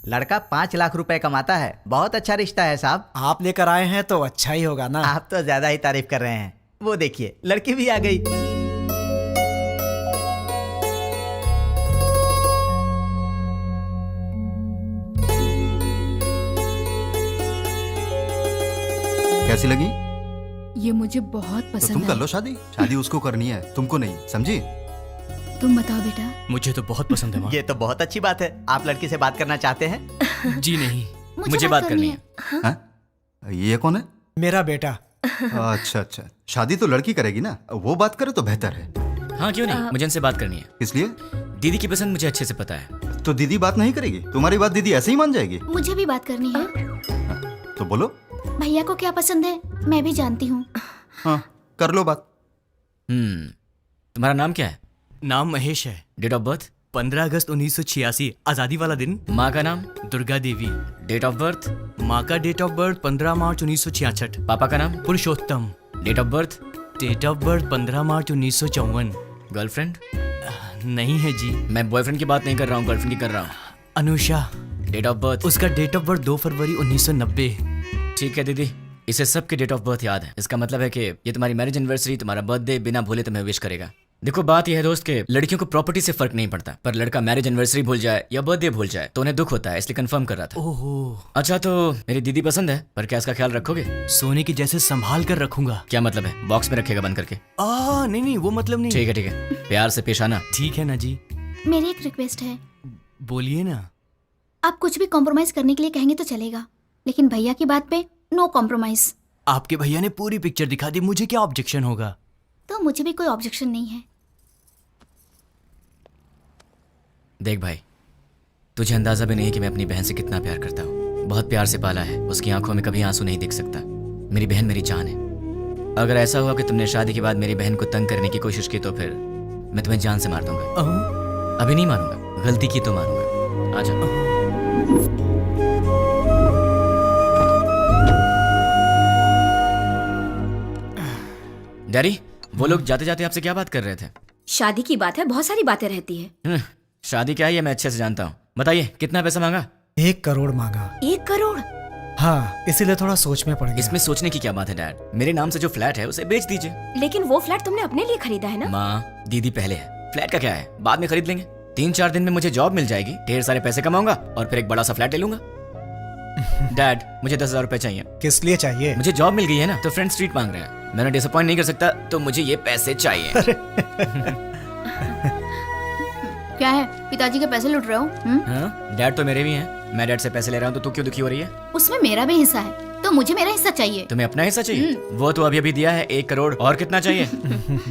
लड़का 5 लाख रुपए कमाता है। बहुत अच्छा रिश्ता है साहब। आप लेकर आए हैं तो अच्छा ही होगा ना। आप तो ज्यादा ही तारीफ कर रहे हैं। वो देखिए लड़की भी आ गई। कैसी लगी? ये मुझे बहुत तो पसंद तुम है। कर लो शादी। शादी उसको करनी है, तुमको नहीं, समझी? तुम बताओ बेटा। मुझे तो बहुत पसंद है माँ। ये तो बहुत अच्छी बात है। आप लड़की से बात करना चाहते हैं? जी नहीं, मुझे बात करनी है। हाँ? ये कौन है? मेरा बेटा। अच्छा अच्छा, शादी तो लड़की करेगी ना, वो बात करे तो बेहतर है। हाँ क्यों नहीं, मुझे इनसे बात करनी है। इसलिए दीदी की पसंद मुझे अच्छे से पता है। तो दीदी बात नहीं करेगी? तुम्हारी बात दीदी ऐसे ही मान जाएगी? मुझे भी बात करनी है। तो बोलो। भैया को क्या पसंद है मैं भी जानती हूँ। हाँ कर लो बात। तुम्हारा नाम क्या है? नाम महेश है। Date of birth? 15 अगस्त 1986, आजादी वाला दिन। माँ का नाम? Durga Devi. Date of birth? माँ का डेट ऑफ बर्थ 15 मार्च 1966। पापा का नाम? Purushottam. Date of birth? Date of birth 15 March 1954। Girlfriend? नहीं है जी। मैं बॉयफ्रेंड की बात नहीं कर रहा हूँ, गर्लफ्रेंड की कर रहा हूँ। अनुषा। Date of birth? उसका डेट ऑफ बर्थ 2 फरवरी 1990। ठीक है दीदी, इसे सबके डेट ऑफ बर्थ याद है। इसका मतलब है कि ये तुम्हारी मैरिज एनिवर्सरी, तुम्हारा बर्थडे बिना भूले तुम्हें विश करेगा। देखो बात यह है दोस्त के लड़कियों को प्रॉपर्टी से फर्क नहीं पड़ता, पर लड़का मैरिज एनिवर्सरी भूल जाए या बर्थडे भूल जाए तो उन्हें दुख होता है, इसलिए कंफर्म कर रहा था। ओहो। अच्छा तो मेरी दीदी पसंद है, पर क्या इसका ख्याल रखोगे? सोने की जैसे संभाल कर रखूंगा। क्या मतलब है? बॉक्स में रखेगा बंद करके? नहीं वो मतलब नहीं। ठीक है, प्यार से पेश आना। ठीक है ना जी। मेरी एक रिक्वेस्ट है। बोलिए ना। आप कुछ भी कॉम्प्रोमाइज करने के लिए कहेंगे तो चलेगा, लेकिन भैया की बात पे नो कॉम्प्रोमाइज। आपके भैया ने पूरी पिक्चर दिखा दी, मुझे क्या ऑब्जेक्शन होगा? तो मुझे भी कोई ऑब्जेक्शन नहीं है। देख भाई, तुझे अंदाजा भी नहीं कि मैं अपनी बहन से कितना प्यार करता हूँ। बहुत प्यार से पाला है, उसकी आंखों में कभी आंसू नहीं दिख सकता। मेरी बहन मेरी जान है। अगर ऐसा हुआ कि तुमने शादी के बाद मेरी बहन को तंग करने की कोशिश की तो फिर मैं तुम्हें जान से मार दूंगा। अभी नहीं मारूंगा, गलती की तो मारूंगा। आजा। डैडी, वो लोग जाते जाते आपसे क्या बात कर रहे थे? शादी की बात है, बहुत सारी बातें रहती है। शादी क्या है ये मैं अच्छे से जानता हूँ। बताइए कितना पैसा मांगा? 1 करोड़ मांगा। 1 करोड़? हाँ, इसीलिए थोड़ा सोच में पड़ गया। इसमें सोचने की क्या बात है डैड? मेरे नाम से जो फ्लैट है उसे बेच दीजिए। लेकिन वो फ्लैट तुमने अपने लिए खरीदा है ना? माँ, दीदी पहले है, फ्लैट का क्या है, बाद में खरीद लेंगे। 3-4 दिन में मुझे जॉब मिल जाएगी, ढेर सारे पैसे कमाऊंगा और फिर एक बड़ा सा फ्लैट ले लूंगा। डैड, मुझे 10,000 रुपए चाहिए। किस लिए चाहिए? मुझे जॉब मिल गई है ना, तो फ्रेंड स्ट्रीट मांग रहे हैं। मैंने डिसअपॉइंट नहीं कर सकता, तो मुझे ये पैसे चाहिए। क्या है, पिताजी के पैसे लूट रहे हो? हाँ, डैड तो मेरे भी हैं। मैं डैड से पैसे ले रहा हूँ तो तू क्यों दुखी हो रही है? उसमें मेरा भी हिस्सा है, तो मुझे मेरा हिस्सा चाहिए। तुम्हें अपना हिस्सा चाहिए? वो तो अभी अभी दिया है 1 करोड़, और कितना चाहिए?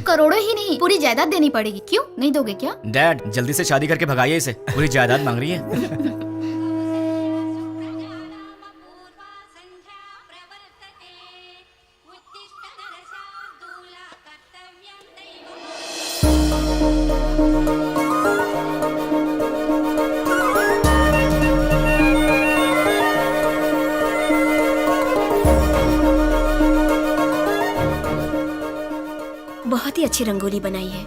करोड़ों ही नहीं, पूरी जायदाद देनी पड़ेगी। क्यों नहीं दोगे क्या? डैड, जल्दी से शादी करके भगाइए इसे, पूरी जायदाद मांग रही है। बहुत ही अच्छी रंगोली बनाई है।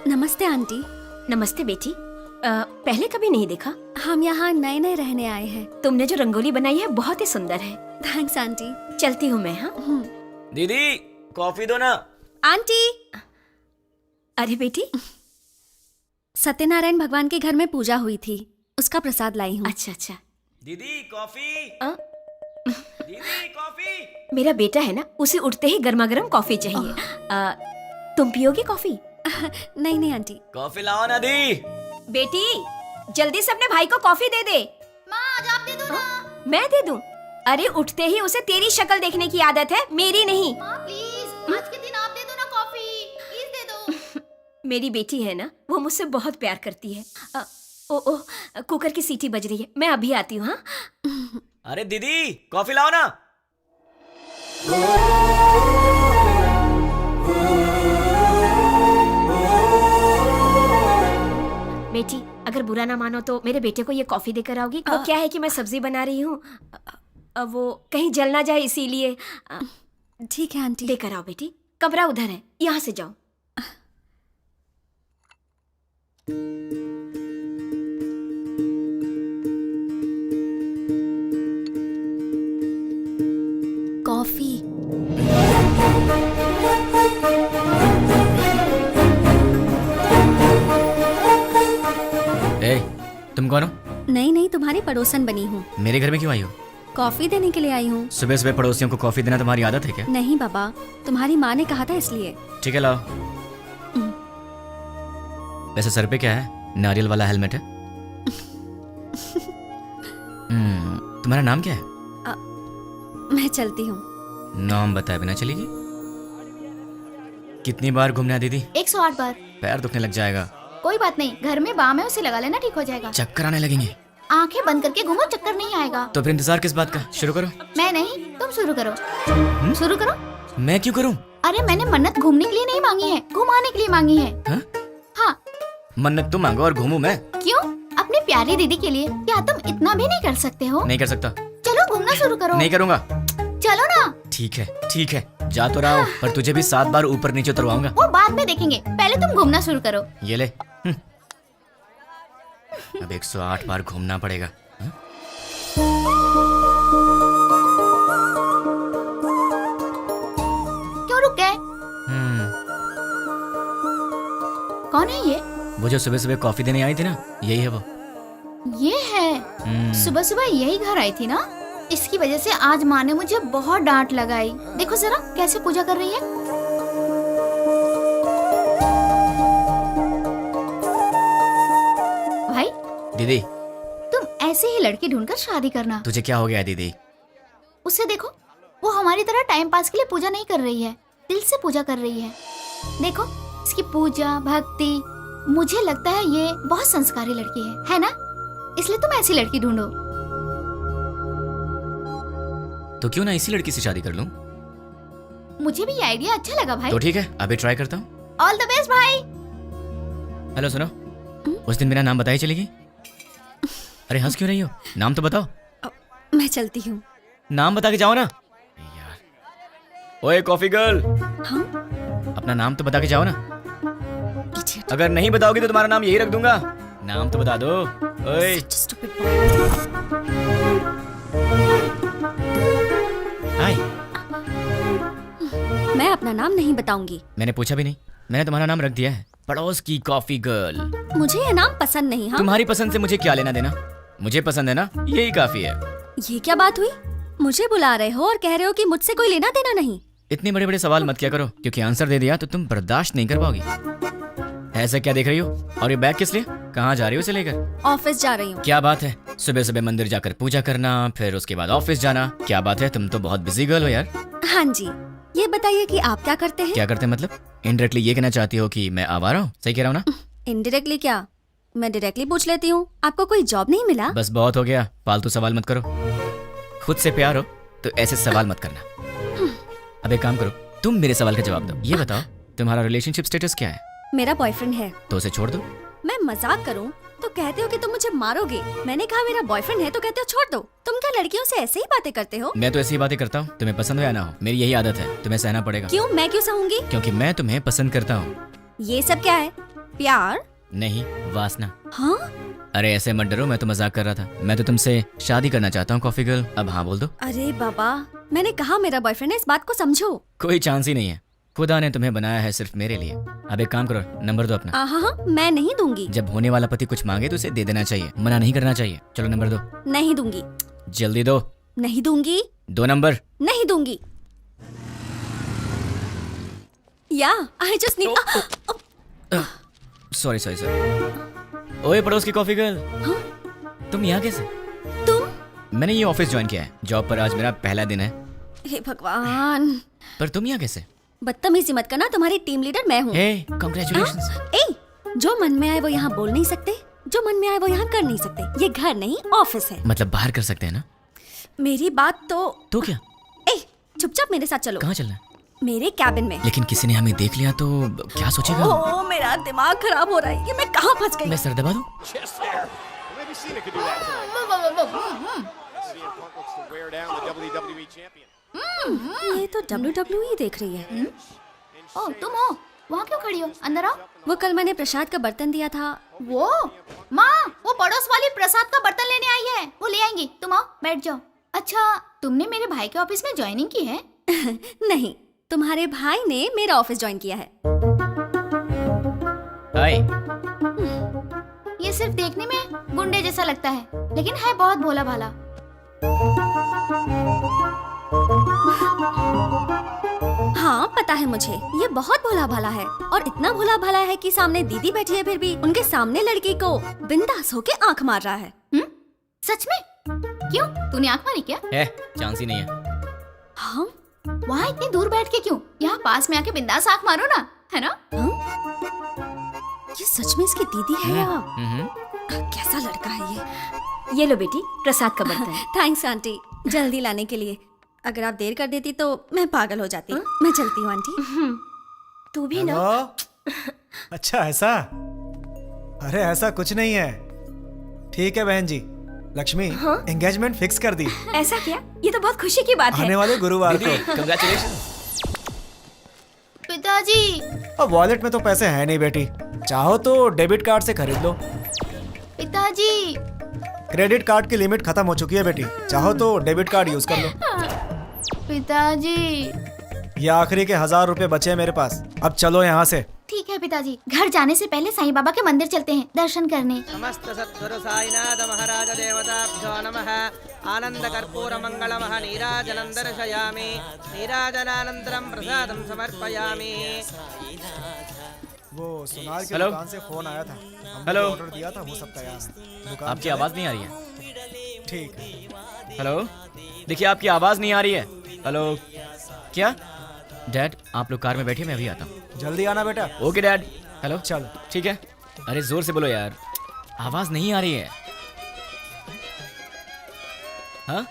नमस्ते आंटी। नमस्ते बेटी। पहले कभी नहीं देखा। हम यहाँ नए नए रहने आए हैं। तुमने जो रंगोली बनाई है बहुत ही सुंदर है। Thanks aunty. चलती हूँ मैं। हाँ दीदी, कॉफी दो ना। आंटी। अरे बेटी, सत्यनारायण भगवान के घर में पूजा हुई थी, उसका प्रसाद लाई हूँ। अच्छा अच्छा। दीदी कॉफी। दीदी कॉफी। मेरा बेटा है ना, उसे उठते ही गर्मा गर्म कॉफी चाहिए। तुम पियोगी कॉफी? नहीं नहीं आंटी। कॉफी लाओ ना दी। बेटी, जल्दी से अपने भाई को कॉफी दे दे। माँ, आज आप दे दो ना। मैं दे दूं? अरे उठते ही उसे तेरी शक्ल देखने की आदत है, मेरी नहीं। माँ प्लीज, आज के दिन आप दे दो ना कॉफी, प्लीज दे दो। मेरी बेटी है ना, वो मुझसे बहुत प्यार करती है। ओ कुकर की सीटी बज रही है, मैं अभी आती हूँ। हाँ अरे दीदी, कॉफी लाओ ना। बेटी, अगर बुरा ना मानो तो मेरे बेटे को ये कॉफी देकर आओगी। वो क्या है कि मैं सब्जी बना रही हूँ, वो कहीं जल ना जाए इसीलिए। ठीक है आंटी। लेकर आओ बेटी, कमरा उधर है, यहाँ से जाओ। कौन हो? नहीं नहीं, तुम्हारी पड़ोसन बनी हूँ। मेरे घर में क्यों आई हो? कॉफी देने के लिए आई हूँ। सुबह सुबह पड़ोसियों को कॉफी देना तुम्हारी आदत है क्या? नहीं बाबा, तुम्हारी माँ ने कहा था इसलिए। ठीक है, लाओ। वैसे सर पे क्या है? नारियल वाला हेलमेट है। तुम्हारा नाम क्या है? मैं चलती हूँ। नाम बताए बिना चलेगी? कितनी बार घूमना है दीदी? 108 बार। पैर दुखने लग जाएगा। कोई बात नहीं, घर में बाम है, उसे लगा लेना, ठीक हो जाएगा। चक्कर आने लगेंगे। आंखें बंद करके घूमो, चक्कर नहीं आएगा। तो फिर इंतजार किस बात का? शुरू करो। मैं नहीं, तुम शुरू करो। शुरू करो। मैं क्यों करूं? अरे मैंने मन्नत घूमने के लिए नहीं मांगी है, घुमाने के लिए मांगी है। हाँ? हाँ। मन्नत तुम मांगो और घूमूं मैं? क्यों? अपनी प्यारी दीदी के लिए। क्या तुम इतना भी नहीं कर सकते हो? नहीं कर सकता। चलो घूमना शुरू करो। नहीं करूंगा। चलो ना। ठीक है, जा तो रहा हूं, पर तुझे भी 7 बार ऊपर नीचे उतरवाऊंगा। वो बाद में देखेंगे, पहले तुम घूमना शुरू करो। ये ले। अब 108 बार घूमना पड़ेगा। क्यों रुक गए? कौन है ये? वो जो सुबह सुबह कॉफी देने आई थी ना, यही है वो। ये है। सुबह सुबह यही घर आई थी ना, इसकी वजह से आज माँ ने मुझे बहुत डांट लगाई। देखो जरा कैसे पूजा कर रही है। भाई दीदी, तुम ऐसे ही लड़की ढूंढकर शादी करना। तुझे क्या हो गया है दीदी? उसे देखो, वो हमारी तरह टाइम पास के लिए पूजा नहीं कर रही है, दिल से पूजा कर रही है। देखो इसकी पूजा भक्ति, मुझे लगता है ये बहुत संस्कारी लड़की है ना? इसलिए तुम ऐसी लड़की ढूंढो। तो क्यों ना इसी लड़की से शादी कर लूं? मुझे भी ये आइडिया अच्छा लगा भाई। तो ठीक है, अभी ट्राई करता हूँ। ऑल द बेस्ट भाई। हेलो, सुनो, उस दिन मेरा नाम बताई चलेगी? अरे हंस क्यों रही हो? नाम तो बताओ। मैं चलती हूँ। नाम बता के जाओ ना यार। ओए कॉफी गर्ल, हाँ? अपना नाम तो बता के जाओ ना। Idiot. अगर नहीं बताओगी तो तुम्हारा नाम यही रख दूंगा। नाम तो बता दो। ओए Such a stupid boy. हाय। मैं अपना नाम नहीं बताऊंगी। मैंने पूछा भी नहीं, मैंने तुम्हारा नाम रख दिया है, पड़ोस की कॉफी गर्ल। मुझे यह नाम पसंद नहीं। हाँ, तुम्हारी पसंद से मुझे क्या लेना देना? मुझे पसंद है ना, यही काफी है। ये क्या बात हुई? मुझे बुला रहे हो और कह रहे हो कि मुझसे कोई लेना देना नहीं। इतने बड़े बड़े सवाल मत किया करो, क्योंकि आंसर दे दिया तो तुम बर्दाश्त नहीं कर पाओगी। ऐसा क्या देख रही हो? और ये बैग किस लिए? कहाँ जा रही हो इसे लेकर? ऑफिस जा रही हूँ। क्या बात है, सुबह सुबह मंदिर जाकर पूजा करना, फिर उसके बाद ऑफिस जाना। क्या बात है, तुम तो बहुत बिजी गर्ल हो यार। हाँ जी, ये बताइए कि आप क्या करते हैं? क्या करते हैं मतलब? इनडायरेक्टली ये कहना चाहती हो कि मैं आवारा हूँ? सही कह रहा हूँ ना? इनडायरेक्टली क्या? मैं डायरेक्टली पूछ लेती हूँ, आपको कोई जॉब नहीं मिला? बस बहुत हो गया, फालतू सवाल मत करो। खुद से प्यार हो तो ऐसे सवाल मत करना। अब एक काम करो, तुम मेरे सवाल का जवाब दो। ये बताओ, तुम्हारा रिलेशनशिप स्टेटस क्या है? मेरा बॉयफ्रेंड है। तो उसे छोड़ दो। मैं मजाक करूं तो कहते हो कि तुम मुझे मारोगे। मैंने कहा मेरा बॉयफ्रेंड है तो कहते हो छोड़ दो। तुम क्या लड़कियों से ऐसे ही बातें करते हो? मैं तो ऐसी बातें करता हूँ, तुम्हें पसंद हो या ना हो, मेरी यही आदत है, तुम्हें सहना पड़ेगा। क्यों? मैं क्यों सहूंगी? क्योंकि मैं तुम्हें पसंद करता हूँ। ये सब क्या है? प्यार? नहीं, वासना। हाँ? अरे ऐसे मत डरो, मैं तो मजाक कर रहा था। मैं तो तुमसे शादी करना चाहता हूँ कॉफी गर्ल। अब हाँ बोल दो। अरे बाबा, मैंने कहा मेरा बॉयफ्रेंड है, इस बात को समझो। कोई चांस ही नहीं है, खुदा ने तुम्हें बनाया है सिर्फ मेरे लिए। अब एक काम करो, नंबर दो अपना। हाँ, मैं नहीं दूंगी। जब होने वाला पति कुछ मांगे तो उसे दे देना चाहिए, मना नहीं करना चाहिए। चलो नंबर दो। नहीं दूंगी। जल्दी दो। नहीं दूंगी। 2 नंबर। नहीं दूंगी। या I just need. Sorry sorry sorry. ओए पड़ोस की कॉफी गर्ल, तुम यहाँ कैसे? तुम? मैंने ये ऑफिस ज्वाइन किया है, जॉब पर आज मेरा पहला दिन है। हे भगवान, पर तुम यहाँ कैसे? बदतमीजी मत करना, तुम्हारी टीम लीडर मैं हूँ। हे, कांग्रेचुलेशंस। ए, जो मन में आए वो यहाँ बोल नहीं सकते, जो मन में आए वो यहाँ कर नहीं सकते। ये घर नहीं ऑफिस है। मतलब बाहर कर सकते हैं ना? मेरी बात तो क्या? ए, चुपचाप मेरे साथ चलो। कहाँ चलना है? मेरे कैबिन में। लेकिन किसी ने हमें देख लिया तो क्या सोचेगा? ओह, मेरा दिमाग खराब हो रहा है, ये मैं कहाँ फंस गई? मैं सर दबा दूं? ये तो WWE देख रही है। ओ तुम हो? वहाँ क्यों खड़ी हो? अंदर आओ। वो कल मैंने प्रसाद का बर्तन दिया था। वो माँ, वो पड़ोस वाली प्रसाद का बर्तन लेने आई है, वो ले आएंगी। तुम आओ, बैठ जाओ। अच्छा, तुमने मेरे भाई के ऑफिस में ज्वाइनिंग की है? नहीं, तुम्हारे भाई ने मेरा ऑफिस ज्वाइन किया है। हाय। ये सिर्फ देखने में गुंडे जैसा लगता है, लेकिन है बहुत भोला भाला। हाँ पता है मुझे, ये बहुत भोला भाला है और इतना भोला भाला है कि सामने दीदी बैठी है फिर भी उनके सामने लड़की को बिंदास होके आंख मार रहा है। सच में? क्यों, तूने आंख मारी क्या? है चांस ही नहीं है। हाँ? वहाँ इतनी दूर बैठ के क्यों? यहाँ पास में आके बिंदास आंख मारो ना, है ना? ये सच में इसकी दीदी है या हम्म। कैसा लड़का है ये लो बेटी, प्रसाद का बर्तन। थैंक्स आंटी, जल्दी लाने के लिए। अगर आप देर कर देती तो मैं पागल हो जाती। मैं चलती हूँ आंटी। तू भी ना। हेलो? अच्छा ऐसा? अरे ऐसा कुछ नहीं है। ठीक है बहन जी, लक्ष्मी एंगेजमेंट फिक्स कर दी ऐसा क्या? ये तो बहुत खुशी की बात है। आने वाले गुरुवार को। कंग्रेचुलेशन। पिताजी। अब वॉलेट में तो पैसे हैं नहीं बेटी, चाहो तो डेबिट कार्ड से खरीद लो। पिताजी। क्रेडिट कार्ड की लिमिट खत्म हो चुकी है बेटी, चाहो तो डेबिट कार्ड यूज कर लो। पिताजी। ये आखिरी के 1000 रुपए बचे हैं मेरे पास, अब चलो यहाँ से। ठीक है पिताजी, घर जाने से पहले साईं बाबा के मंदिर चलते हैं दर्शन करने। समस्त सद्गुरु साईनाथ महाराज देवताभ्यो नमः। आनंद कर्पूर मंगलमः नीराजनं दर्शयामि। नीराजनानन्तरं प्रसादं समर्पयामि। वो सोनार की हेलो? दुकान से फोन आया था, हमने हेलो? ऑर्डर दिया था, वो सब तैयार है। दुकान आपकी चले? आवाज़ नहीं आ रही है। ठीक है। हेलो, देखिए आपकी आवाज़ नहीं आ रही है। हेलो, क्या? डैड आप लोग कार में बैठिए, मैं अभी आता हूँ। जल्दी आना बेटा। Okay dad. हेलो, चलो। ठीक है। अरे जोर से बोलो यार, आवाज़ नहीं आ रही है। हाँ?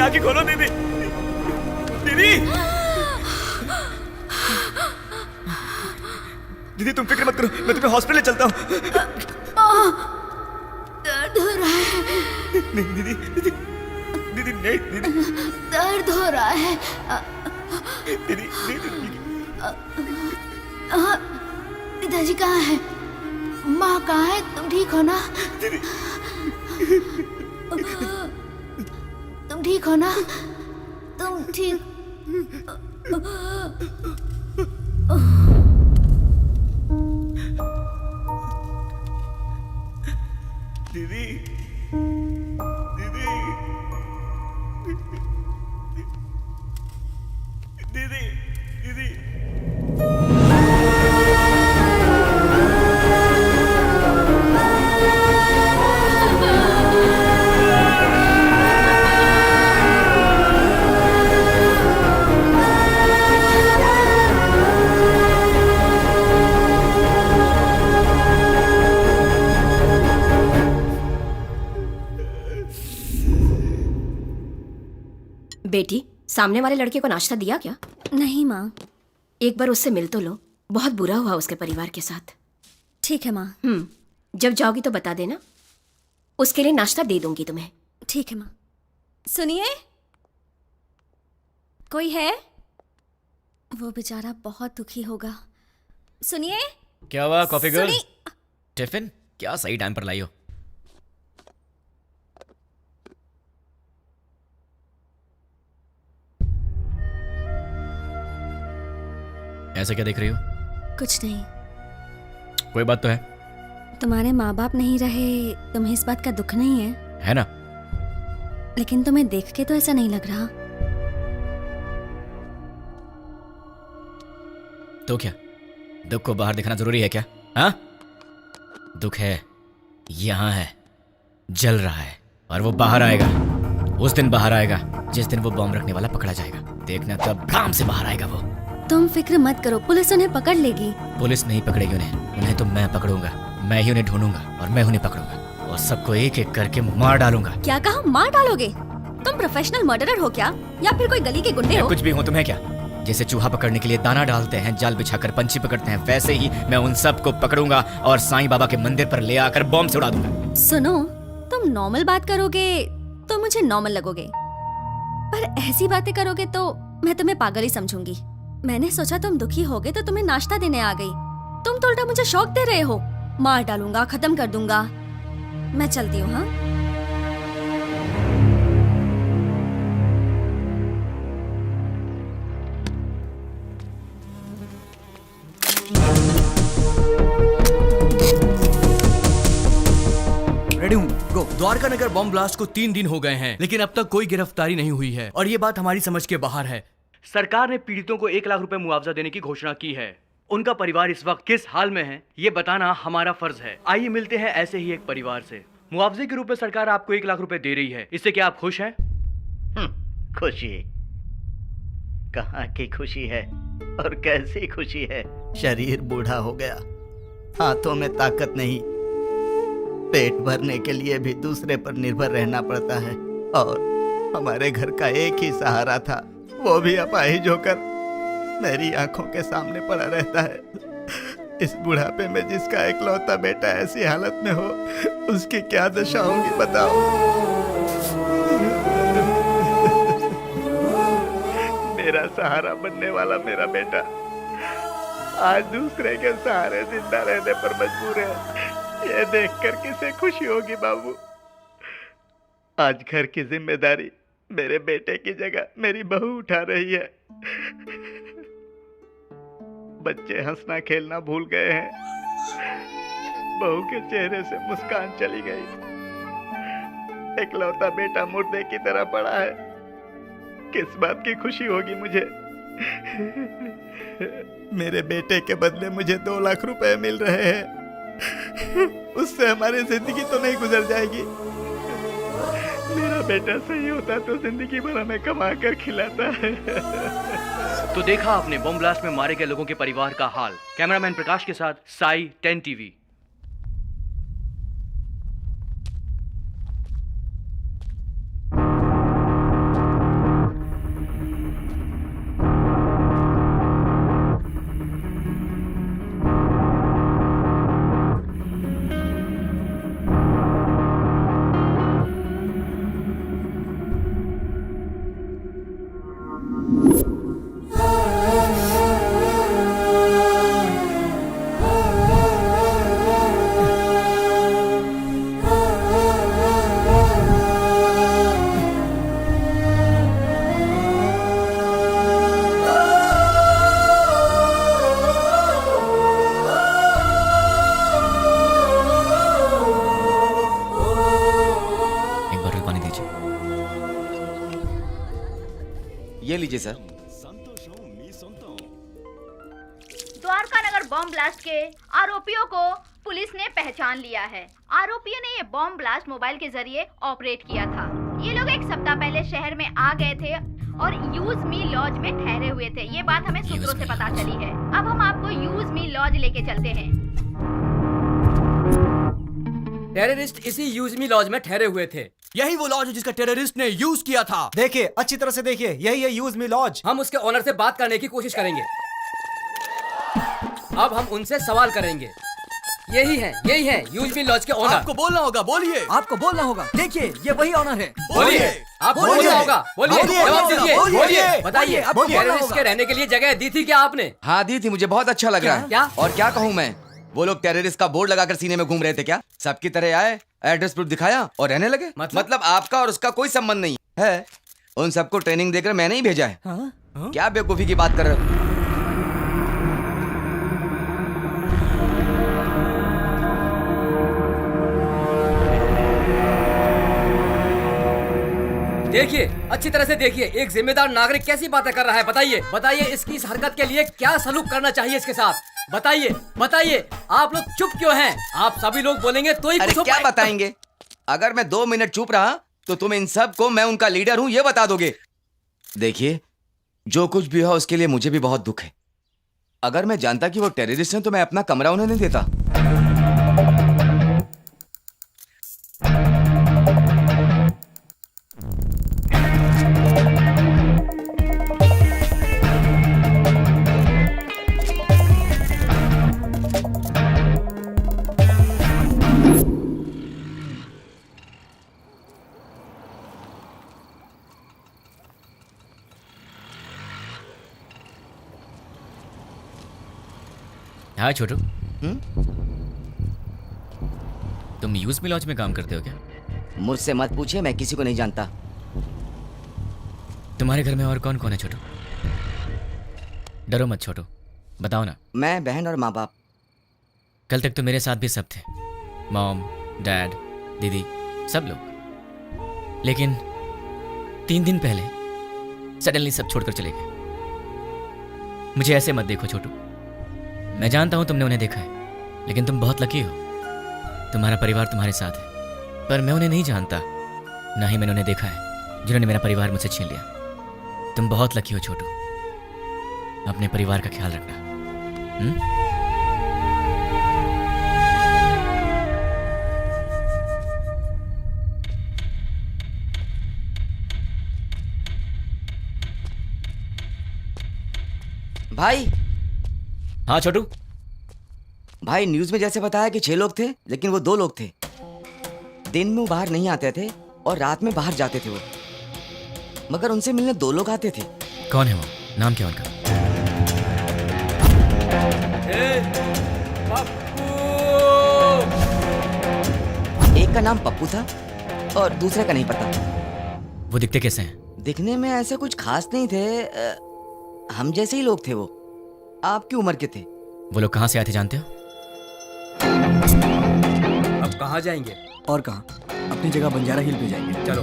आंखें खोलो दीदी। दीदी दीदी तुम फिक्र मत करो, मैं तुम्हें हॉस्पिटल ले चलता हूँ। दर्द हो रहा है। नहीं दीदी दीदी दीदी नहीं दीदी दर्द हो रहा है। दीदी दीदी पिताजी कहाँ है? माँ कहाँ है? तुम ठीक हो ना? तुम ठीक हो ना? तुम ठीक? दीदी दीदी दीदी दीदी बेटी, सामने वाले लड़के को नाश्ता दिया क्या? नहीं माँ। एक बार उससे मिल तो लो, बहुत बुरा हुआ उसके परिवार के साथ। ठीक है माँ। जब जाओगी तो बता देना, उसके लिए नाश्ता दे दूंगी तुम्हें। ठीक है माँ। सुनिए, कोई है? वो बेचारा बहुत दुखी होगा। सुनिए। क्या हुआ कॉफी गर्ल? सुनी- टिफिन क्या सही टाइम पर लाई हो? ऐसे क्या देख रही हो? कुछ नहीं। कोई बात तो है? तुम्हारे माँ बाप नहीं रहे, तुम्हें इस बात का दुख नहीं है? है ना? लेकिन तुम्हें देख के तो ऐसा नहीं लग रहा। तो क्या दुख को बाहर दिखाना जरूरी है क्या? हाँ, दुख है, यहां है, जल रहा है, और वो बाहर आएगा। उस दिन बाहर आएगा जिस दिन वो बॉम्ब रखने वाला पकड़ा जाएगा। देखना तब भ्राम से बाहर आएगा वो। तुम फिक्र मत करो, पुलिस उन्हें पकड़ लेगी। पुलिस नहीं पकड़ेगी उन्हें तो मैं पकड़ूंगा। मैं ही उन्हें ढूंढूंगा और मैं उन्हें पकड़ूंगा और सबको एक एक करके मार डालूंगा। क्या कहा? मार डालोगे? तुम प्रोफेशनल मर्डरर हो क्या, या फिर कोई गली के गुंडे हो? कुछ भी हूँ, तुम्हें क्या? जैसे चूहा पकड़ने के लिए दाना डालते हैं, जाल बिछाकर पंछी पकड़ते हैं, वैसे ही मैं उन सबको पकड़ूंगा और साईं बाबा के मंदिर पर ले आकर बॉम्ब से उड़ा दूंगा। सुनो, तुम नॉर्मल बात करोगे तो मुझे नॉर्मल लगोगे, पर ऐसी बातें करोगे तो मैं तुम्हें पागल ही समझूंगी। मैंने सोचा तुम दुखी होगे तो तुम्हें नाश्ता देने आ गई। तुम तो उल्टा मुझे शौक दे रहे हो। मार डालूंगा, खत्म कर दूंगा। मैं चलती हूँ। हाँ, रेडी हूँ, गो। द्वारका नगर बॉम्ब ब्लास्ट को 3 दिन हो गए हैं, लेकिन अब तक कोई गिरफ्तारी नहीं हुई है और ये बात हमारी समझ के बाहर है। सरकार ने पीड़ितों को 1 लाख रुपए मुआवजा देने की घोषणा की है। उनका परिवार इस वक्त किस हाल में है, ये बताना हमारा फर्ज है। आइए मिलते हैं ऐसे ही एक परिवार से। मुआवजे के रूप में सरकार आपको 1 लाख रुपए दे रही है, इससे क्या आप खुश हैं? खुशी कहाँ की खुशी है और कैसी खुशी है? शरीर बूढ़ा हो गया, हाथों में ताकत नहीं, पेट भरने के लिए भी दूसरे पर निर्भर रहना पड़ता है, और हमारे घर का एक ही सहारा था, वो भी अपाहिज होकर मेरी आंखों के सामने पड़ा रहता है। इस बुढ़ापे में जिसका इकलौता बेटा ऐसी हालत में हो, उसकी क्या दशा होगी बताओ। मेरा सहारा बनने वाला मेरा बेटा आज दूसरे के सहारे जिंदा रहने पर मजबूर है। ये देखकर किसे खुशी होगी बाबू। आज घर की जिम्मेदारी मेरे बेटे की जगह मेरी बहू उठा रही है। बच्चे हंसना खेलना भूल गए हैं, बहू के चेहरे से मुस्कान चली गई। इकलौता बेटा मुर्दे की तरह पड़ा है, किस बात की खुशी होगी मुझे। मेरे बेटे के बदले मुझे 2 लाख रुपए मिल रहे हैं, उससे हमारी जिंदगी तो नहीं गुजर जाएगी। मेरा बेटा सही होता तो जिंदगी भर हमें कमा कर खिलाता है। तो देखा आपने बॉम्ब ब्लास्ट में मारे गए लोगों के परिवार का हाल। कैमरामैन प्रकाश के साथ साई, 10 TV। लीजिए सर। द्वारका नगर बॉम्ब ब्लास्ट के आरोपियों को पुलिस ने पहचान लिया है। आरोपियों ने ये बॉम्ब ब्लास्ट मोबाइल के जरिए ऑपरेट किया था। ये लोग एक सप्ताह पहले शहर में आ गए थे और यूज मी लॉज में ठहरे हुए थे। ये बात हमें सूत्रों से पता चली है। अब हम आपको यूज मी लॉज लेके चलते हैं। टेररिस्ट इसी यूज मी लॉज में ठहरे हुए थे। यही वो लॉज है जिसका टेररिस्ट ने यूज किया था। देखिए, अच्छी तरह से देखिए, यही है यूज मी लॉज। हम उसके ओनर से बात करने की कोशिश करेंगे। अब हम उनसे सवाल करेंगे। यही है यूज मी लॉज के ओनर। आपको बोलना होगा, बोलिए। आपको बोलना होगा। देखिए, ये वही ओनर है। बोलिए। आपको बोलना होगा, बोलिए। जवाब दीजिए, बोलिए। बताइए, टेररिस्ट के रहने के लिए जगह दी थी क्या आपने? हाँ दी थी, मुझे बहुत अच्छा लग रहा है। क्या? और क्या कहूँ मैं, वो लोग टेररिस्ट का बोर्ड लगाकर सीने में घूम रहे थे क्या? सबकी तरह आए, एड्रेस प्रूफ दिखाया और रहने लगे। मतलब आपका और उसका कोई संबंध नहीं है। उन सबको ट्रेनिंग देकर मैंने ही भेजा है। क्या बेवकूफी की बात कर रहे हो? देखिए, अच्छी तरह से देखिए, एक जिम्मेदार नागरिक कैसी बातें कर रहा है। बताइए, बताइए इसकी इस हरकत के लिए क्या सलूक करना चाहिए इसके साथ। बताइए, बताइए। आप लोग चुप क्यों हैं? आप सभी लोग बोलेंगे तो ही अरे कुछ क्या बताएंगे? अगर मैं 2 मिनट चुप रहा तो तुम इन सब को मैं उनका लीडर हूं ये बता दोगे। देखिए, जो कुछ भी हुआ उसके लिए मुझे भी बहुत दुख है। अगर मैं जानता कि वो टेररिस्ट हैं तो मैं अपना कमरा उन्हें नहीं देता। हाँ छोटू, तुम यूज मी लॉज में काम करते हो क्या? मुझसे मत पूछिए, मैं किसी को नहीं जानता। तुम्हारे घर में और कौन कौन है छोटू? डरो मत छोटू, बताओ ना। मैं, बहन और माँ बाप। कल तक तो मेरे साथ भी सब थे, मॉम, डैड, दीदी, सब लोग। लेकिन 3 दिन पहले सडनली सब छोड़कर चले गए। मुझे ऐसे मत देखो छोटू, मैं जानता हूं तुमने उन्हें देखा है, लेकिन तुम बहुत लकी हो, तुम्हारा परिवार तुम्हारे साथ है। पर मैं उन्हें नहीं जानता, ना ही मैंने उन्हें देखा है जिन्होंने मेरा परिवार मुझसे छीन लिया। तुम बहुत लकी हो छोटू, अपने परिवार का ख्याल रखना। भाई। हाँ छोटू। भाई, न्यूज में जैसे बताया कि 6 लोग थे, लेकिन वो 2 लोग थे। दिन में वो बाहर नहीं आते थे और रात में बाहर जाते थे वो, मगर उनसे मिलने 2 लोग आते थे। कौन है वो? नाम क्या उनका? एक का नाम पप्पू था और दूसरे का नहीं पता। वो दिखते कैसे हैं? दिखने में ऐसे कुछ खास नहीं थे, हम जैसे ही लोग थे वो। आपकी उम्र के थे। वो लोग कहाँ से आए थे जानते हो? अब कहाँ जाएंगे? और कहाँ? अपनी जगह बंजारा हिल पे जाएंगे। चलो।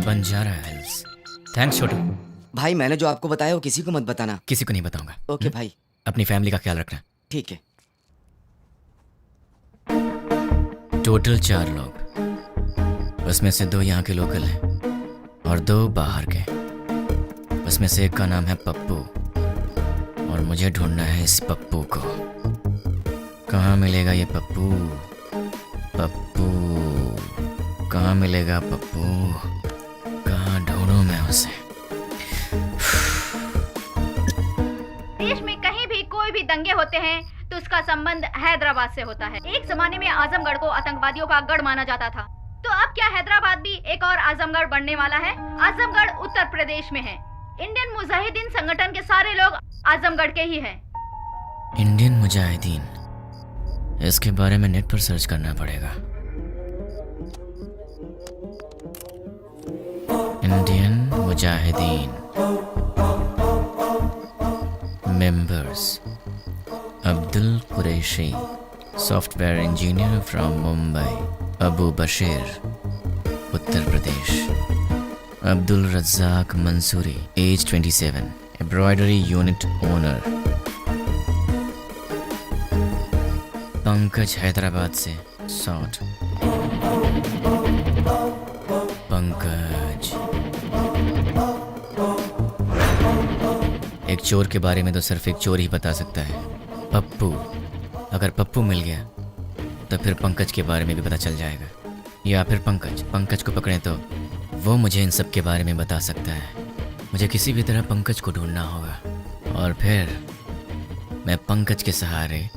बंजारा हिल्स। थैंक्स छोटू। भाई, मैंने जो आपको बताया वो किसी को मत बताना। किसी को नहीं बताऊंगा। ओके भाई। अपनी फैमिली का ख्याल रखना। ठीक है। टोटल 4 लोग, उसमें से 2 यहाँ के लोकल हैं और 2 बाहर के। उसमें से एक का नाम है पप्पू और मुझे ढूंढना है इस पप्पू को। कहाँ मिलेगा ये पप्पू? पप्पू कहाँ मिलेगा? पप्पू कहाँ ढूंढूं मैं उसे? देश में कहीं भी कोई भी दंगे होते हैं तो उसका संबंध हैदराबाद से होता है। एक जमाने में आजमगढ़ को आतंकवादियों का गढ़ माना जाता था, तो अब क्या हैदराबाद भी एक और आजमगढ़ बनने वाला है? आजमगढ़ उत्तर प्रदेश में है। इंडियन मुजाहिदीन संगठन के सारे लोग आजमगढ़ के ही हैं। इंडियन मुजाहिदीन, इसके बारे में नेट पर सर्च करना पड़ेगा। Indian Mujahideen members: Abdul Qureshi, software engineer from Mumbai, Abu Bashir, Uttar Pradesh. Abdul Razzaq Mansuri, age 27, embroidery unit owner. Pankaj Hyderabad से 60। पंकज। एक चोर के बारे में तो सिर्फ एक चोर ही बता सकता है, पप्पू। अगर पप्पू मिल गया तो फिर पंकज के बारे में भी पता चल जाएगा, या फिर पंकज को पकड़ें तो वो मुझे इन सब के बारे में बता सकता है। मुझे किसी भी तरह पंकज को ढूंढना होगा और फिर मैं पंकज के सहारे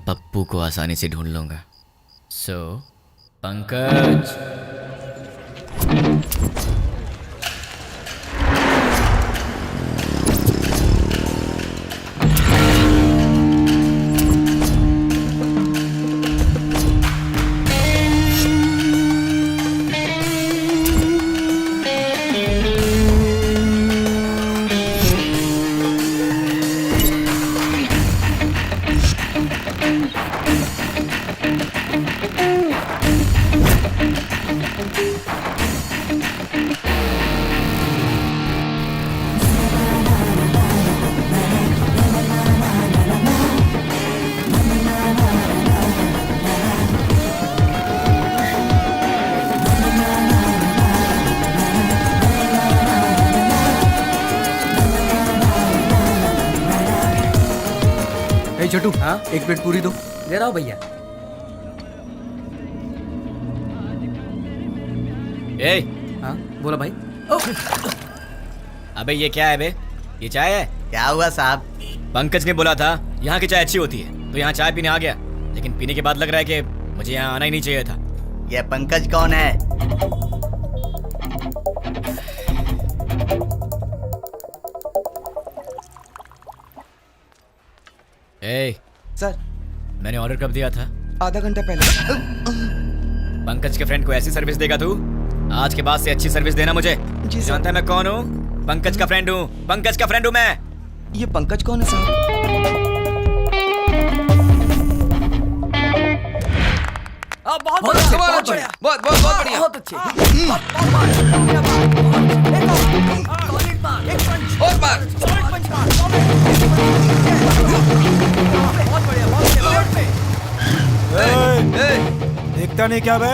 पप्पू को आसानी से ढूंढ लूंगा। सो पंकज। छोटू, हाँ एक प्लेट पूरी दो। दे रहा हूँ भैया। ए, हाँ बोला भाई। अबे ये क्या है बे? ये चाय है? क्या हुआ साहब? पंकज ने बोला था यहाँ की चाय अच्छी होती है, तो यहाँ चाय पीने आ गया, लेकिन पीने के बाद लग रहा है कि मुझे यहाँ आना ही नहीं चाहिए था। ये पंकज कौन है? ए, सर मैंने ऑर्डर कब दिया था? आधा घंटा पहले। पंकज के फ्रेंड को ऐसी सर्विस देगा तू? आज के बाद से अच्छी सर्विस देना मुझे। जी सर। जानता है मैं कौन हूँ? पंकज का फ्रेंड हूँ। पंकज का फ्रेंड हूँ मैं। ये पंकज कौन है साहब? बहुत अच्छे, बहुत बढ़िया, बहुत बहुत बहुत बढ़िया। बहुत अच्छे। और बार। देखता नहीं क्या बे?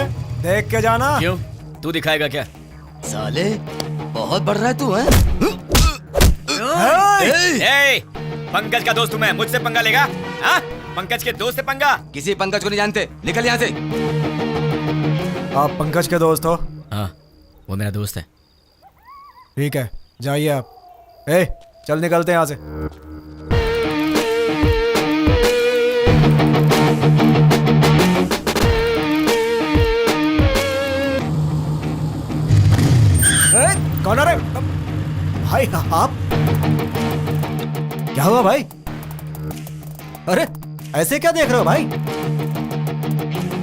देख के जाना। क्यों? तू दिखाएगा क्या? साले बहुत बढ़ रहा है तू, हैं? ए, पंकज का दोस्त हूँ मैं, मुझसे पंगा लेगा? हाँ? पंकज के दोस्त से पंगा? किसी पंकज को नहीं जानते, निकल यहाँ से। आप पंकज के दोस्त हो? हाँ, वो मेरा दोस्त है। ठीक है, जाइए आप। ए, चल निकलते हैं यहाँ से। कौन है रे? भाई आप? क्या हुआ भाई? अरे ऐसे क्या देख रहे हो भाई?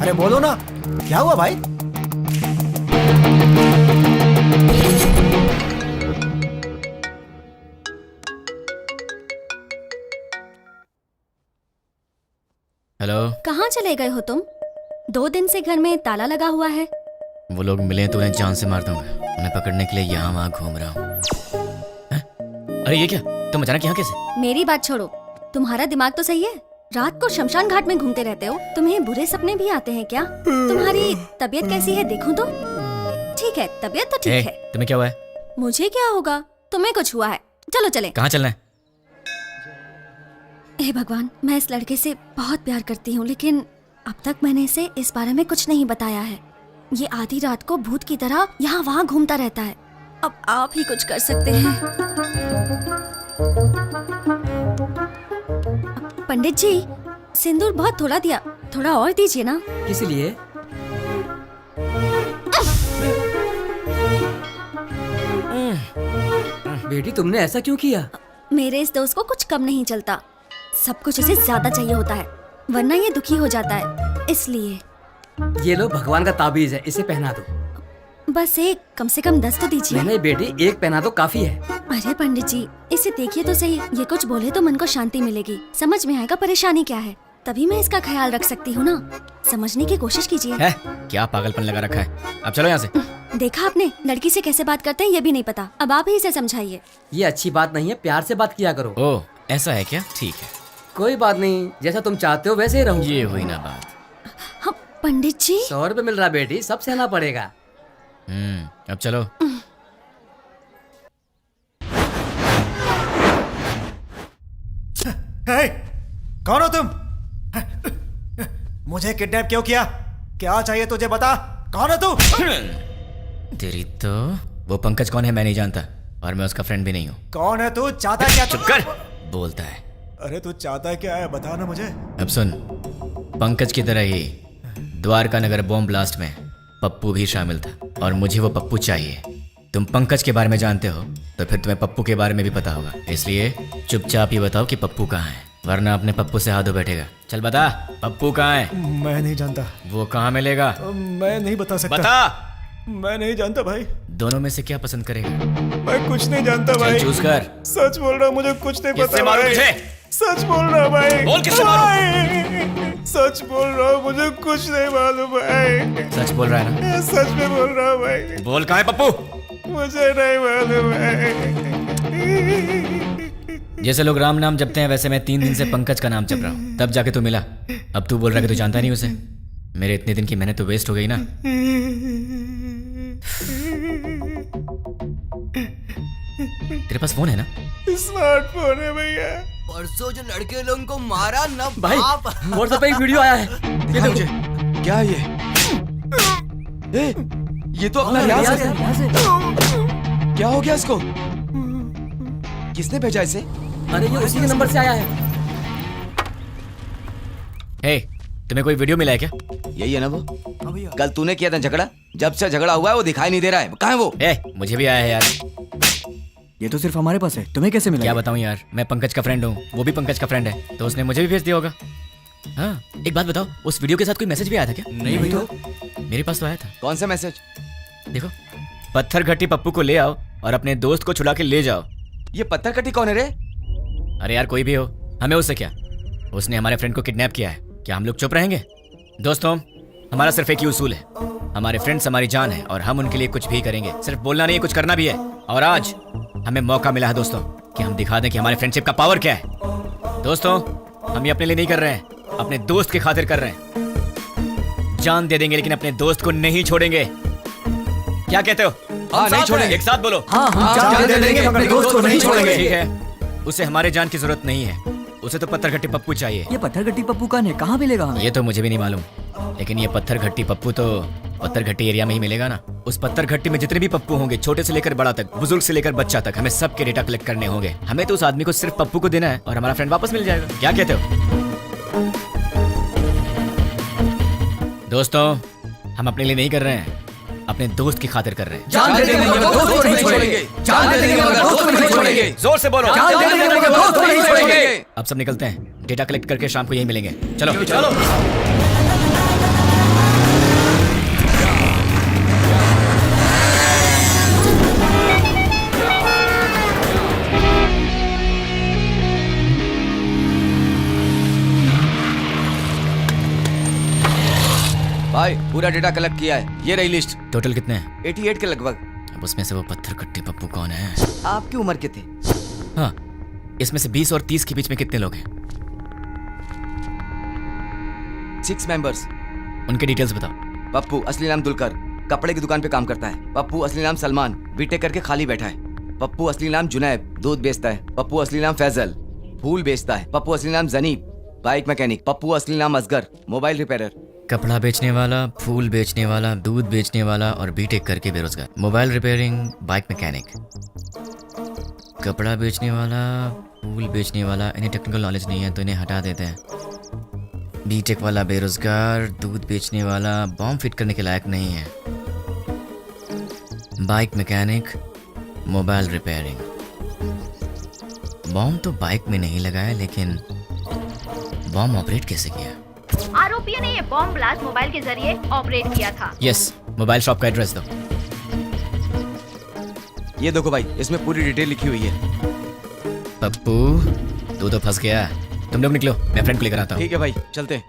अरे बोलो ना, क्या हुआ भाई? हेलो। कहाँ चले गए हो तुम? 2 दिन से घर में ताला लगा हुआ है। वो लोग मिले तो उन्हें जान से मार दूंगा। उन्हें पकड़ने के लिए यहाँ वहाँ घूम रहा हूँ। अरे ये क्या? तुम अचानक यहाँ कैसे? मेरी बात छोड़ो, तुम्हारा दिमाग तो सही है? रात को शमशान घाट में घूमते रहते हो। तुम्हें बुरे सपने भी आते हैं क्या? तुम्हारी तबीयत कैसी है देखूं तो? ठीक है, तबीयत तो ठीक है। तुम्हें क्या हुआ है? मुझे क्या होगा? तुम्हें कुछ हुआ है? चलो चले। कहाँ चलना है? हे भगवान, मैं इस लड़के से बहुत प्यार करती हूँ, लेकिन अब तक मैंने इसे इस बारे में कुछ नहीं बताया है। ये आधी रात को भूत की तरह यहाँ वहाँ घूमता रहता है। अब आप ही कुछ कर सकते हैं। पंडित जी, सिंदूर बहुत थोड़ा दिया, थोड़ा और दीजिए ना। किस लिए? बेटी तुमने ऐसा क्यों किया? मेरे इस दोस्त को कुछ कम नहीं चलता, सब कुछ इसे ज्यादा चाहिए होता है, वरना ये दुखी हो जाता है, इसलिए। ये लो भगवान का ताबीज है, इसे पहना दो। बस एक, कम से कम 10 तो दीजिए। नहीं बेटी, एक पहना दो काफी है। अरे पंडित जी, इसे देखिए तो सही, ये कुछ बोले तो मन को शांति मिलेगी, समझ में आएगा परेशानी क्या है, तभी मैं इसका ख्याल रख सकती हूँ ना। समझने की कोशिश कीजिए। है क्या पागलपन लगा रखा है? अब चलो यहाँ से। देखा आपने, लड़की से कैसे बात करते हैं ये भी नहीं पता। अब आप ही इसे समझाइए। ये अच्छी बात नहीं है, प्यार से बात किया करो। ओह ऐसा है क्या? ठीक है, कोई बात नहीं, जैसा तुम चाहते हो वैसे ही रहूं। ये हुई ना बात। हाँ, पंडित जी 100 रुपए मिल रहा बेटी, सब सहना पड़ेगा। अब चलो। हे, कौन हो तुम? मुझे किडनैप क्यों किया? क्या चाहिए तुझे, बता। कौन है तू? तेरी तो वो पंकज कौन है मैं नहीं जानता, और मैं उसका फ्रेंड भी नहीं हूँ। कौन है तू? चाहता क्या? चुप कर, बोलता है। अरे तू चाहता क्या है, बता ना मुझे। अब सुन, पंकज की तरह ही द्वारका नगर बॉम्ब ब्लास्ट में पप्पू भी शामिल था, और मुझे वो पप्पू चाहिए। तुम पंकज के बारे में जानते हो तो फिर तुम्हें पप्पू के बारे में भी पता होगा, इसलिए चुपचाप ही बताओ कि पप्पू कहाँ है, वरना अपने पप्पू से हाथ धो बैठेगा। चल बता, पप्पू कहाँ है? मैं नहीं जानता। वो कहाँ मिलेगा? मैं नहीं बता सकता। बता। मैं नहीं जानता भाई। दोनों में से क्या पसंद करेगा? मैं कुछ नहीं जानता भाई। चूज कर। सच बोल रहा हूँ, मुझे कुछ नहीं किससे पता मारूं भाई। तुझे? सच बोल रहा हूँ भाई। बोल किससे मारूं? सच बोल रहा हूँ, मुझे कुछ नहीं मालूम भाई। सच बोल रहा है ना? सच में बोल रहा हूँ भाई। बोल कहाँ है पप्पू? मुझे नहीं मालूम है। जैसे लोग राम नाम जपते हैं वैसे मैं 3 दिन से पंकज का नाम जप रहा हूँ, तब जाके तू मिला। अब तू बोल रहा है कि तू जानता नहीं उसे। मेरे इतने दिन की मेहनत तो वेस्ट हो गई ना। तेरे पास फोन है ना? स्मार्टफोन है भैया। परसों जो लड़के लोगों को मारा ना भाई व्हाट्सएप पे एक वीडियो आया है, ये देखो। क्या ये? ये तो अपना रियाज है। क्या हो गया इसको? किसने भेजा इसे? अरे ये उसी के नंबर से आया है। हे, तुम्हें कोई वीडियो मिला है क्या? यही है ना वो? कल तूने किया था झगड़ा, जब से झगड़ा हुआ है वो दिखाई नहीं दे रहा है। कहाँ है वो? मुझे भी आया है यार। ये तो सिर्फ हमारे पास है, तुम्हें कैसे मिला? क्या बताऊं यार, मैं पंकज का फ्रेंड हूँ, वो भी पंकज का फ्रेंड है, तो उसने मुझे भी भेज दिया होगा। हाँ, एक बात बताओ, उस वीडियो के साथ कोई मैसेज भी आया था क्या? नहीं भाई। तो मेरे पास तो आया था। कौन सा मैसेज? देखो, पत्थर घट्टी पप्पू को ले आओ और अपने दोस्त को छुड़ा के ले जाओ। ये पत्थर घट्टी कौन है रे? अरे यार कोई भी हो, हमें उससे क्या? उसने हमारे फ्रेंड को किडनैप किया है, क्या हम लोग चुप रहेंगे? दोस्तों, हमारा सिर्फ एक ही उसूल है, हमारे फ्रेंड्स हमारी जान है और हम उनके लिए कुछ भी करेंगे। सिर्फ बोलना नहीं, कुछ करना भी है। और आज हमें मौका मिला है दोस्तों कि हम दिखा दें कि हमारे फ्रेंडशिप का पावर क्या है। दोस्तों, हम ये अपने लिए नहीं कर रहे हैं, अपने दोस्त की खातिर कर रहे हैं। जान दे देंगे लेकिन अपने दोस्त को नहीं छोड़ेंगे। क्या कहते हो? हाँ, नहीं छोड़ेंगे। एक साथ बोलो। हाँ, जान दे देंगे, अपने दोस्त को नहीं छोड़ेंगे। ठीक है, उसे हमारे जान की जरूरत नहीं है, उसे तो पत्थर घट्टी पप्पू चाहिए। ये पत्थर घट्टी पप्पू कौन है, कहाँ मिलेगा हमें? ये तो मुझे भी नहीं मालूम, लेकिन ये पत्थर घट्टी पप्पू तो पत्थर घट्टी एरिया में ही मिलेगा ना। उस पत्थर घट्टी में जितने भी पप्पू होंगे, छोटे से लेकर बड़ा तक, बुजुर्ग से लेकर बच्चा तक, हमें सबके डेटा कलेक्ट करने होंगे। हमें तो उस आदमी को सिर्फ पप्पू को देना है और हमारा फ्रेंड वापस मिल जाएगा। क्या कहते हो दोस्तों? हम अपने लिए नहीं कर रहे हैं, अपने दोस्त की खातिर कर रहे हैं। जान दे देंगे मगर दोस्त को नहीं छोड़ेंगे। जान दे देंगे मगर दोस्त को नहीं छोड़ेंगे। जोर से बोलो। जान दे देंगे मगर दोस्त को नहीं छोड़ेंगे। अब सब निकलते हैं, डेटा कलेक्ट करके शाम को यही मिलेंगे। चलो चलो। भाई पूरा डेटा कलेक्ट किया है, ये रही लिस्ट। टोटल कितने हैं? 88 के लगभग। अब उसमें से वो पत्थर घट्टी पप्पू कौन है? आपकी उम्र के थे? हाँ, इसमें से 20 और 30 के बीच में कितने लोग हैं? 6 मेंबर्स। उनके डिटेल्स बताओ। पप्पू असली नाम दुलकर, कपड़े की दुकान पे काम करता है। पप्पू असली नाम सलमान, बीटेक करके खाली बैठा है। पप्पू असली नाम जुनैब, दूध बेचता है। पप्पू असली नाम फैजल, फूल बेचता है। पप्पू असली नाम जनीब, बाइक मैकेनिक। पप्पू असली नाम असगर, मोबाइल रिपेयरर। कपड़ा बेचने वाला, फूल बेचने वाला, दूध बेचने वाला और बीटेक करके बेरोजगार। Mobile repairing, bike mechanic. कपड़ा बेचने वाला, फूल बेचने वाला, इन्हें टेक्निकल नॉलेज नहीं है तो इन्हें हटा देते हैं। बीटेक वाला बेरोजगार, दूध बेचने वाला बॉम्ब फिट करने के लायक नहीं है। Bike mechanic, mobile repairing. Bomb तो बाइक में नहीं लगाया, लेकिन बॉम्ब ऑपरेट कैसे किया? आरोपियों ने ये बॉम्ब ब्लास्ट मोबाइल के जरिए ऑपरेट किया था। यस, मोबाइल शॉप का एड्रेस दो। ये देखो भाई, इसमें पूरी डिटेल लिखी हुई है। पप्पू, तू तो फंस गया। तुम लोग निकलो, मैं फ्रेंड को लेकर आता हूँ। ठीक है भाई, चलते हैं।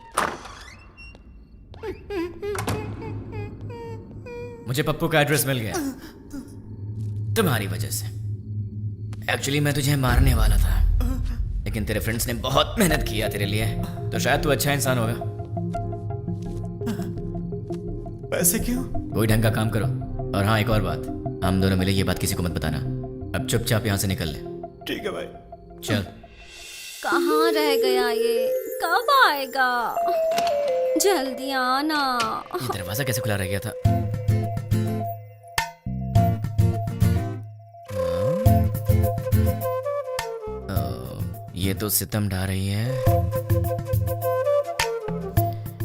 मुझे पप्पू का एड्रेस मिल गया तुम्हारी वजह से। एक्चुअली मैं तुझे मारने वाला था, लेकिन तेरे फ्रेंड्स ने बहुत मेहनत किया तेरे लिए, तो शायद तू अच्छा इंसान होगा। पैसे क्यों? कोई ढंग का काम करो। और हाँ, एक और बात, हम दोनों मिले ये बात किसी को मत बताना। अब चुपचाप यहाँ से निकल ले। ठीक है भाई। चल। कहाँ रह गया ये? कब आएगा? जल्दी आना। ये दरवाजा कैसे खुला रह गया था? ये तो सितम ढा रही है।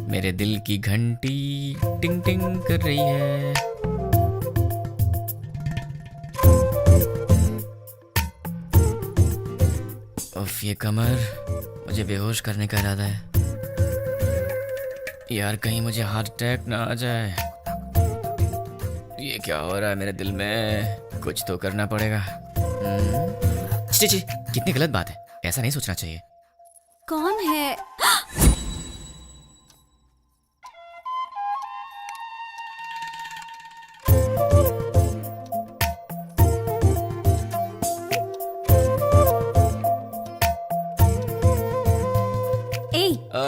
मेरे दिल की घंटी टिंग टिंग कर रही है। उफ, ये कमर, मुझे बेहोश करने का इरादा है। यार कहीं मुझे हार्ट अटैक ना आ जाए। ये क्या हो रहा है मेरे दिल में? कुछ तो करना पड़ेगा। छी, कितनी गलत बात है, ऐसा नहीं सोचना चाहिए। कौन है?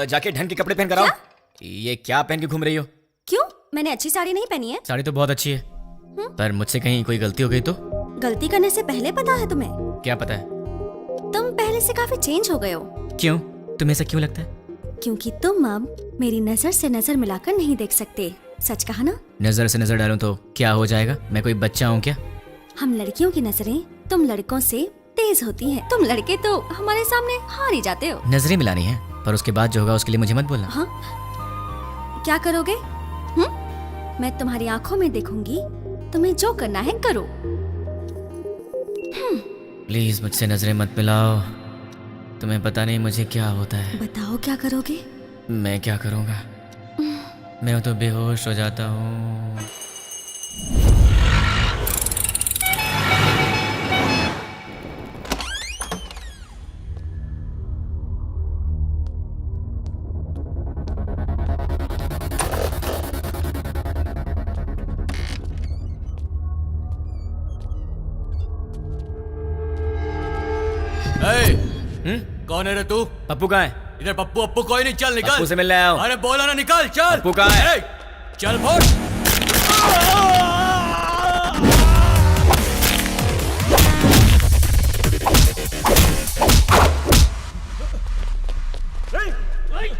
जाके ढंग के कपड़े पहन कर आओ। ये क्या पहन के घूम रही हो? क्यों? मैंने अच्छी साड़ी नहीं पहनी है? साड़ी तो बहुत अच्छी है, पर मुझसे कहीं कोई गलती हो गई तो? गलती करने से पहले पता है तुम्हें? क्या पता है? तुम पहले से काफी चेंज हो गए हो। क्यों? तुम्हें ऐसा क्यों लगता है? क्योंकि तुम अब मेरी नजर से नजर मिलाकर नहीं देख सकते। सच कहा ना? नजर से नजर डालूं तो क्या हो जाएगा? मैं कोई बच्चा हूँ क्या? हम लड़कियों की नजरें तुम लड़कों से तेज होती हैं। तुम लड़के तो हमारे सामने हार ही जाते हो। नजरें मिलानी है, पर उसके बाद जो होगा उसके लिए मुझे मत बोलना। हाँ? क्या करोगे? मैं तुम्हारी आंखों में देखूंगी, तुम्हें जो करना है करो। प्लीज मुझसे नजरें मत मिलाओ, तुम्हें पता नहीं मुझे क्या होता है। बताओ क्या करोगे? मैं क्या करूँगा? मैं तो बेहोश हो जाता हूँ। कौन है रे तू? पप्पू कहाँ है? इधर पप्पू अपू कोई नहीं, चल निकल। पप्पू से मिलने आया हूँ। अरे बोला ना निकल, चल। पप्पू कहाँ है? चल बोल।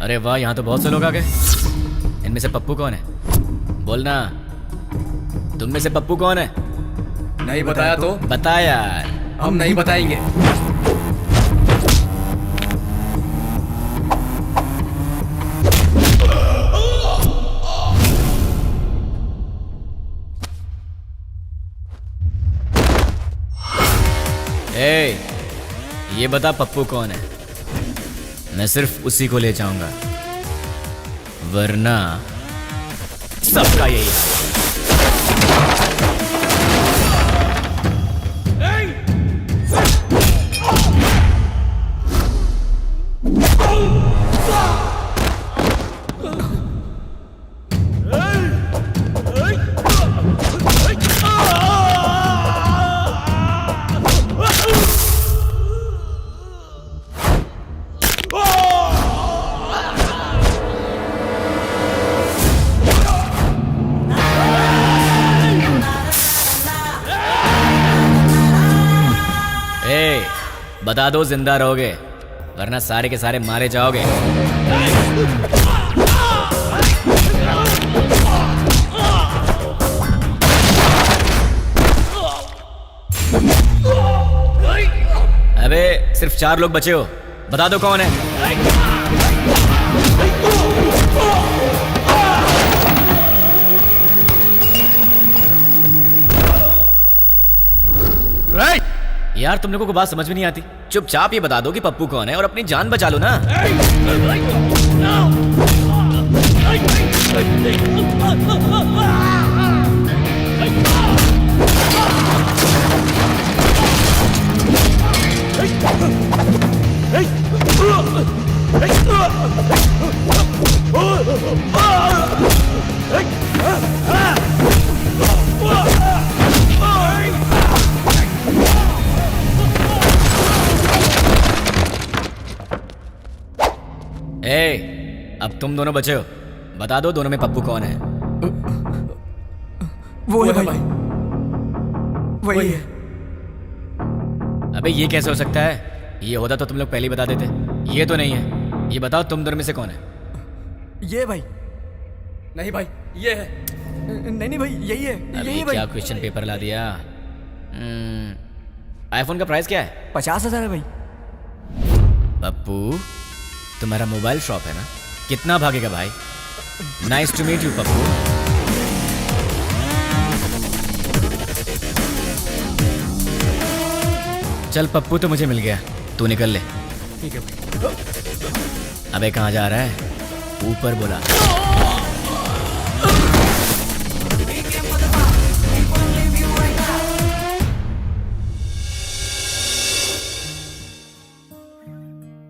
अरे वाह, यहाँ तो बहुत से लोग आ गए। इनमें से पप्पू कौन है? बोलना, तुम में से पप्पू कौन है? नहीं बताया तो? बता यार। हम नहीं बताएंगे। ये बता पप्पू कौन है? मैं सिर्फ उसी को ले जाऊंगा, वरना सबका यही है। बता दो जिंदा रहोगे, वरना सारे के सारे मारे जाओगे। अबे सिर्फ 4 लोग बचे हो, बता दो कौन है? यार तुम लोगों को बात समझ में नहीं आती। चुपचाप ये बता दो कि पप्पू कौन है और अपनी जान बचा लो ना। ए, अब तुम दोनों बचे हो, बता दो दोनों में पप्पू कौन है? वो है भाई, वही है। अबे ये कैसे हो सकता है? ये होता तो तुम लोग पहले ही बता देते। ये तो नहीं है। ये बताओ तुम दोनों में से कौन है? ये भाई, नहीं भाई ये है, नहीं भाई यही है, अभी यही भाई। क्या क्वेश्चन पेपर ला दिया? आईफोन का प्राइस क्या है? 50,000 है भाई। पप्पू, तुम्हारा मोबाइल शॉप है ना? कितना भागेगा भाई? Nice to meet you Pappu. चल पप्पू तो मुझे मिल गया, तू निकल ले। ठीक है भाई। अबे कहाँ जा रहा है? ऊपर बोला।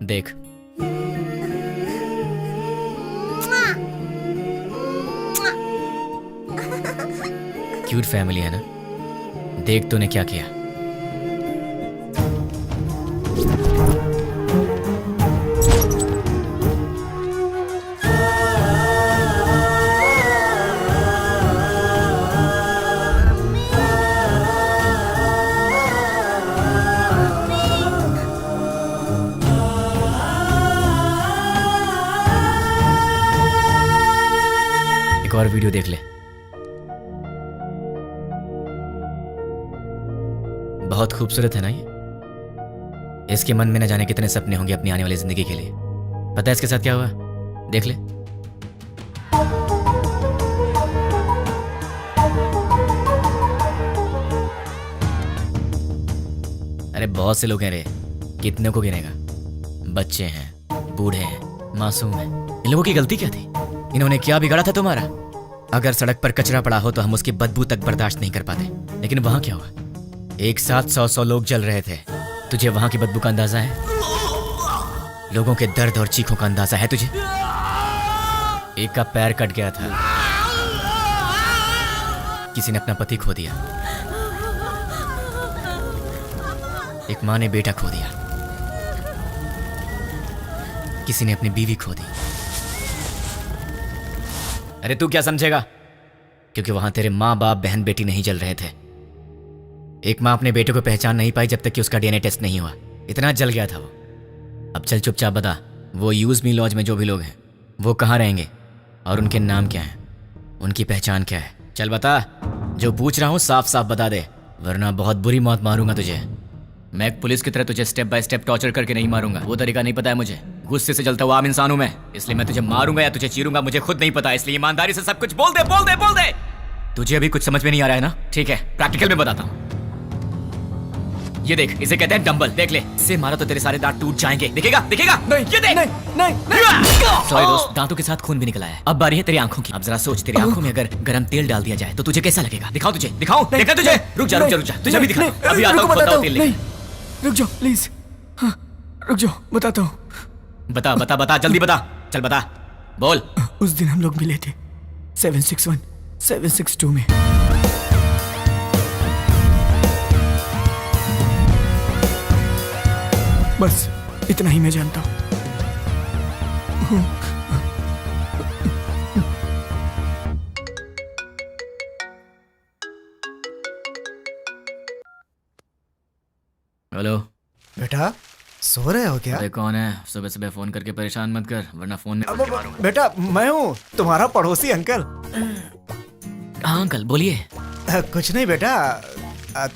देख, क्यूट फैमिली है ना? देख तूने क्या किया। एक और वीडियो देख ले। बहुत खूबसूरत है ना ये? इसके मन में न जाने कितने सपने होंगे अपनी आने वाली जिंदगी के लिए। पता है इसके साथ क्या हुआ? देख ले। अरे बहुत से लोग हैं रे, कितने को गिनेगा? बच्चे हैं, बूढ़े हैं, मासूम हैं। इन लोगों की गलती क्या थी? इन्होंने क्या बिगाड़ा था तुम्हारा? अगर सड़क पर कचरा पड़ा हो तो हम उसकी बदबू तक बर्दाश्त नहीं कर पाते, लेकिन वहां क्या हुआ? एक साथ 100 लोग जल रहे थे। तुझे वहां की बदबू का अंदाजा है? लोगों के दर्द और चीखों का अंदाजा है तुझे? एक का पैर कट गया था, किसी ने अपना पति खो दिया, एक माँ ने बेटा खो दिया, किसी ने अपनी बीवी खो दी। अरे तू क्या समझेगा? क्योंकि वहां तेरे माँ बाप बहन बेटी नहीं जल रहे थे। एक माँ अपने बेटे को पहचान नहीं पाई जब तक कि उसका डीएनए टेस्ट नहीं हुआ। इतना जल गया था वो। अब चल चुपचाप बता, वो यूज मी लॉज में जो भी लोग हैं वो कहाँ रहेंगे और उनके नाम क्या हैं, उनकी पहचान क्या है? चल बता। जो पूछ रहा हूँ साफ साफ बता दे, वरना बहुत बुरी मौत मारूंगा तुझे। मैं एक पुलिस की तरह तुझे स्टेप बाय स्टेप टॉर्चर करके नहीं मारूंगा, वो तरीका नहीं पता है मुझे। गुस्से से जलता हुआ आम इंसान हूं मैं, इसलिए मैं तुझे मारूंगा या तुझे चीरूंगा मुझे खुद नहीं पता। इसलिए ईमानदारी से सब कुछ बोल दे, बोल दे, बोल दे। तुझे अभी कुछ समझ में नहीं आ रहा है ना? ठीक है, प्रैक्टिकल में बताता हूँ। ये देख, इसे कहते हैं डंबल। देख ले, इससे मारा तो तेरे सारे दांत टूट जाएंगे। दिखेगा? दिखेगा? नहीं, ये देख। नहीं। सॉरी दोस्त, दांतों के साथ खून भी निकला है। अब बारी है तेरी आंखों की। अब जरा सोच, तेरी आंखों में अगर गरम तेल डाल दिया जाए तो तुझे कैसा लगेगा? दिखाओ तुझे, दिखाओ। देखा तुझे? रुक जा, रुक जा, रुक जा, तुझे अभी दिखा। अभी आता हूँ, बताओ तेल लेके। रुक जाओ प्लीज, हाँ, रुक जाओ, बताता हूँ। बता बता बता, जल्दी बता, चल बता, बोल। उस दिन हम लोग मिले थे 761 762 में। बस इतना ही मैं जानता हूँ। हेलो बेटा, सो रहे हो क्या? अरे कौन है? सुबह सुबह फोन करके परेशान मत कर, वरना फोन में पलटी मारूंगा। बेटा मैं हूँ, तुम्हारा पड़ोसी अंकल। हाँ अंकल बोलिए। कुछ नहीं बेटा,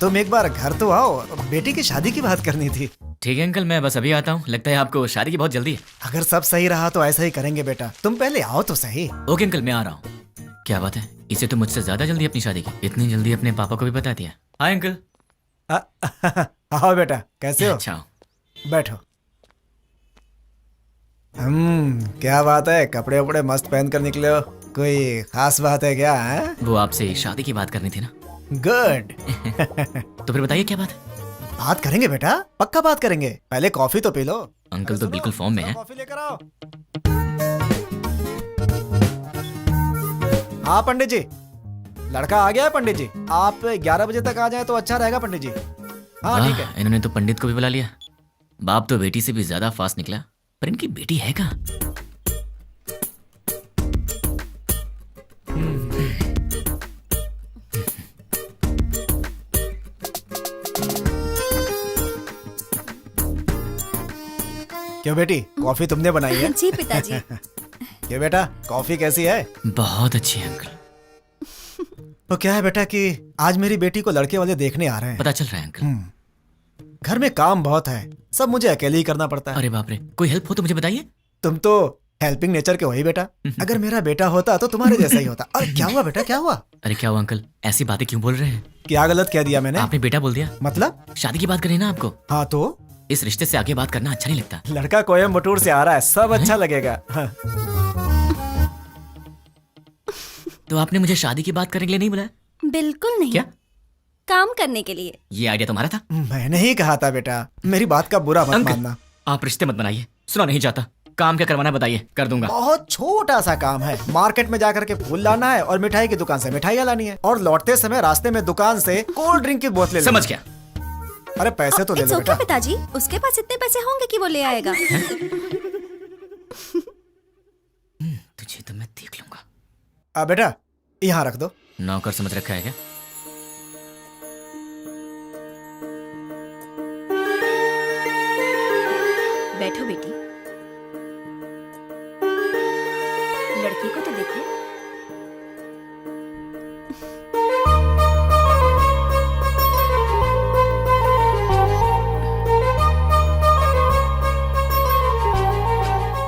तुम एक बार घर तो आओ, बेटी की शादी की बात करनी थी। ठीक है अंकल, मैं बस अभी आता हूँ। लगता है आपको शादी की बहुत जल्दी है। अगर सब सही रहा तो ऐसा ही करेंगे बेटा, तुम पहले आओ तो सही। ओके अंकल, मैं आ रहा हूँ। क्या बात है, इसे तो मुझसे ज्यादा जल्दी अपनी शादी की। इतनी जल्दी अपने पापा को भी बता दिया। Hi uncle. आओ बेटा, कैसे हो? अच्छा बैठो। क्या बात है, कपड़े वपड़े मस्त पहन कर निकले हो, कोई खास बात है क्या? है? वो आपसे शादी की बात करनी थी ना। गुड। तो फिर बताइए क्या बात है? बात करेंगे बेटा, पक्का बात करेंगे। पहले कॉफी तो पी लो। अंकल तो बिल्कुल फॉर्म में है। कॉफी लेकर आओ। हाँ पंडित जी, लड़का आ गया है पंडित जी। आप 11 बजे तक आ जाए तो अच्छा रहेगा पंडित जी। हाँ ठीक है। इन्होंने तो पंडित को भी बुला लिया। बाप तो बेटी से भी ज्यादा फास्ट निकला, पर इनकी बेटी है कहाँ? क्यों बेटी, कॉफी तुमने बनाई है? जी पिताजी। क्यों बेटा, कॉफी कैसी है? बहुत अच्छी है अंकल। तो क्या है बेटा कि आज मेरी बेटी को लड़के वाले देखने आ रहे हैं। पता चल रहा है अंकल। घर में काम बहुत है, सब मुझे अकेले ही करना पड़ता है। अरे बाप रे, कोई हेल्प हो तो मुझे बताइए। तुम तो हेल्पिंग नेचर के हो ही बेटा। अगर मेरा बेटा होता तो तुम्हारे जैसा ही होता। और क्या हुआ बेटा, क्या हुआ? अरे क्या हुआ अंकल, ऐसी बातें क्यों बोल रहे हैं? क्या गलत कह दिया मैंने? आपने बेटा बोल दिया। मतलब? शादी की बात करी ना आपको। हाँ तो इस रिश्ते से आगे बात करना अच्छा नहीं लगता। लड़का कोयम्बटूर से आ रहा है, सब अच्छा लगेगा। हाँ। तो आपने मुझे शादी की बात करने के लिए नहीं बुलाया? बिल्कुल नहीं। क्या? काम करने के लिए। ये आइडिया तुम्हारा था? मैंने ही कहा था बेटा, मेरी बात का बुरा मत मानना। आप रिश्ते मत बनाइए, सुना नहीं चाहता। काम क्या करवाना है बताइए, कर दूंगा। बहुत छोटा सा काम है, मार्केट में जाकर के फूल लाना है और मिठाई की दुकान से मिठाइयाँ लानी है, और लौटते समय रास्ते में दुकान से कोल्ड ड्रिंक की बोतलें। समझ गया। अरे पैसे तो ले लो बेटा। पिताजी, उसके पास इतने पैसे होंगे कि वो ले आएगा। तुझे तो मैं देख लूंगा। बेटा यहाँ रख दो। नौकर समझ रखा है क्या? बैठो बेटी, लड़की को तो देखो।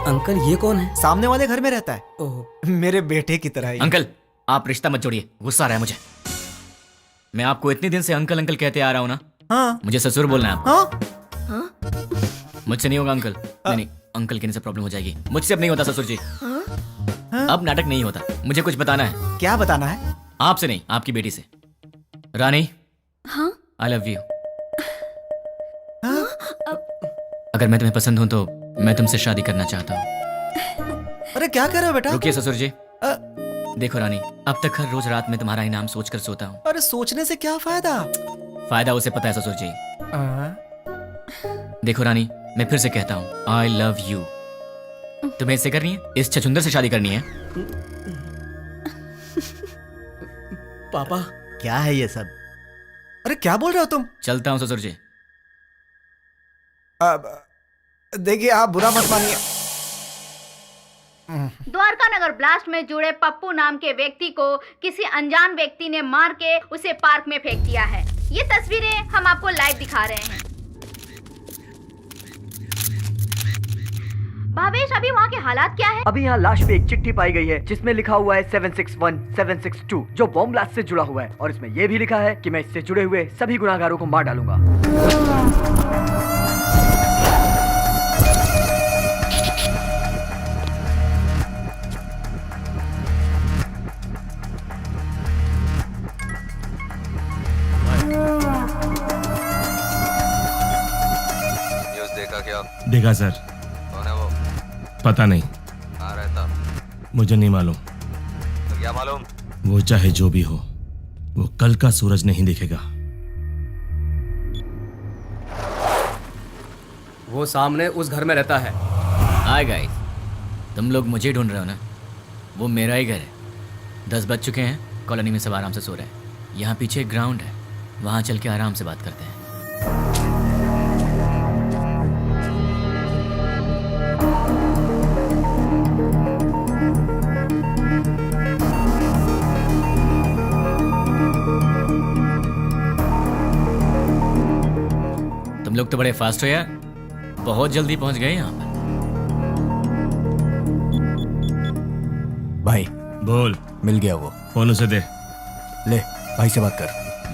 अंकल ये कौन है? सामने वाले घर में रहता है। ओह, मेरे बेटे की तरह ही। अंकल आप रिश्ता मत जोड़िए, गुस्सा आ रहा है मुझे। मैं आपको इतने दिन से अंकल अंकल कहते आ रहा हूँ ना। हाँ। मुझे ससुर बोलना है आपको। हाँ? मुझसे नहीं होगा अंकल। नहीं अंकल कहने से प्रॉब्लम हो जाएगी। मुझसे अब नहीं होता ससुर जी। अब नाटक नहीं होता। मुझे कुछ बताना है। क्या बताना है? आपसे नहीं, आपकी बेटी से। रानी। हाँ? I love you. अगर मैं तुम्हें पसंद हूं तो मैं तुमसे शादी करना चाहता हूँ। अरे क्या कर रहे हो बेटा? रुकिए ससुर जी। देखो रानी, अब तक हर रोज रात में तुम्हारा इनाम सोचकर सोता हूँ। अरे सोचने से क्या फायदा? फायदा उसे पता है ससुर जी। देखो रानी, मैं फिर से कहता हूँ आई लव यू। तुम्हें इससे करनी है? इस छछुंदर से शादी करनी है? पापा क्या है ये सब? अरे क्या बोल रहे हो तुम? चलता हूँ ससुर जी। देखिए आप बुरा मत मानिए। द्वारका नगर ब्लास्ट में जुड़े पप्पू नाम के व्यक्ति को किसी अनजान व्यक्ति ने मार के उसे पार्क में फेंक दिया है। ये तस्वीरें हम आपको लाइव दिखा रहे हैं। भावेश, अभी वहाँ के हालात क्या है? अभी यहाँ लाश पे एक चिट्ठी पाई गई है जिसमें लिखा हुआ है 761 762 जो बॉम्ब ब्लास्ट से जुड़ा हुआ है, और इसमें यह भी लिखा है कि मैं इससे जुड़े हुए सभी गुनाहगारों को मार डालूंगा। न्यूज़ देखा क्या? देखा सर। कौन है वो? पता नहीं, कहाँ रहता? मुझे नहीं मालूम। तो क्या मालूम? वो चाहे जो भी हो, वो कल का सूरज नहीं दिखेगा। वो सामने उस घर में रहता है। हाय गाइस, तुम लोग मुझे ढूंढ रहे हो ना? वो मेरा ही घर है। 10 बज चुके हैं, कॉलोनी में सब आराम से सो रहे हैं। यहाँ पीछे एक ग्राउंड है, वहाँ चल के आराम से बात करते हैं। तुम लोग तो बड़े फास्ट हो यार, बहुत जल्दी पहुंच गए यहाँ पर। भाई बोल। मिल गया वो। फोन उसे दे। ले भाई से बात कर।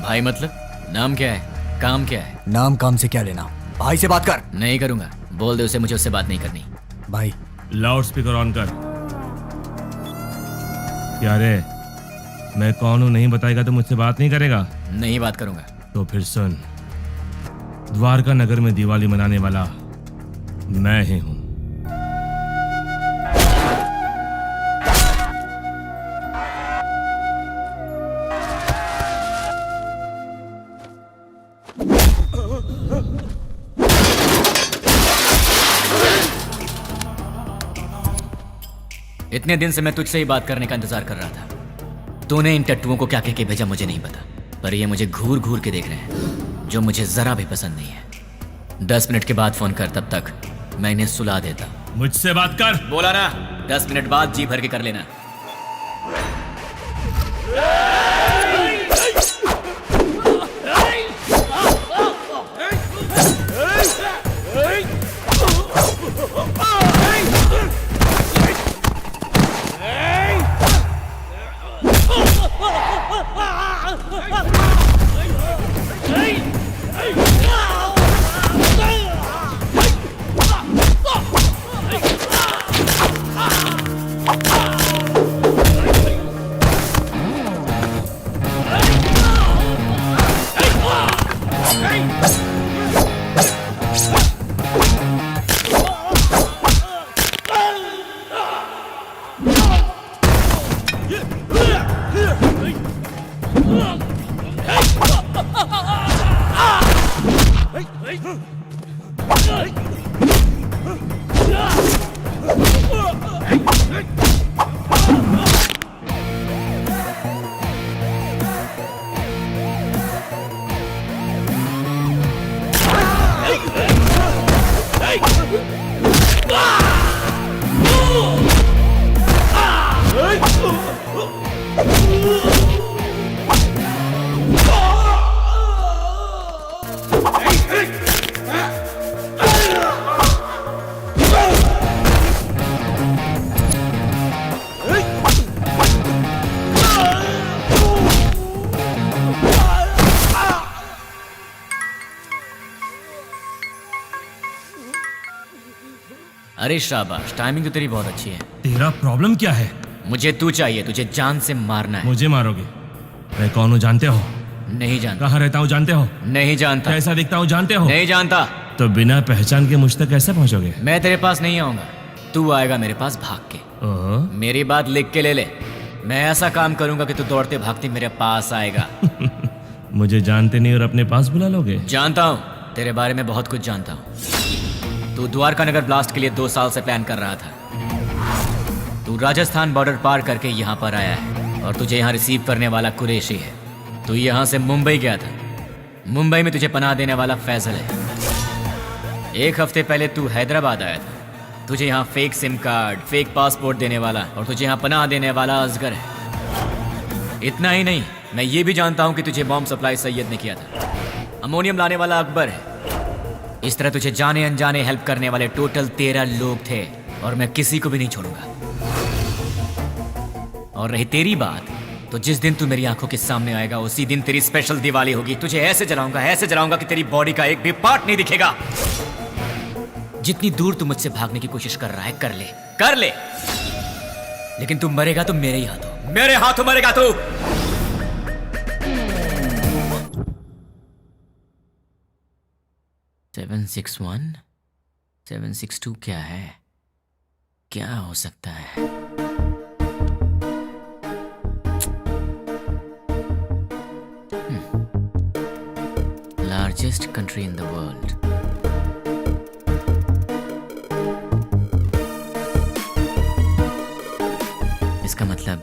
भाई मतलब? नाम क्या है, काम क्या है? नाम काम से क्या लेना, भाई से बात कर। नहीं करूंगा, बोल दे उसे मुझे उससे बात नहीं करनी। भाई लाउड स्पीकर ऑन कर। क्या रे, मैं कौन हूँ नहीं बताएगा तो मुझसे बात नहीं करेगा? नहीं बात करूंगा। तो फिर सुन, द्वारका नगर में दिवाली मनाने वाला मैं ही हूँ। इतने दिन से मैं तुझसे ही बात करने का इंतजार कर रहा था। तूने इन टट्टुओं को क्या कह के भेजा मुझे नहीं पता, पर ये मुझे घूर घूर के देख रहे हैं, जो मुझे जरा भी पसंद नहीं है। 10 मिनट के बाद फोन कर, तब तक मैं इन्हें सुला देता। मुझसे बात कर। बोला ना, 10 मिनट बाद जी भर के कर लेना। अरे शाबाश, टाइमिंग तो तेरी बहुत अच्छी है। तेरा प्रॉब्लम क्या है? मुझे तू चाहिए, तुझे जान से मारना है। मुझे मारोगे? मैं कौन हूँ जानते हो? नहीं जानता। कहाँ रहता हूँ जानते हो? नहीं जानता। कैसा दिखता हूँ जानते हो? नहीं जानता। तो बिना पहचान के मुझ तक कैसे पहुँचोगे? मैं तेरे पास नहीं आऊंगा, तू आएगा मेरे पास भाग के। ओहो। मेरी बात लिख के ले ले। मैं ऐसा काम करूंगा कि तू दौड़ते भागते मेरे पास आएगा। मुझे जानते नहीं और अपने पास बुला लोगे? जानता हूँ, तेरे बारे में बहुत कुछ जानता हूँ। तू द्वारका नगर ब्लास्ट के लिए 2 साल से प्लान कर रहा था। तू राजस्थान बॉर्डर पार करके यहाँ पर आया है और तुझे यहाँ रिसीव करने वाला कुरैशी है। तू यहाँ से मुंबई गया था। मुंबई में तुझे पनाह देने वाला फैजल है। 1 हफ्ते पहले तू हैदराबाद आया था। तुझे यहाँ fake SIM card, fake passport देने वाला और तुझे यहाँ पनाह देने वाला असगर है। इतना ही नहीं, मैं ये भी जानता हूँ कि तुझे बॉम्ब सप्लाई सैयद ने किया था। अमोनियम लाने वाला अकबर है। इस तरह तुझे जाने अनजाने हेल्प करने वाले टोटल 13 लोग थे और मैं किसी को भी नहीं छोड़ूंगा। और रही तेरी बात, तो जिस दिन तू मेरी आंखों के सामने आएगा उसी दिन तेरी स्पेशल दिवाली होगी। तुझे ऐसे जलाऊंगा कि तेरी बॉडी का एक भी पार्ट नहीं दिखेगा। जितनी दूर तू मुझसे भागने की कोशिश कर रहा है कर ले, लेकिन तू मरेगा तो मेरे हाथों मरेगा तू। सेवन 762 क्या है? क्या हो सकता है? Largest country in the world. इसका मतलब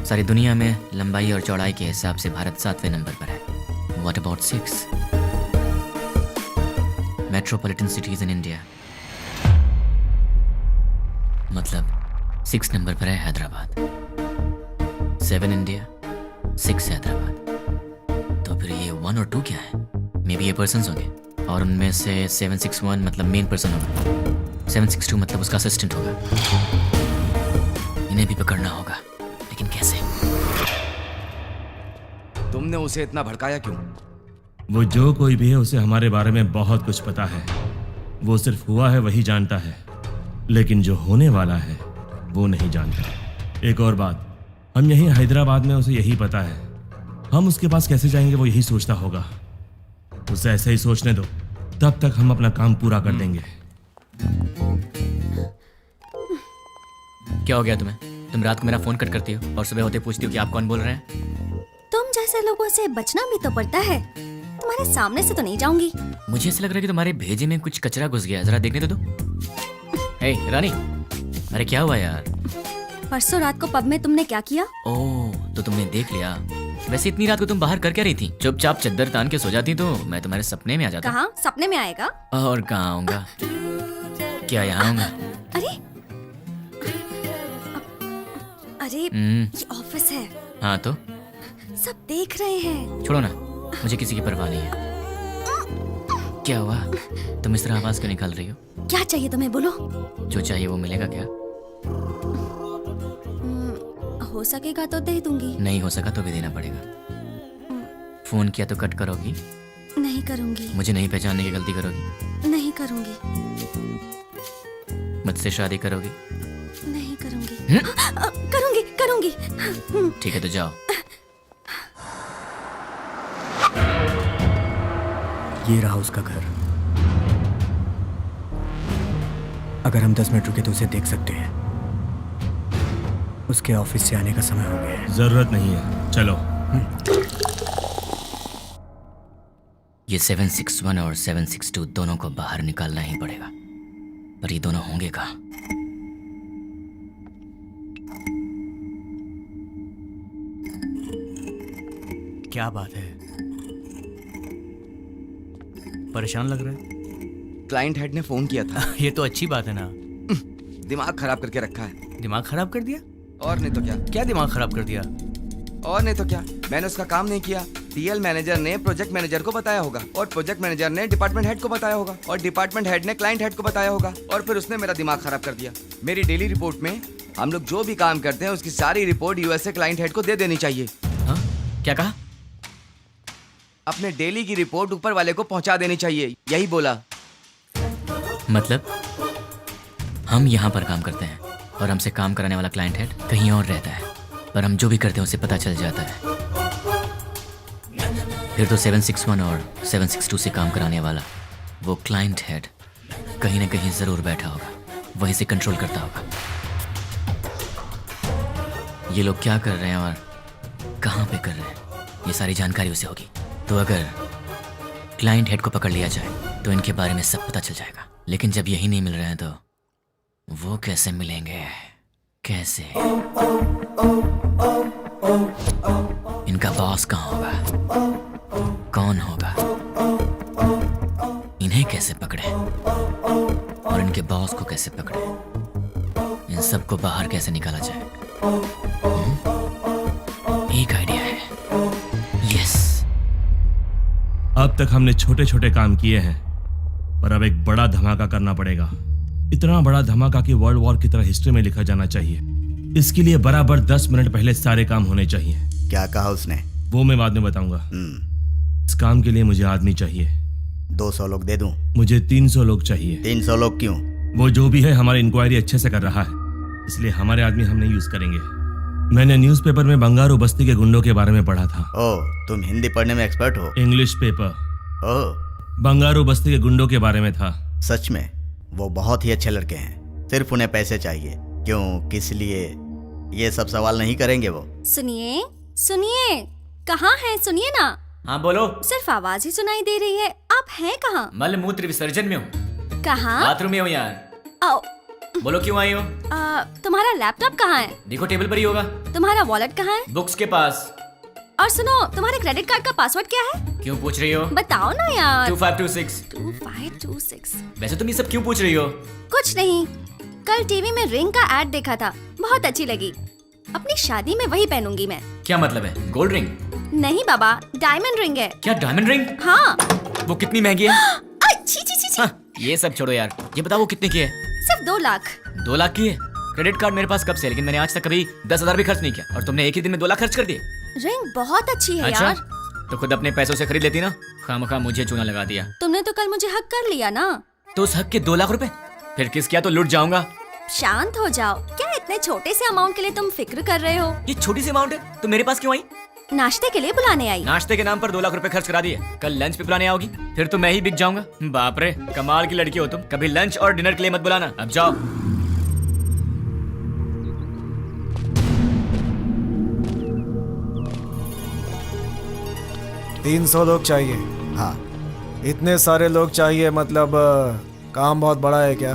सारी दुनिया में लंबाई और चौड़ाई के हिसाब से भारत 7वें नंबर पर है। What about 6? Metropolitan cities in India, मतलब 6 नंबर पर है हैदराबाद। 7 इंडिया, 6 हैदराबाद। तो फिर ये 1 और 2 क्या है? मे बी ये पर्सन्स होंगे और उनमें से 761 मतलब मेन पर्सन होगा, 762 मतलब उसका असिस्टेंट होगा। इन्हें भी पकड़ना होगा, लेकिन कैसे? तुमने उसे इतना भड़काया क्यों? वो जो कोई भी है उसे हमारे बारे में बहुत कुछ पता है। वो सिर्फ हुआ है वही जानता है, लेकिन जो होने वाला है वो नहीं जानता। एक और बात, हम यहीं हैदराबाद में उसे यही पता है। हम उसके पास कैसे जाएंगे वो यही सोचता होगा। उसे ऐसे ही सोचने दो, तब तक हम अपना काम पूरा कर देंगे। क्या हो गया तुम्हें? तुम रात को मेरा फोन कट करती हो और सुबह होते पूछती हो कि आप कौन बोल रहे हैं। तुम जैसे लोगों से बचना भी तो पड़ता है। तुम्हारे सामने से तो नहीं जाऊंगी। मुझे ऐसा लग रहा है कि तुम्हारे भेजे में कुछ कचरा घुस गया, जरा देखने तो दो। हे रानी, अरे क्या हुआ यार? परसों रात को पब में तुमने क्या किया? ओह, तो तुमने देख लिया। वैसे इतनी रात को तुम बाहर कर क्या रही थी? चुपचाप चद्दर तान के सो जाती तो मैं तुम्हारे सपने में आ जाता। कहाँ? सपने में आएगा? और कहाँ आऊंगा? क्या यहाँ आऊंगा? अरे अरे हम्म, ये ऑफिस है, हाँ तो सब देख रहे हैं। छोड़ो ना, मुझे किसी की परवाह नहीं है। क्या हुआ? तुम इस तरह आवाज क्यों निकाल रही हो? क्या चाहिए तुम्हें, बोलो। जो चाहिए वो मिलेगा क्या? हो सकेगा तो दे दूंगी। नहीं हो सका तो भी देना पड़ेगा। फोन किया तो कट करोगी? नहीं करूंगी। मुझे नहीं पहचानने की गलती करोगी? नहीं करूंगी। मुझसे शादी करोगी? नहीं करूंगी। करूंगी करूंगी। ठीक है तो जाओ। ये रहा उसका घर। अगर हम 10 मिनट रुके तो उसे देख सकते हैं। उसके ऑफिस से आने का समय हो गया है। जरूरत नहीं है, चलो। ये 761 और 762 दोनों को बाहर निकालना ही पड़ेगा, पर ये दोनों होंगे कहाँ? क्या बात है, परेशान लग रहा है। क्लाइंट हेड ने फोन किया था। ये तो अच्छी बात है ना। दिमाग खराब करके रखा है। दिमाग खराब कर दिया? और नहीं तो क्या। क्या दिमाग खराब कर दिया? और नहीं तो क्या, मैंने उसका काम नहीं किया। टीएल मैनेजर ने प्रोजेक्ट मैनेजर को बताया होगा, और प्रोजेक्ट मैनेजर ने डिपार्टमेंट हेड को बताया होगा, और डिपार्टमेंट हेड ने क्लाइंट हेड को बताया होगा, और फिर उसने मेरा दिमाग खराब कर दिया। मेरी डेली रिपोर्ट में हम लोग जो भी काम करते हैं उसकी सारी रिपोर्ट यूएसए क्लाइंट हेड को दे देनी चाहिए। हाँ? क्या कहा? अपने डेली की रिपोर्ट ऊपर वाले को पहुंचा देनी चाहिए, यही बोला। मतलब हम यहाँ पर काम करते हैं और हमसे काम कराने वाला क्लाइंट हेड कहीं और रहता है, पर हम जो भी करते हैं उसे पता चल जाता है। फिर तो 761 और 762 से काम कराने वाला वो क्लाइंट हेड कहीं ना कहीं जरूर बैठा होगा, वहीं से कंट्रोल करता होगा। ये लोग क्या कर रहे हैं और कहाँ पे कर रहे हैं, ये सारी जानकारी उसे होगी। तो अगर क्लाइंट हेड को पकड़ लिया जाए तो इनके बारे में सब पता चल जाएगा। लेकिन जब यही नहीं मिल रहे हैं तो वो कैसे मिलेंगे? कैसे? इनका बॉस कहाँ होगा? कौन होगा? इन्हें कैसे पकड़े और इनके बॉस को कैसे पकड़े? इन सबको बाहर कैसे निकाला जाए? एक आइडिया है। यस। अब तक हमने छोटे छोटे काम किए हैं, पर अब एक बड़ा धमाका करना पड़ेगा। इतना बड़ा धमाका कि वर्ल्ड वॉर की तरह हिस्ट्री में लिखा जाना चाहिए। इसके लिए बराबर 10 मिनट पहले सारे काम होने चाहिए। क्या कहा उसने? वो मैं बाद में बताऊंगा। इस काम के लिए मुझे आदमी चाहिए। 200 लोग दे दूं? मुझे 300 लोग चाहिए। 300 लोग क्यों? वो जो भी है हमारी इंक्वायरी अच्छे से कर रहा है, इसलिए हमारे आदमी हम नहीं यूज करेंगे। मैंने न्यूज़पेपर में बंगारू बस्ती के गुंडों के बारे में पढ़ा था। ओह, तुम हिंदी पढ़ने में एक्सपर्ट हो? English paper. ओह, बंगारू बस्ती के गुंडों के बारे में था। सच में? वो बहुत ही अच्छे लड़के हैं, सिर्फ उन्हें पैसे चाहिए। क्यों, किस लिए, ये सब सवाल नहीं करेंगे वो। सुनिए सुनिए, कहाँ हैं? सुनिए ना। हाँ बोलो। सिर्फ आवाज ही सुनाई दे रही है, आप हैं कहाँ? मल मूत्र विसर्जन में हूँ। कहाँ? बाथरूम में हूँ यार। आओ। बोलो क्यों आई हो? तुम्हारा लैपटॉप कहाँ है? देखो टेबल पर ही होगा। तुम्हारा वॉलेट कहाँ है? बुक्स के पास। और सुनो, तुम्हारे क्रेडिट कार्ड का पासवर्ड क्या है? क्यों पूछ रही हो? बताओ ना यार। 2526। 2526। वैसे तुम ये सब क्यों पूछ रही हो? कुछ नहीं, कल टीवी में रिंग का एड देखा था, बहुत अच्छी लगी। अपनी शादी में वही पहनूंगी मैं। क्या मतलब है? Gold ring? नहीं बाबा, डायमंड रिंग है। क्या डायमंड रिंग? हाँ। वो कितनी महंगी है? छी छी छी छी। हाँ, ये सब छोड़ो यार, ये बताओ वो कितने की है? सिर्फ 2 लाख। 2 लाख की है? क्रेडिट कार्ड मेरे पास कब से, लेकिन मैंने आज तक कभी 10,000 भी खर्च नहीं किया, और तुमने एक ही दिन में 2 लाख खर्च कर दिए। रिंग बहुत अच्छी है अच्छा? यार। तो खुद अपने पैसों से खरीद लेती ना, खामखा मुझे चूना लगा दिया। तुमने तो कल मुझे हक कर लिया ना। तो उस हक के 2 लाख रुपए फिर किस क्या, तो लुट जाऊंगा। शांत हो जाओ, क्या इतने छोटे से अमाउंट के लिए तुम फिक्र कर रहे हो? ये छोटी सी अमाउंट है तो मेरे पास क्यों आई? नाश्ते के लिए बुलाने आई। नाश्ते के नाम पर 2 लाख रुपए खर्च करा दिए, कल लंच पे बुलाने आओगी, फिर तो मैं ही बिक जाऊंगा। बाप रे, कमाल की लड़की हो तुम। कभी लंच और डिनर के लिए मत बुलाना, अब जाओ। 300 लोग चाहिए। हाँ। इतने सारे लोग चाहिए, मतलब काम बहुत बड़ा है क्या?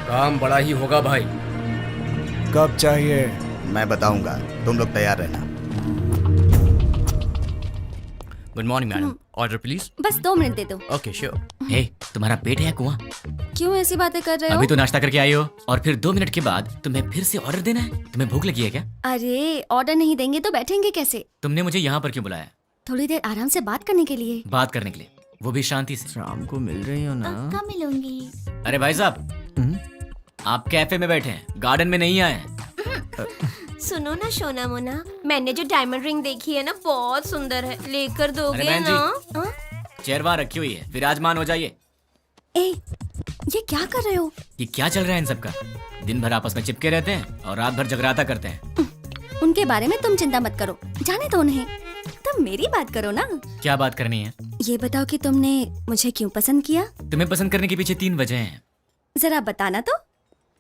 काम बड़ा ही होगा भाई। कब चाहिए? मैं बताऊंगा, तुम लोग तैयार रहना। Good morning madam. Order please. बस 2 मिनट दे दो। Okay sure. हे, तुम्हारा पेट है या कुआं? क्यों ऐसी बातें कर रहे हो? अभी तो नाश्ता करके आई हो और फिर 2 मिनट के बाद तुम्हें फिर से ऑर्डर देना है? तुम्हें भूख लगी है क्या? अरे ऑर्डर नहीं देंगे तो बैठेंगे कैसे? तुमने मुझे यहाँ पर क्यों बुलाया? थोड़ी देर आराम से बात करने के लिए। बात करने के लिए, वो भी शांति से। शाम को मिल रही हो ना? कब मिलूंगी? अरे भाई साहब, आप कैफे में बैठे हैं, गार्डन में नहीं आए हैं। सुनो ना सोना मोना, मैंने जो डायमंड रिंग देखी है ना बहुत सुंदर है, लेकर अरे दोगे बहन जी। ना? हाँ? चेयर वहाँ रखी हुई है, विराजमान हो जाइए। ए, ये क्या कर रहे हो? ये क्या चल रहा है इन सबका? दिन भर आपस में चिपके रहते हैं और रात भर जगराता करते हैं। उनके बारे में तुम चिंता मत करो, जाने दो उन्हें। तुम मेरी बात करो ना। क्या बात करनी है? ये बताओ कि तुमने मुझे क्यों पसंद किया? तुम्हें पसंद करने के पीछे 3 वजह हैं। जरा बताना तो।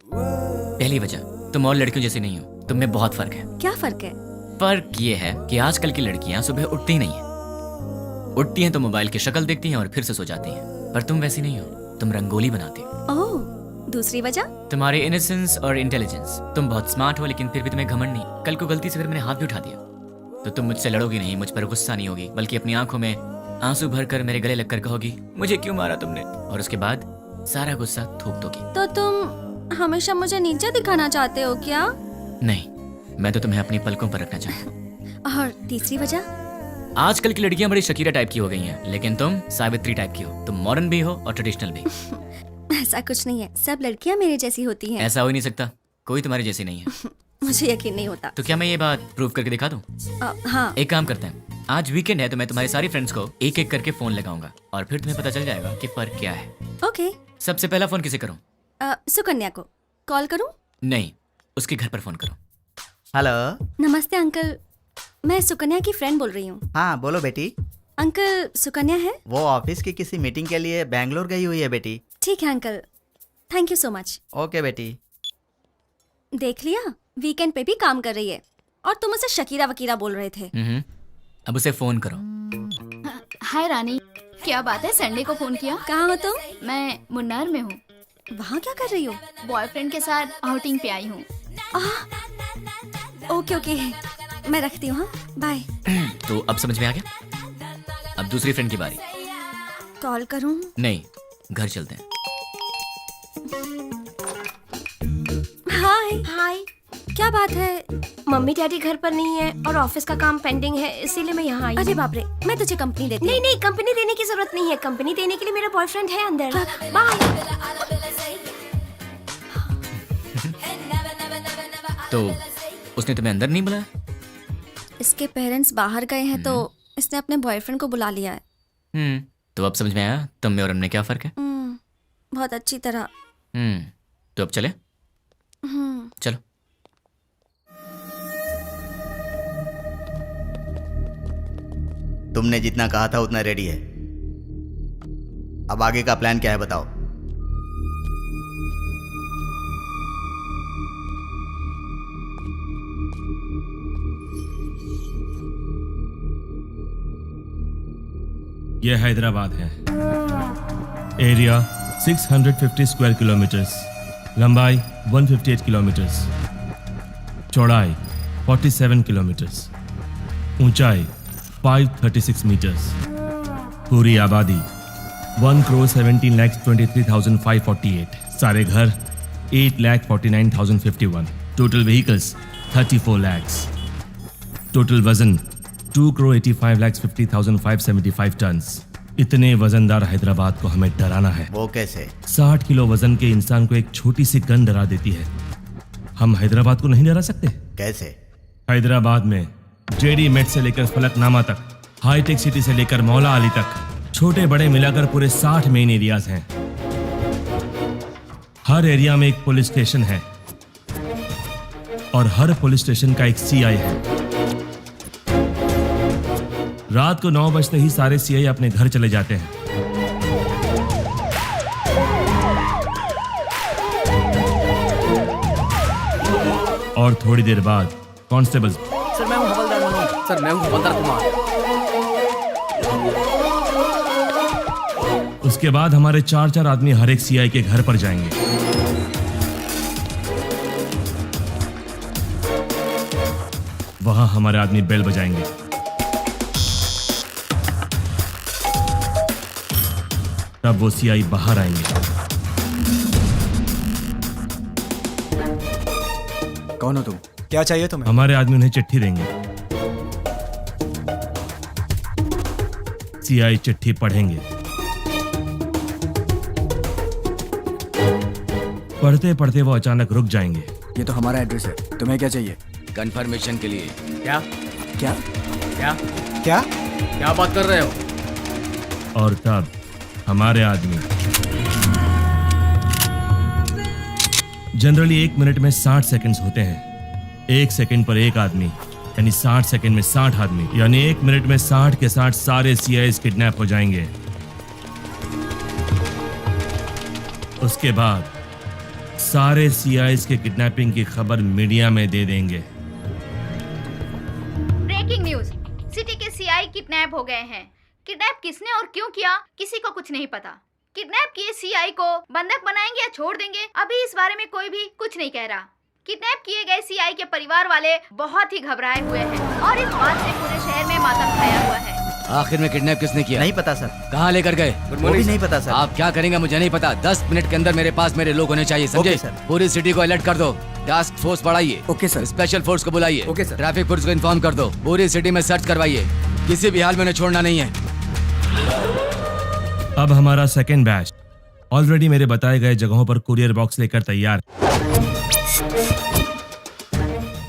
पहली वजह, तुम और लड़कियों जैसी नहीं हो, तुम में बहुत फर्क है। क्या फर्क है? फर्क ये है कि आजकल की लड़कियां सुबह उठती ही नहीं है। उठती हैं तो मोबाइल की शक्ल देखती हैं और फिर से सो जाती हैं। पर तुम वैसी नहीं हो, तुम रंगोली बनाती हो। ओह, दूसरी वजह? तुम्हारी इनोसेंस और इंटेलिजेंस। तुम बहुत स्मार्ट हो लेकिन फिर भी तुम्हें घमंड नहीं। कल को गलती से फिर मैंने हाथ भी उठा दिया तो तुम मुझसे लड़ोगी नहीं, मुझ पर गुस्सा नहीं होगी, बल्कि अपनी आंखों में आंसू भरकर मेरे गले लगकर कहोगी मुझे क्यों मारा तुमने, और उसके बाद सारा गुस्सा थूक दोगी। तो तुम हमेशा मुझे नीचे दिखाना चाहते हो क्या? नहीं, मैं तो तुम्हें अपनी पलकों पर रखना चाहता हूँ। और तीसरी वजह? आजकल की लड़कियां बड़ी शकीरा टाइप की हो गई हैं, लेकिन तुम सावित्री टाइप की हो। तुम मॉडर्न भी हो और ट्रेडिशनल भी। ऐसा कुछ नहीं है, सब लड़कियां मेरे जैसी होती हैं। ऐसा हो ही नहीं सकता, कोई तुम्हारी जैसी नहीं है। मुझे यकीन नहीं होता। तो क्या मैं ये बात प्रूव करके दिखा दूं? हाँ। एक काम करते हैं, आज वीकेंड है तो मैं तुम्हारी सारी फ्रेंड्स को एक एक करके फोन लगाऊंगा और फिर तुम्हें पता चल जाएगा कि फर्क क्या है। ओके। सबसे पहला फोन किसे करूं? सुकन्या को कॉल करूं? नहीं, उसके घर पर फोन करो। हेलो। नमस्ते अंकल, मैं सुकन्या की फ्रेंड बोल रही हूँ। हाँ बोलो बेटी। अंकल, सुकन्या है? वो ऑफिस की किसी मीटिंग के लिए बैंगलोर गई हुई है बेटी। ठीक है uncle, thank you so much. Okay बेटी। देख लिया, वीकेंड पे भी काम कर रही है और तुम उसे शकीरा वकीरा बोल रहे थे। अब उसे फोन करो। हाय रानी, क्या बात है, संडे को फोन किया? कहाँ हो तुम? मैं मुन्नार में हूँ। वहाँ क्या कर रही हो? बॉयफ्रेंड के साथ आउटिंग पे आई हूँ। ओके ओके, मैं रखती हूँ। बाय। तो अब समझ में आ गया? अब दूसरी फ्रेंड की बारी। कॉल करूँ? नहीं, घर चलते हैं। हाय। हाय। क्या बात है? मम्मी डैडी घर पर नहीं है और ऑफिस का काम पेंडिंग है, इसीलिए मैं यहाँ आई। अरे बाप रे, मैं तुझे कंपनी देती हूँ। नहीं नहीं, कंपनी देने की जरूरत नहीं है, कंपनी देने के लिए मेरा बॉयफ्रेंड है अंदर। बाय। तो उसने तुम्हें अंदर नहीं बुलाया? इसके पेरेंट्स बाहर गए हैं तो इसने अपने बॉयफ्रेंड को बुला लिया है। तो अब समझ में आया तुम में और हमने क्या फर्क है? बहुत अच्छी तरह। तो अब चले? चलो। तुमने जितना कहा था उतना रेडी है। अब आगे का प्लान क्या है बताओ। यह हैदराबाद है। एरिया 650 स्क्वायर किलोमीटर्स, लंबाई 158 किलोमीटर्स, चौड़ाई 47 किलोमीटर्स, ऊंचाई 536 मीटर्स, पूरी आबादी 1,17,23,548, सारे घर 8,49,051, टोटल व्हीकल्स 34 lakhs, टोटल वजन 2,85,50,575 टन्स। इतने वजनदार हैदराबाद को हमें डराना है। वो कैसे? 60 किलो वजन के इंसान को एक छोटी सी गन डरा देती है। हम हैदराबाद को नहीं डरा सकते? कैसे? हैदराबाद में जेडी मेट से लेकर फलकनामा तक, हाईटेक सिटी से लेकर मौला अली तक, छोटे बड़े मिलाकर पूरे 60 मेन एरियाज हैं। हर एरिया में एक पुलिस स्टेशन है और हर पुलिस स्टेशन का एक सीआई है। रात को 9 बजते ही सारे सीआई अपने घर चले जाते हैं। और थोड़ी देर बाद कांस्टेबल्स। सर मैं हूं हवलदार मनोज। सर मैं हूं हवलदार कुमार। उसके बाद हमारे 4-4 आदमी हर एक सीआई के घर पर जाएंगे। वहां हमारे आदमी बेल बजाएंगे। तब वो सीआई बाहर आएंगे। कौन हो तुम? क्या चाहिए तुम्हें? हमारे आदमी उन्हें चिट्ठी देंगे। सीआई चिट्ठी पढ़ेंगे। पढ़ते पढ़ते वो अचानक रुक जाएंगे। ये तो हमारा एड्रेस है, तुम्हें क्या चाहिए? कंफर्मेशन के लिए। क्या क्या क्या क्या क्या बात कर रहे हो? और तब हमारे आदमी जनरली 1 मिनट में 60 सेकंड्स होते हैं। 1 सेकंड पर एक आदमी यानी 60 सेकंड में 60 आदमी, यानी 1 मिनट में 60 के 60 सारे सीआईएस किडनैप हो जाएंगे। उसके बाद सारे सीआईएस के किडनैपिंग की खबर मीडिया में दे देंगे। ब्रेकिंग न्यूज, सिटी के सीआई किडनैप हो गए हैं। किडनैप किसने और क्यों किया किसी को कुछ नहीं पता। किडनैप किए सीआई को बंधक बनाएंगे या छोड़ देंगे, अभी इस बारे में कोई भी कुछ नहीं कह रहा। किडनैप किए गए सीआई के परिवार वाले बहुत ही घबराए हुए हैं और इस बात से पूरे शहर में मातम छाया हुआ है। आखिर में किडनैप किसने किया? नहीं पता सर। कहाँ लेकर गए? वो भी नहीं पता सर। आप क्या करेंगे मुझे नहीं पता। 10 मिनट के अंदर मेरे पास मेरे लोग होने चाहिए, समझे? Okay sir. पूरी सिटी को अलर्ट कर दो। टास्क फोर्स बढ़ाइए। Okay sir. स्पेशल फोर्स को बुलाइए। Okay sir. ट्रैफिक पुलिस को इन्फॉर्म कर दो। पूरी सिटी में सर्च करवाइए, किसी भी हाल में उन्हें छोड़ना नहीं है। अब हमारा सेकेंड बैच ऑलरेडी मेरे बताए गए जगहों पर कुरियर बॉक्स लेकर तैयार।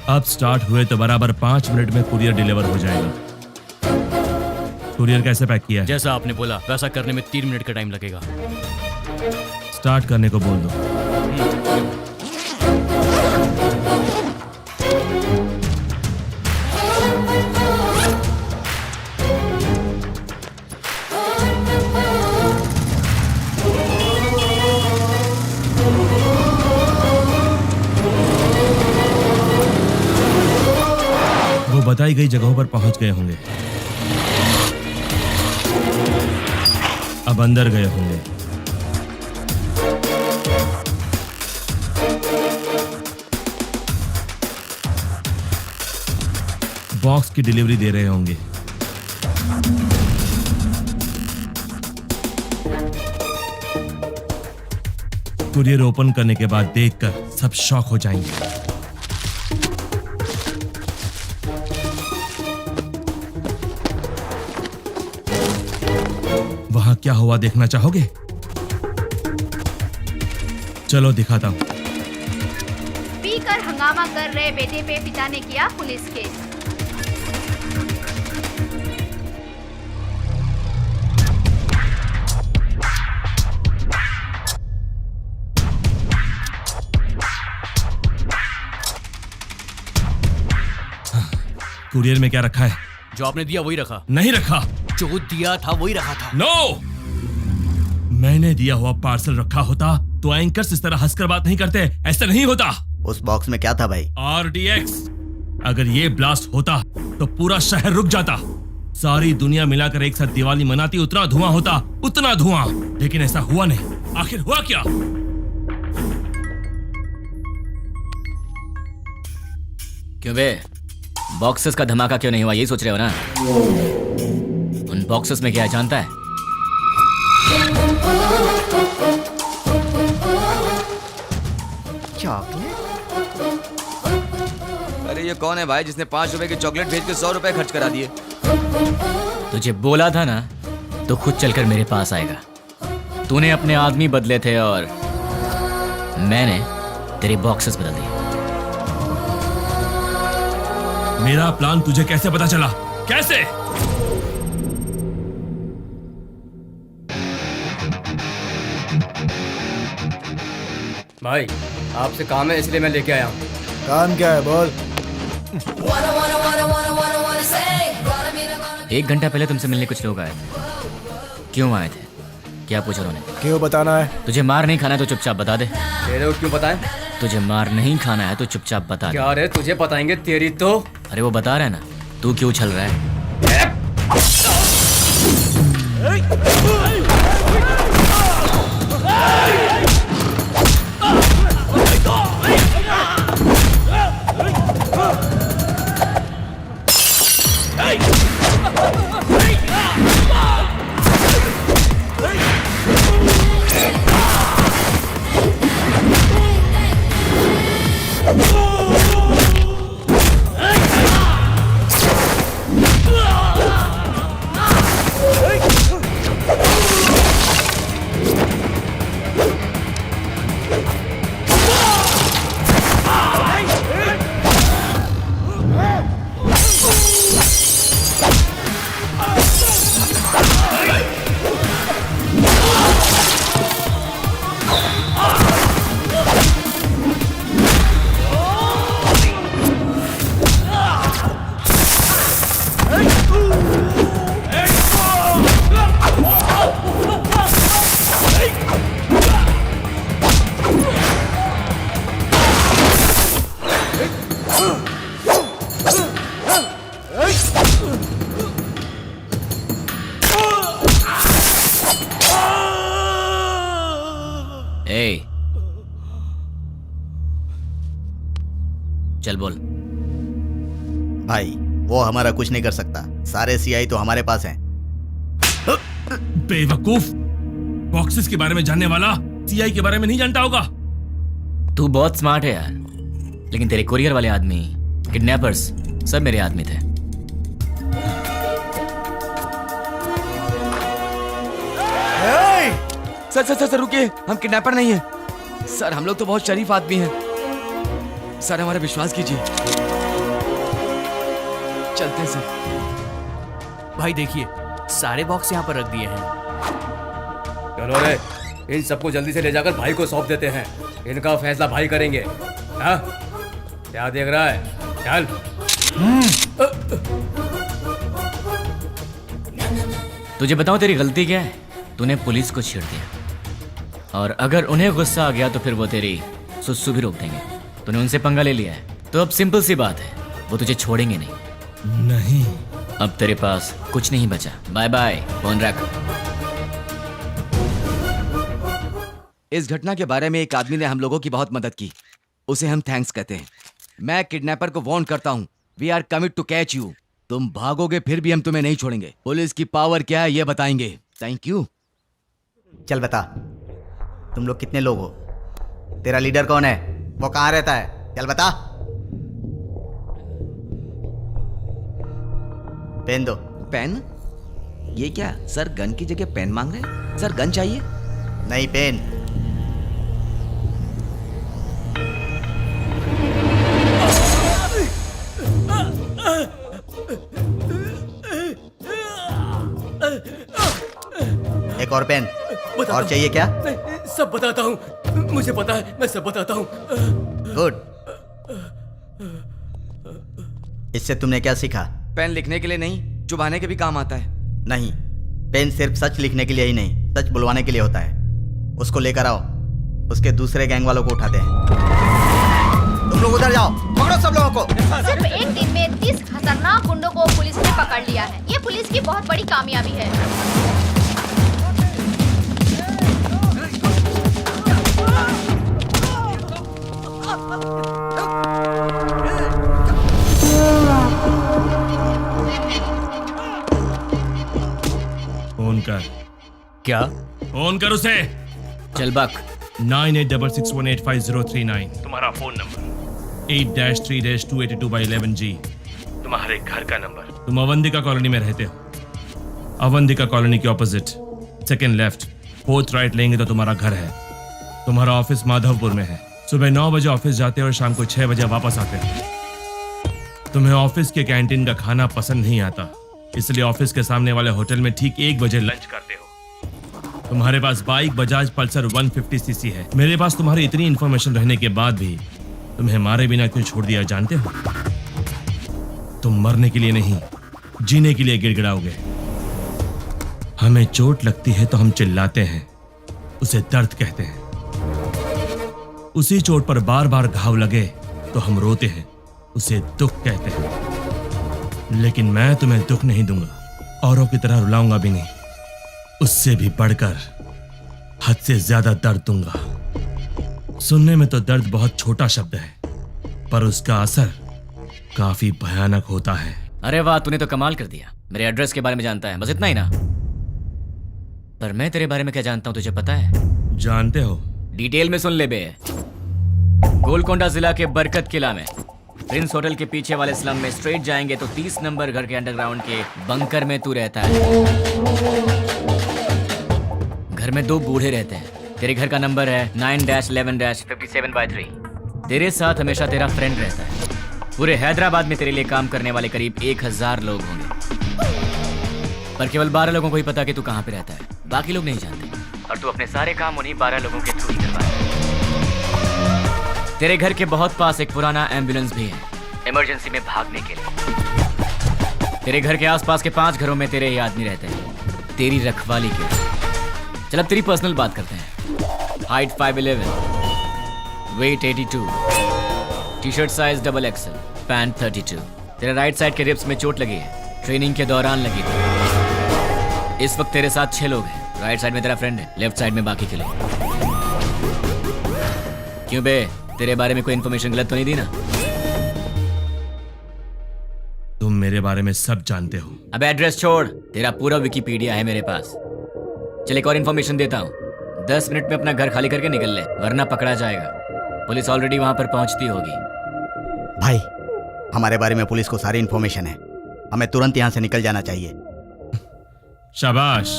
अब स्टार्ट हुए तो बराबर 5 मिनट में कुरियर डिलीवर हो जाएगा। कुरियर कैसे पैक किया है? जैसा आपने बोला वैसा करने में 3 मिनट का टाइम लगेगा। स्टार्ट करने को बोल दो। वो बताई गई जगहों पर पहुंच गए होंगे। अब अंदर गए होंगे। बॉक्स की डिलीवरी दे रहे होंगे। कुरियर ओपन करने के बाद देखकर सब शॉक हो जाएंगे। वहां क्या हुआ देखना चाहोगे? चलो दिखाता हूं। पीकर हंगामा कर रहे बेटे पे पिता ने किया पुलिस केस। कुरियर में क्या रखा है? जो आपने दिया वही रखा। नहीं रखा। जो दिया था वही रखा था। नो! मैंने दिया हुआ पार्सल रखा होता तो एंकर्स इस तरह हंसकर बात नहीं करते। ऐसा नहीं होता। उस बॉक्स में क्या था भाई? RDX। अगर ये ब्लास्ट होता तो पूरा शहर रुक जाता। सारी दुनिया मिलाकर एक साथ दिवाली मनाती, उतना धुआं होता, उतना धुआं। लेकिन ऐसा हुआ नहीं। आखिर हुआ क्या? क्यों बे, बॉक्सेस का धमाका क्यों नहीं हुआ, यही सोच रहे हो ना? उन बॉक्सेस में क्या है जानता है? चॉकलेट? अरे ये कौन है भाई जिसने 5 रुपए की चॉकलेट भेज के 100 रुपए खर्च करा दिए? तुझे बोला था ना, तो खुद चलकर मेरे पास आएगा। तूने अपने आदमी बदले थे और मैंने तेरे बॉक्सेस बदल दिए। मेरा प्लान तुझे कैसे पता चला? कैसे? भाई आपसे काम है इसलिए मैं लेके आया हूँ। काम क्या है बोल? 1 घंटा पहले तुमसे मिलने कुछ लोग आए। क्यों आए थे? क्या पूछा उन्होंने? क्यों बताना है? तुझे मार नहीं खाना है तो चुपचाप बता दे। तेरे को क्यों बताएं? तुझे मार नहीं खाना है तो चुपचाप बता दे। क्या रे, तुझे बताएंगे तेरी तो। अरे वो बता रहा है ना, तू क्यों छल रहा है? चल बोल। भाई वो हमारा कुछ नहीं कर सकता, सारे सीआई तो हमारे पास हैं। बेवकूफ, बॉक्सेस के बारे में जानने वाला सीआई के बारे में नहीं जानता होगा। तू बहुत स्मार्ट है यार, लेकिन तेरे कोरियर वाले आदमी, किडनैपर्स, सब मेरे आदमी थे। सर सर सर, सर रुकिए, हम किडनैपर नहीं हैं। सर हम लोग तो बहुत शरीफ आदमी हैं। सर हमारा विश्वास कीजिए। चलते हैं सर। भाई देखिए, सारे बॉक्स यहाँ पर रख दिए हैं। चलो रे, इन सबको जल्दी से ले जाकर भाई को सौंप देते हैं। इनका फैसला भाई करेंगे। हाँ? क्या देख रहा है? चल। तुझे बताऊं तेरी गलती क्या है? तूने पुलिस को छेड़ दिया, और अगर उन्हें गुस्सा आ गया तो फिर वो तेरी सुसु भी रोक देंगे। तूने उनसे पंगा ले लिया है, तो अब सिंपल सी बात है, वो तुझे छोड़ेंगे नहीं। नहीं, अब तेरे पास कुछ नहीं बचा। बाय बाय, फोन रख। इस घटना के बारे में एक आदमी ने हम लोगों की बहुत मदद की, उसे हम थैंक्स कहते हैं। मैं किडनैपर को वार्न करता हूँ, we are commit to catch you. तुम भागोगे फिर भी हम तुम्हें नहीं छोड़ेंगे। पुलिस की पावर क्या है ये बताएंगे। Thank you. चल बता, तुम लोग कितने लोग हो? तेरा लीडर कौन है? वो कहाँ रहता है? चल बता। पेन दो। पेन? ये क्या सर, गन की जगह पेन मांग रहे हैं? सर गन चाहिए? नहीं, पेन। एक और पेन। और चाहिए क्या? नहीं, सब बताता हूँ, मुझे पता है, मैं सब बताता हूँ। गुड। इससे तुमने क्या सीखा? पेन लिखने के लिए नहीं, चुभाने के भी काम आता है। नहीं, पेन सिर्फ सच लिखने के लिए ही नहीं, सच बुलवाने के लिए होता है। उसको लेकर आओ, उसके दूसरे गैंग वालों को उठाते हैं। तुम लोग उधर जाओ, पकड़ो सब लोगों को। सिर्फ एक दिन में 30 खतरनाक गुंडों को पुलिस ने पकड़ लिया है। ये पुलिस की बहुत बड़ी कामयाबी है। फोन कर। क्या? फोन कर उसे। चल बक। 9866185039 तुम्हारा फोन नंबर। 8-3-282/11G तुम्हारे घर का नंबर। तुम अवंतिका कॉलोनी में रहते हो। अवंतिका कॉलोनी के opposite second left 4th right लेंगे तो तुम्हारा घर है। तुम्हारा ऑफिस माधवपुर में है। सुबह 9 बजे ऑफिस जाते हो और शाम को 6 बजे वापस आते हो। तुम्हें ऑफिस के कैंटीन का खाना पसंद नहीं आता, इसलिए ऑफिस के सामने वाले होटल में ठीक 1 बजे लंच करते हो। तुम्हारे पास बाइक बजाज पल्सर 150cc है। मेरे पास तुम्हारी इतनी इंफॉर्मेशन रहने के बाद भी तुम्हें मारे बिना क्यों छोड़ दिया जानते हो? तुम मरने के लिए नहीं, जीने के लिए गिड़गिड़ाओगे। हमें चोट लगती है तो हम चिल्लाते हैं, उसे दर्द कहते हैं। उसी चोट पर बार बार घाव लगे तो हम रोते हैं, उसे दुख कहते हैं। लेकिन मैं तुम्हें दुख नहीं दूंगा, औरों की तरह रुलाऊंगा भी नहीं। उससे भी बढ़कर हद से ज्यादा दर्द दूंगा। सुनने में तो दर्द बहुत छोटा शब्द है, पर उसका असर काफी भयानक होता है। अरे वाह, तूने तो कमाल कर दिया। मेरे एड्रेस के बारे में जानता है, बस इतना ही ना? पर मैं तेरे बारे में क्या जानता हूं तुझे पता है? जानते हो? डिटेल में सुन ले बे। गोलकोंडा जिला के बरकत किला में प्रिंस होटल के पीछे वाले स्लम में स्ट्रेट जाएंगे तो 30 नंबर घर के अंडरग्राउंड के बंकर में तू रहता है। घर में 2 बूढ़े रहते हैं। तेरे घर का नंबर है 9-11-57/3। तेरे साथ हमेशा तेरा फ्रेंड रहता है। पूरे हैदराबाद में तेरे लिए काम करने वाले करीब 1000 लोग होंगे, पर केवल 12 लोगों को ही पता कि तू कहाँ पे रहता है। बाकी लोग नहीं जानते, और तू अपने सारे काम उन्हीं 12 लोगों के थ्रू ही करवाता है। तेरे घर के बहुत पास एक पुराना एम्बुलेंस भी है, इमरजेंसी में भागने के लिए। तेरे घर के आसपास के 5 घरों में तेरे ही आदमी रहते हैं, तेरी रखवाली के लिए। चल अब तेरी पर्सनल बात करते हैं। Height 5'11", weight 82, T-shirt size XXL, pant 32। तेरे राइट साइड के रिब्स में चोट लगी है, ट्रेनिंग के दौरान लगी थी। इस वक्त तेरे साथ 6 लोग हैं। राइट साइड में तेरा फ्रेंड है, लेफ्ट साइड में बाकी के लोग। क्यों बे, तेरे बारे में कोई इन्फॉर्मेशन गलत तो नहीं दी ना? मेरे बारे में सब जानते हो। अब एड्रेस छोड़, तेरा पूरा विकिपीडिया है मेरे पास। चल एक और इन्फॉर्मेशन देता हूँ, 10 मिनट में अपना घर खाली करके निकल ले, वरना पकड़ा जाएगा। पुलिस ऑलरेडी वहां पर पहुंचती होगी। भाई, हमारे बारे में पुलिस को सारी इन्फॉर्मेशन है, हमें तुरंत यहाँ से निकल जाना चाहिए। शाबाश,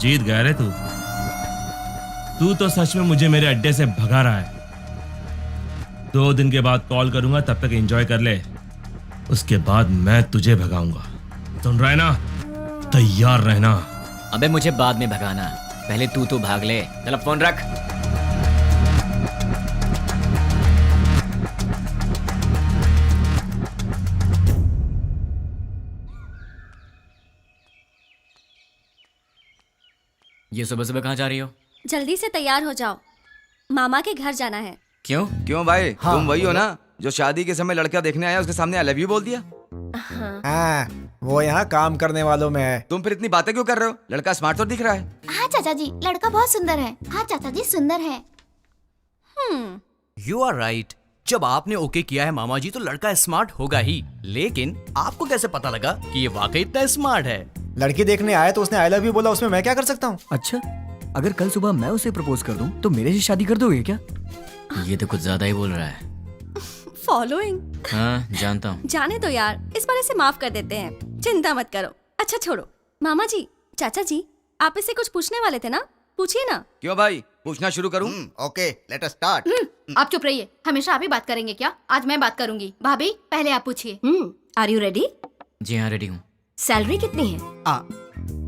जीत गया रे तू। तू तो सच में मुझे मेरे अड्डे से भगा रहा है। 2 दिन के बाद कॉल करूंगा, तब तक एंजॉय कर ले, उसके बाद मैं तुझे भगाऊंगा। सुन रहा है ना? तैयार रहना। अबे मुझे बाद में भगाना, पहले तू तो भाग ले। चल फोन रख। ये सुबह सुबह कहाँ जा रही हो? जल्दी से तैयार हो जाओ, मामा के घर जाना है। क्यों? क्यों भाई? तुम वही हो ना जो शादी के समय लड़का देखने आया, उसके सामने आई लव यू बोल दिया? हाँ, वो यहाँ काम करने वालों में है। तुम फिर इतनी बातें क्यों कर रहे हो? लड़का स्मार्ट तो दिख रहा है। हाँ चाचा जी, लड़का बहुत सुंदर है। हाँ चाचा जी, सुंदर है। You are right. जब आपने ओके किया है मामा जी, तो लड़का स्मार्ट होगा ही। लेकिन आपको कैसे पता लगा कि ये वाकई इतना स्मार्ट है? लड़की देखने आया तो उसने आई लव यू बोला, उसमें मैं क्या कर सकता हूँ? अच्छा, अगर कल सुबह मैं उसे प्रपोज कर दूं तो मेरे से शादी कर दोगे क्या? ये तो कुछ ज्यादा ही बोल रहा है। फॉलोइंग। हाँ जानता हूँ। जाने दो यार, इस बार इसे माफ कर देते हैं, चिंता मत करो। अच्छा छोड़ो, मामा जी, चाचा जी, आप इससे कुछ पूछने वाले थे ना, पूछिए ना। क्यों भाई, पूछना शुरू करूं? Okay, let us start. आप चुप रहिए, हमेशा आप ही बात करेंगे क्या? आज मैं बात करूंगी। भाभी, पहले आप पूछिए। Are you ready? जी हाँ, रेडी हूँ। सैलरी कितनी है?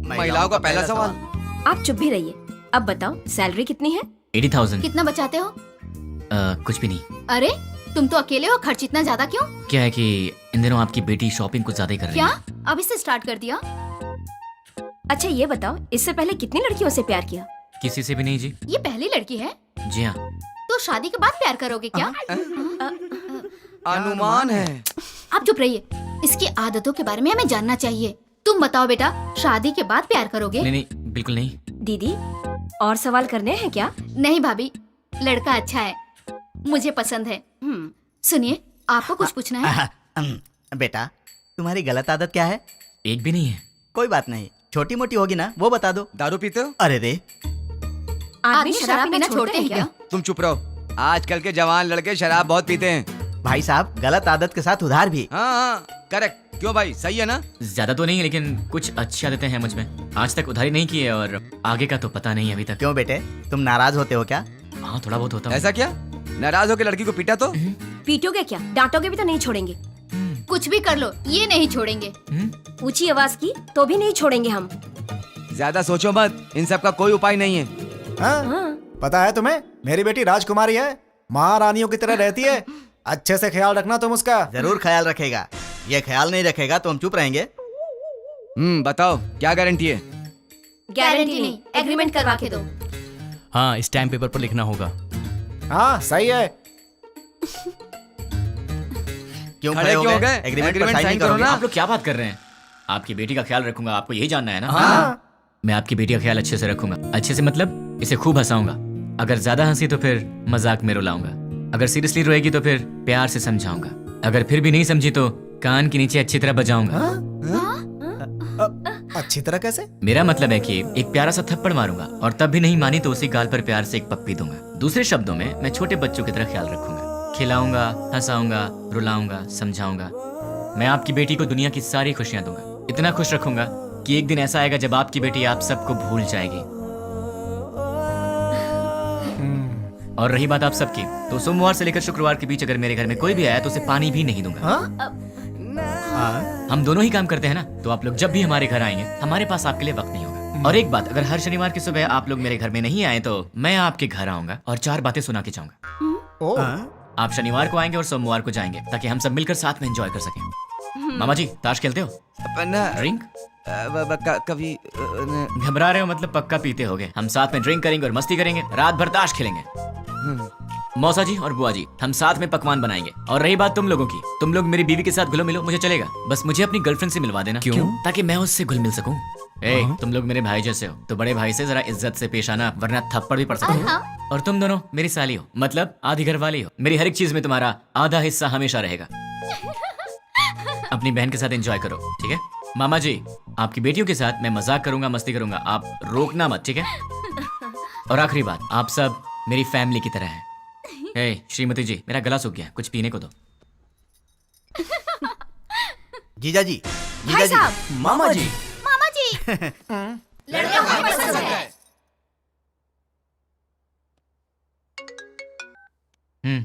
महिलाओं का पहला सवाल। आप चुप भी रहिए। अब बताओ, सैलरी कितनी है? 80,000। कितना बचाते हो? कुछ भी नहीं। अरे तुम तो अकेले हो, खर्च इतना ज्यादा क्यों? क्या है कि इन दिनों आपकी बेटी शॉपिंग कुछ ज्यादा ही कर रही क्या? है। अभी से स्टार्ट कर दिया? अच्छा ये बताओ, इससे पहले कितनी लड़कियों से प्यार किया? किसी से भी नहीं जी। ये पहली लड़की है? जी हाँ। तो शादी के बाद प्यार करोगे क्या? अनुमान है। आप चुप रहिए, इसकी आदतों के बारे में हमें जानना चाहिए। तुम बताओ बेटा, शादी के बाद प्यार करोगे? नहीं, बिल्कुल नहीं। दीदी, और सवाल करने हैं क्या? नहीं भाभी, लड़का अच्छा है, मुझे पसंद है। सुनिए, आपको कुछ पूछना है? बेटा, तुम्हारी गलत आदत क्या है? एक भी नहीं है। कोई बात नहीं, छोटी मोटी होगी ना, वो बता दो। दारू पीते हो? अरे रे, आदमी शराब पीना छोड़ते हैं क्या? तुम चुप रहो, आजकल के जवान लड़के शराब बहुत पीते हैं। भाई साहब, गलत आदत के साथ उधार भी। हाँ, करेक्ट। क्यों भाई, सही है ना? ज्यादा तो नहीं, लेकिन कुछ अच्छी आदतें हैं मुझ में। आज तक उधारी नहीं की है और आगे का तो पता नहीं अभी तक। क्यों बेटे, तुम नाराज होते हो क्या? हाँ, थोड़ा बहुत होता है। ऐसा क्या? नाराज होकर लड़की को पीटा तो? पीटोगे क्या? डांटोगे भी तो नहीं छोड़ेंगे। कुछ भी कर लो, ये नहीं छोड़ेंगे। ऊंची आवाज की तो भी नहीं छोड़ेंगे हम। ज्यादा सोचो मत, इन सब का कोई उपाय नहीं है। हाँ? पता है तुम्हें, मेरी बेटी राजकुमारी है, महारानियों की तरह रहती है। अच्छे से ख्याल रखना तुम उसका। जरूर ख्याल रखेगा, ये ख्याल नहीं रखेगा तो हम चुप रहेंगे। बताओ क्या गारंटी है? गारंटी नहीं, एग्रीमेंट करवा के दो। हाँ, स्टैम्प पेपर पर लिखना होगा। हाँ सही है। क्यों खड़े हो गए? एग्रीमेंट पर साइन करो ना। आप लोग क्या बात कर रहे हैं? आपकी बेटी का ख्याल रखूंगा, आपको यही जानना है ना? हाँ। मैं आपकी बेटी का ख्याल अच्छे से रखूंगा। अच्छे से मतलब इसे खूब हंसाऊंगा। अगर ज्यादा हंसी तो फिर मजाक में रुलाऊंगा। अगर सीरियसली रोएगी तो फिर प्यार से समझाऊंगा। अगर फिर भी नहीं समझी तो कान के नीचे अच्छी तरह बजाऊंगा। अच्छी तरह कैसे? मेरा मतलब है कि एक प्यारा सा थप्पड़ मारूंगा और तब भी नहीं मानी तो उसी गाल पर प्यार से एक पप्पी दूंगा। दूसरे शब्दों में मैं छोटे बच्चों की तरह ख्याल रखूंगा, खिलाऊंगा, हंसाऊंगा, रुलाऊंगा, समझाऊंगा। मैं आपकी बेटी को दुनिया की सारी खुशियां दूंगा। इतना खुश रखूंगा कि एक दिन ऐसा आएगा जब आपकी बेटी आप सबको भूल जाएगी। और रही बात आप सबकी, तो सोमवार से लेकर शुक्रवार के बीच अगर मेरे घर में कोई भी आया तो उसे पानी भी नहीं दूंगा। हम दोनों ही काम करते हैं ना, तो आप लोग जब भी हमारे घर आएंगे हमारे पास आपके लिए वक्त नहीं होगा। और एक बात, अगर हर शनिवार की सुबह आप लोग मेरे घर में नहीं आए तो मैं आपके घर आऊंगा और 4 बातें सुना के जाऊंगा। आप शनिवार को आएंगे और सोमवार को जाएंगे ताकि हम सब मिलकर साथ में एंजॉय कर सकें। मामा जी, ताश खेलते हो? ड्रिंक? कभी घबरा रहे हो मतलब पक्का पीते होगे। हम साथ में ड्रिंक करेंगे और मस्ती करेंगे, रात भर ताश खेलेंगे। मौसा जी और बुआ जी, हम साथ में पकवान बनाएंगे। और रही बात तुम लोगों की, तुम लोग मेरी बीवी के साथ घुलो मिलो, मुझे चलेगा। बस मुझे अपनी गर्लफ्रेंड से मिलवा देना। क्यों? ताकि मैं उससे घुल मिल सकूं। तुम लोग मेरे भाई जैसे हो, तो बड़े भाई से जरा इज्जत से पेश आना, वरना थप्पड़ भी पड़ सकता है। और तुम दोनों मेरी साली हो, मतलब आधी घर वाली हो। मेरी हर एक चीज में तुम्हारा आधा हिस्सा हमेशा रहेगा। अपनी बहन के साथ एंजॉय करो, ठीक है? मामा जी, आपकी बेटियों के साथ मैं मजाक करूंगा, मस्ती करूंगा, आप रोकना मत, ठीक है? और आखिरी बात, आप सब मेरी फैमिली की तरह हैं। हे श्रीमती जी, मेरा गला सूख गया, कुछ पीने को दो। जीजा जी, भाई साहब, मामा जी। मामा जी लड़का हमें पसंद है।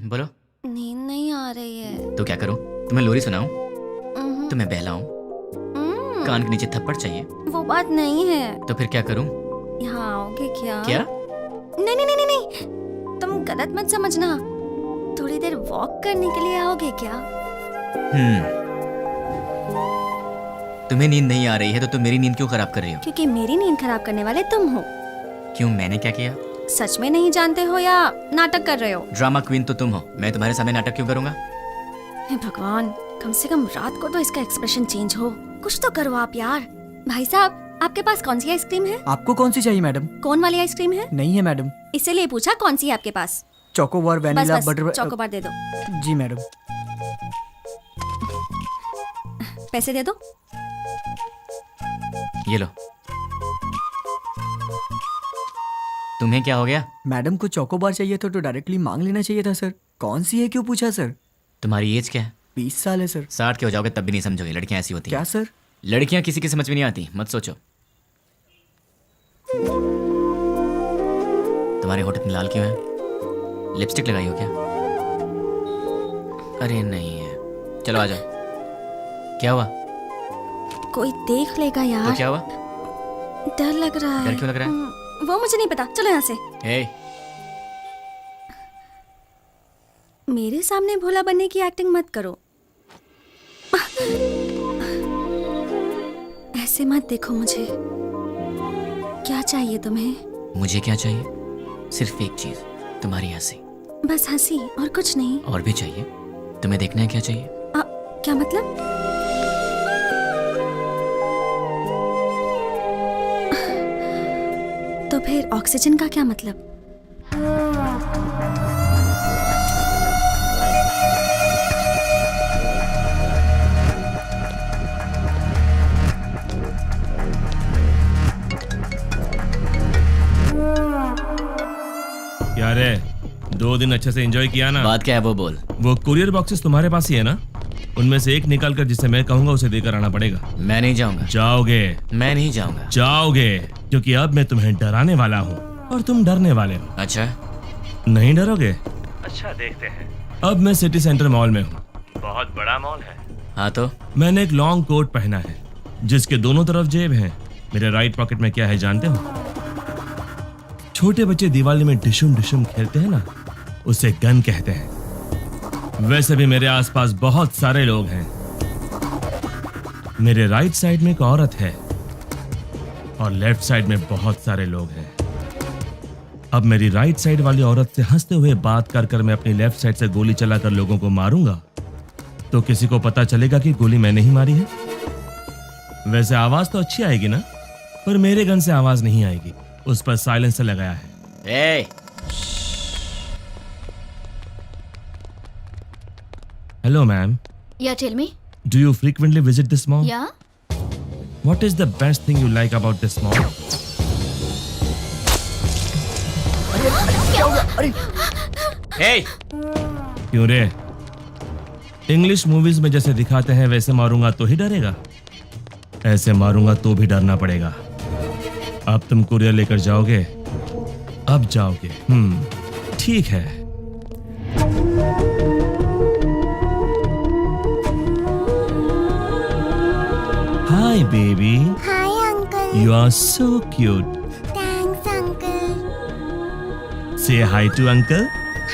बोलो। नींद नहीं आ रही है। तो क्या करूं? तुम्हें लोरी सुनाऊं? उम्हूं। तुम्हें बहलाऊं? कान के नीचे थप्पड़ चाहिए? वो बात नहीं है। तो फिर क्या करूं? यहाँ आओगे क्या? क्या? नहीं नहीं नहीं नहीं, तुम गलत मत समझना। थोड़ी देर वॉक करने के लिए आओगे क्या? तुम्हें नींद नहीं आ रही है तो तुम मेरी नींद क्यों खराब कर रही हो? क्योंकि मेरी नींद खराब करने वाले तुम हो। क्यों, मैंने क्या किया? सच में नहीं जानते हो या नाटक कर रहे हो? ड्रामा क्वीन तो तुम हो, मैं तुम्हारे सामने नाटक क्यों करूंगा? हे भगवान, कम से कम रात को तो इसका एक्सप्रेशन चेंज हो। कुछ तो करो आप यार। भाई साहब, आपके पास कौन सी आइसक्रीम है? आपको कौन सी चाहिए मैडम? कौन वाली आइसक्रीम है? नहीं है मैडम। इसीलिए पूछा कौन सी है आपके पास। चोकोबार, बस वैनिला, बस, बटर। चोकोबार दे दो। जी मैडम। पैसे दे दो। ये लो। तुम्हें क्या हो गया? मैडम को चोकोबार चाहिए था तो डायरेक्टली मांग लेना चाहिए था सर। कौन सी है क्यों पूछा सर? तुम्हारी एज क्या है? 20 साल है सर। 60 के हो जाओगे तब भी नहीं समझोगे, लड़कियां ऐसी होती हैं। क्या सर? लड़कियां किसी की समझ में नहीं आती, मत सोचो। तुम्हारे होठ इतने लाल क्यों है? लिपस्टिक लगाई हो क्या? अरे नहीं है, चलो आ जाओ। क्या हुआ? कोई देख लेगा यार। तो क्या हुआ? डर लग रहा है। डर क्यों लग रहा है? वो मुझे नहीं पता, चलो यहाँ से। हे, मेरे सामने भोला बनने की एक्टिंग मत करो। ऐसे मत देखो मुझे। क्या चाहिए तुम्हें? मुझे क्या चाहिए? सिर्फ एक चीज, तुम्हारी हंसी। बस हंसी और कुछ नहीं? और भी चाहिए। तुम्हें देखना है क्या चाहिए? क्या मतलब? तो फिर ऑक्सीजन का क्या मतलब? क्या रे, 2 दिन अच्छे से एंजॉय किया ना? बात क्या है वो बोल। वो कुरियर बॉक्सेस तुम्हारे पास ही है ना? उनमें से एक निकाल कर जिसे मैं कहूंगा उसे देकर आना पड़ेगा। मैं नहीं जाऊंगा। जाओगे? मैं नहीं जाऊंगा। जाओगे, क्योंकि अब मैं तुम्हें डराने वाला हूँ और तुम डरने वाले हो। अच्छा, नहीं डरोगे? अच्छा, देखते हैं। अब मैं सिटी सेंटर मॉल में हूँ। बहुत बड़ा मॉल है। हाँ तो? मैंने एक लॉन्ग कोट पहना है जिसके दोनों तरफ जेब हैं। मेरे राइट पॉकेट में क्या है जानते हो? छोटे बच्चे दिवाली में डिशुम डिशुम खेलते हैं ना, उसे गन कहते हैं। वैसे भी मेरे आसपास बहुत सारे लोग हैं। मेरे राइट साइड में एक औरत है और लेफ्ट साइड में बहुत सारे लोग हैं। अब मेरी राइट साइड वाली औरत से हंसते हुए बात कर कर मैं अपनी लेफ्ट साइड से गोली चलाकर लोगों को मारूंगा तो किसी को पता चलेगा कि गोली मैंने ही मारी है। वैसे आवाज तो अच्छी आएगी ना, पर मेरे गन से आवाज नहीं आएगी, उस पर साइलेंसर लगाया है। ए! Hello, ma'am. Yeah, tell me. Do you frequently visit this mall? Yeah. What is the best thing you like about this mall? Hey! क्यों रे? इंग्लिश मूवीज में जैसे दिखाते हैं वैसे मारूंगा तो ही डरेगा, ऐसे मारूंगा तो भी डरना पड़ेगा। अब तुम कुरियर लेकर जाओगे? अब जाओगे? ठीक है। Hi, baby. Hi, uncle. You are so cute. Thanks, uncle. Say hi to uncle.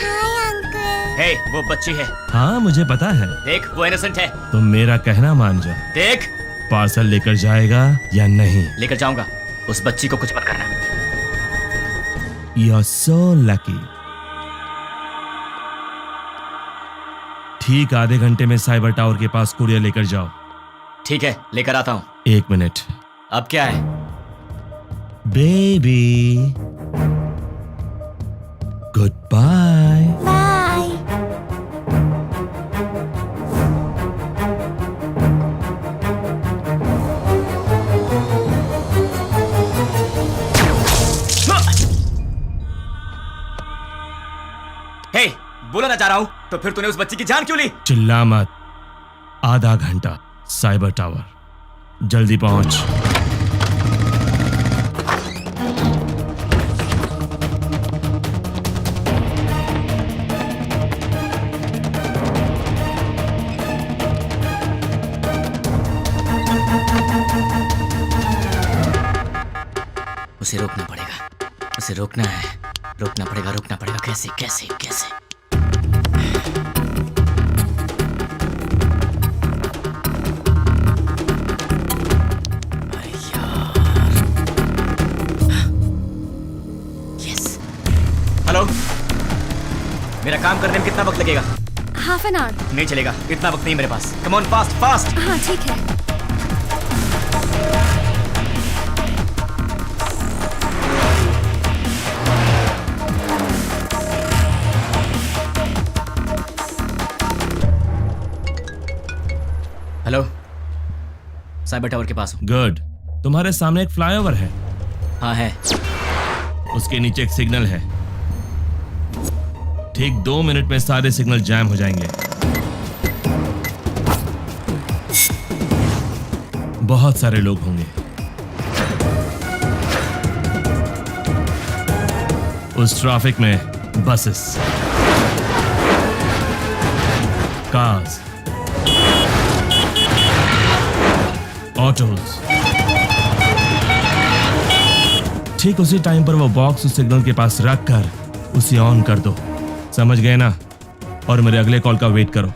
Hi, uncle. Hey, वो बच्ची है। हाँ, मुझे पता है। देख, वो इनोसेंट है। तुम मेरा कहना मान जाओ। देख, पार्सल लेकर जाएगा या नहीं? लेकर जाऊंगा। उस बच्ची को कुछ मत करना। You are so lucky. ठीक आधे घंटे में साइबर टावर के पास कुरियर लेकर जाओ। ठीक है, लेकर आता हूँ। 1 मिनट। अब क्या है? Baby, good bye. Bye. बोला ना चाह रहा हूँ, तो फिर तूने उस बच्ची की जान क्यों ली? चिल्ला मत। आधा घंटा साइबर टावर, जल्दी पहुंच। उसे रोकना पड़ेगा, उसे रोकना है, रोकना पड़ेगा। कैसे कैसे कैसे? यस। हेलो, मेरा काम करने में कितना वक्त लगेगा? Half an hour. नहीं चलेगा, इतना वक्त नहीं मेरे पास। Come on, fast fast. हाँ ठीक है। हेलो, साइबर टावर के पास हूँ। गुड। तुम्हारे सामने एक फ्लाईओवर है। हाँ है। उसके नीचे एक सिग्नल है। ठीक 2 मिनट में सारे सिग्नल जैम हो जाएंगे। बहुत सारे लोग होंगे। उस ट्रैफिक में बसेस, कार्स, ऑटोज। ठीक उसी टाइम पर वो बॉक्स उस सिग्नल के पास रख कर उसे ऑन कर दो। समझ गए ना? और मेरे अगले कॉल का वेट करो।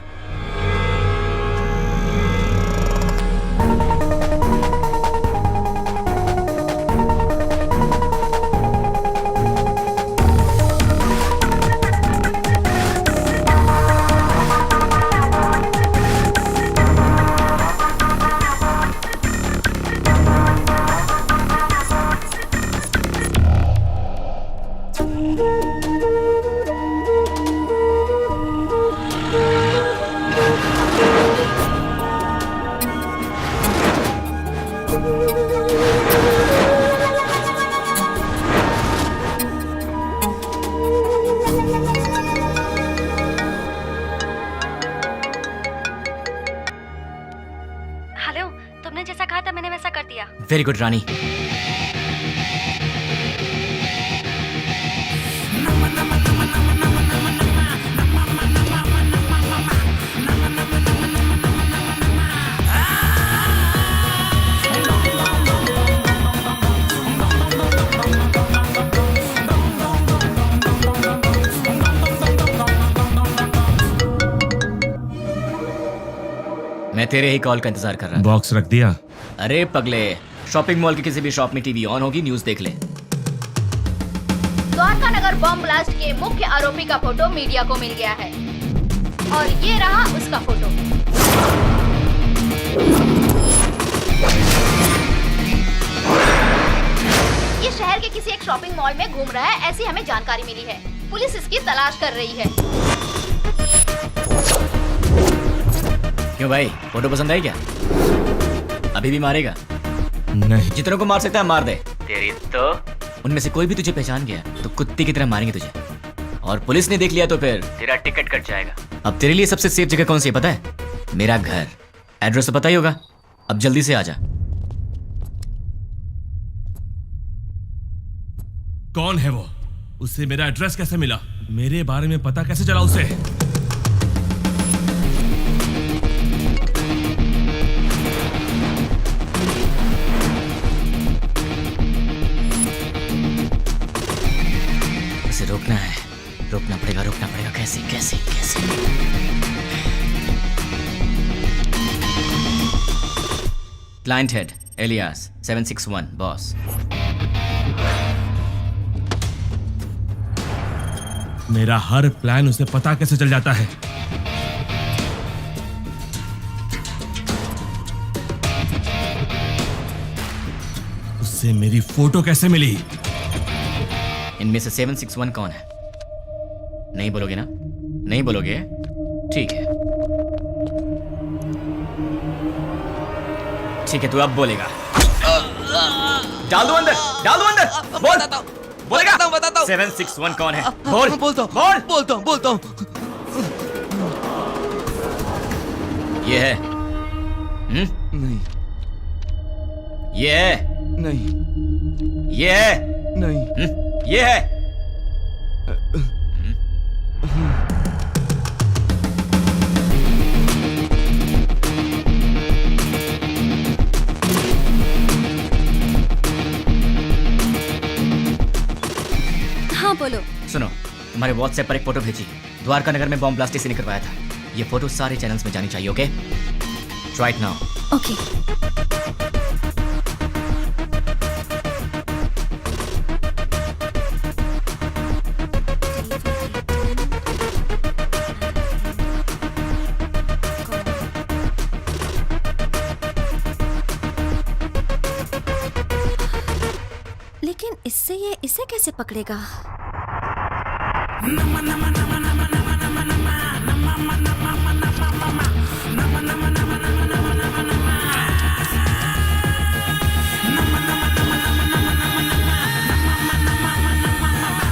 हेलो, तुमने जैसा कहा था मैंने वैसा कर दिया। वेरी गुड रानी। मैं तेरे ही कॉल का इंतजार कर रहा था। बॉक्स रख दिया? अरे पगले, शॉपिंग मॉल के किसी भी शॉप में टीवी ऑन होगी, न्यूज़ देख ले। द्वारका नगर बॉम्ब ब्लास्ट के मुख्य आरोपी का फोटो मीडिया को मिल गया है और ये रहा उसका फोटो। ये शहर के किसी एक शॉपिंग मॉल में घूम रहा है, ऐसी हमें जानकारी मिली है। पुलिस इसकी तलाश कर रही है। क्यों भाई, फोटो पसंद आई क्या? अभी भी मारेगा? नहीं। जितनों को मार सकता है मार दे। तेरी तो उनमें से कोई भी तुझे पहचान गया तो कुत्ते की तरह मारेंगे तुझे, और पुलिस ने देख लिया तो फिर तेरा टिकट कट जाएगा। अब तेरे लिए सबसे सेफ जगह कौन सी है पता है? मेरा घर। एड्रेस तो पता ही होगा। अब जल्दी से आ जा। कौन है वो? उससे मेरा एड्रेस कैसे मिला? मेरे बारे में पता कैसे चला उसे? उसे रोकना है, रोकना पड़ेगा। कैसे कैसे कैसे? Client head alias 761 boss. मेरा हर प्लान उसे पता कैसे चल जाता है? उससे मेरी फोटो कैसे मिली? इनमें से 761 कौन है? नहीं बोलोगे ना? नहीं बोलोगे? ठीक है, ठीक है, तू अब बोलेगा। डाल दो अंदर, डाल दो अंदर। बोल, बोलेगा? बताता हूँ। 761 कौन है? बोल, बोलता हूँ। ये है? नहीं। ये है? नहीं। ये है? नहीं। ये है? हाँ बोलो। सुनो, तुम्हारे व्हाट्सएप पर एक फोटो भेजी है। द्वारका नगर में बॉम्ब ब्लास्ट किसी ने करवाया था। ये फोटो सारे चैनल्स में जानी चाहिए। Okay, try it now. Okay. लेकिन इससे ये इसे कैसे पकड़ेगा?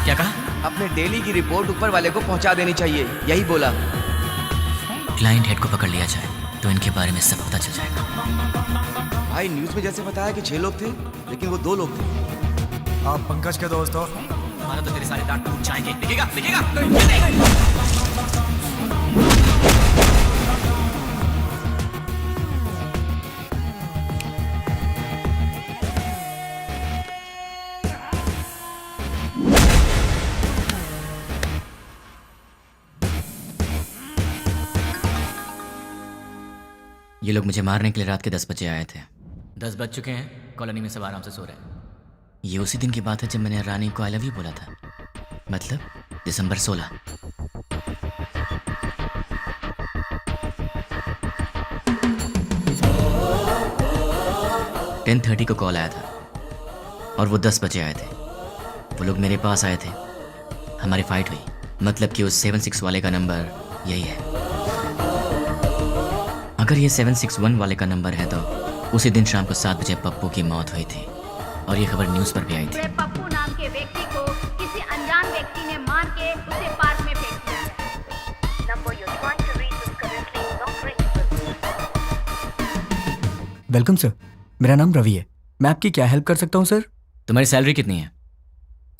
क्या कहा? अपने डेली की रिपोर्ट ऊपर वाले को पहुंचा देनी चाहिए, यही बोला। क्लाइंट हेड को पकड़ लिया जाए तो इनके बारे में सब पता चल जाएगा। भाई न्यूज में जैसे बताया कि 6 लोग थे, लेकिन वो 2 लोग थे। आप पंकज के दोस्त हो? हमारा तो तेरे सारे दांत टूट जाएंगे। दिखेगा दिखेगा। ये लोग मुझे मारने के लिए रात के 10 बजे आए थे। 10 बज चुके हैं, कॉलोनी में सब आराम से सो रहे हैं। ये उसी दिन की बात है जब मैंने रानी को आई लव यू बोला था। मतलब दिसंबर 16। टेन 10:30 को कॉल आया था और वो 10 बजे आए थे। वो लोग मेरे पास आए थे, हमारी फाइट हुई। मतलब कि उस 76 वाले का नंबर यही है। अगर ये 761 वाले का नंबर है तो उसी दिन शाम को 7 बजे पप्पू की मौत हुई थी और ये खबर न्यूज़ पर भी आई थी। पप्पू नाम के व्यक्ति को किसी अनजान व्यक्ति ने मार के उसे पार्क में फेंक दिया है। Number you trying to reach is currently not reachable. Welcome sir, मेरा नाम रवि है। मैं आपकी क्या हेल्प कर सकता हूँ सर? तुम्हारी सैलरी कितनी है?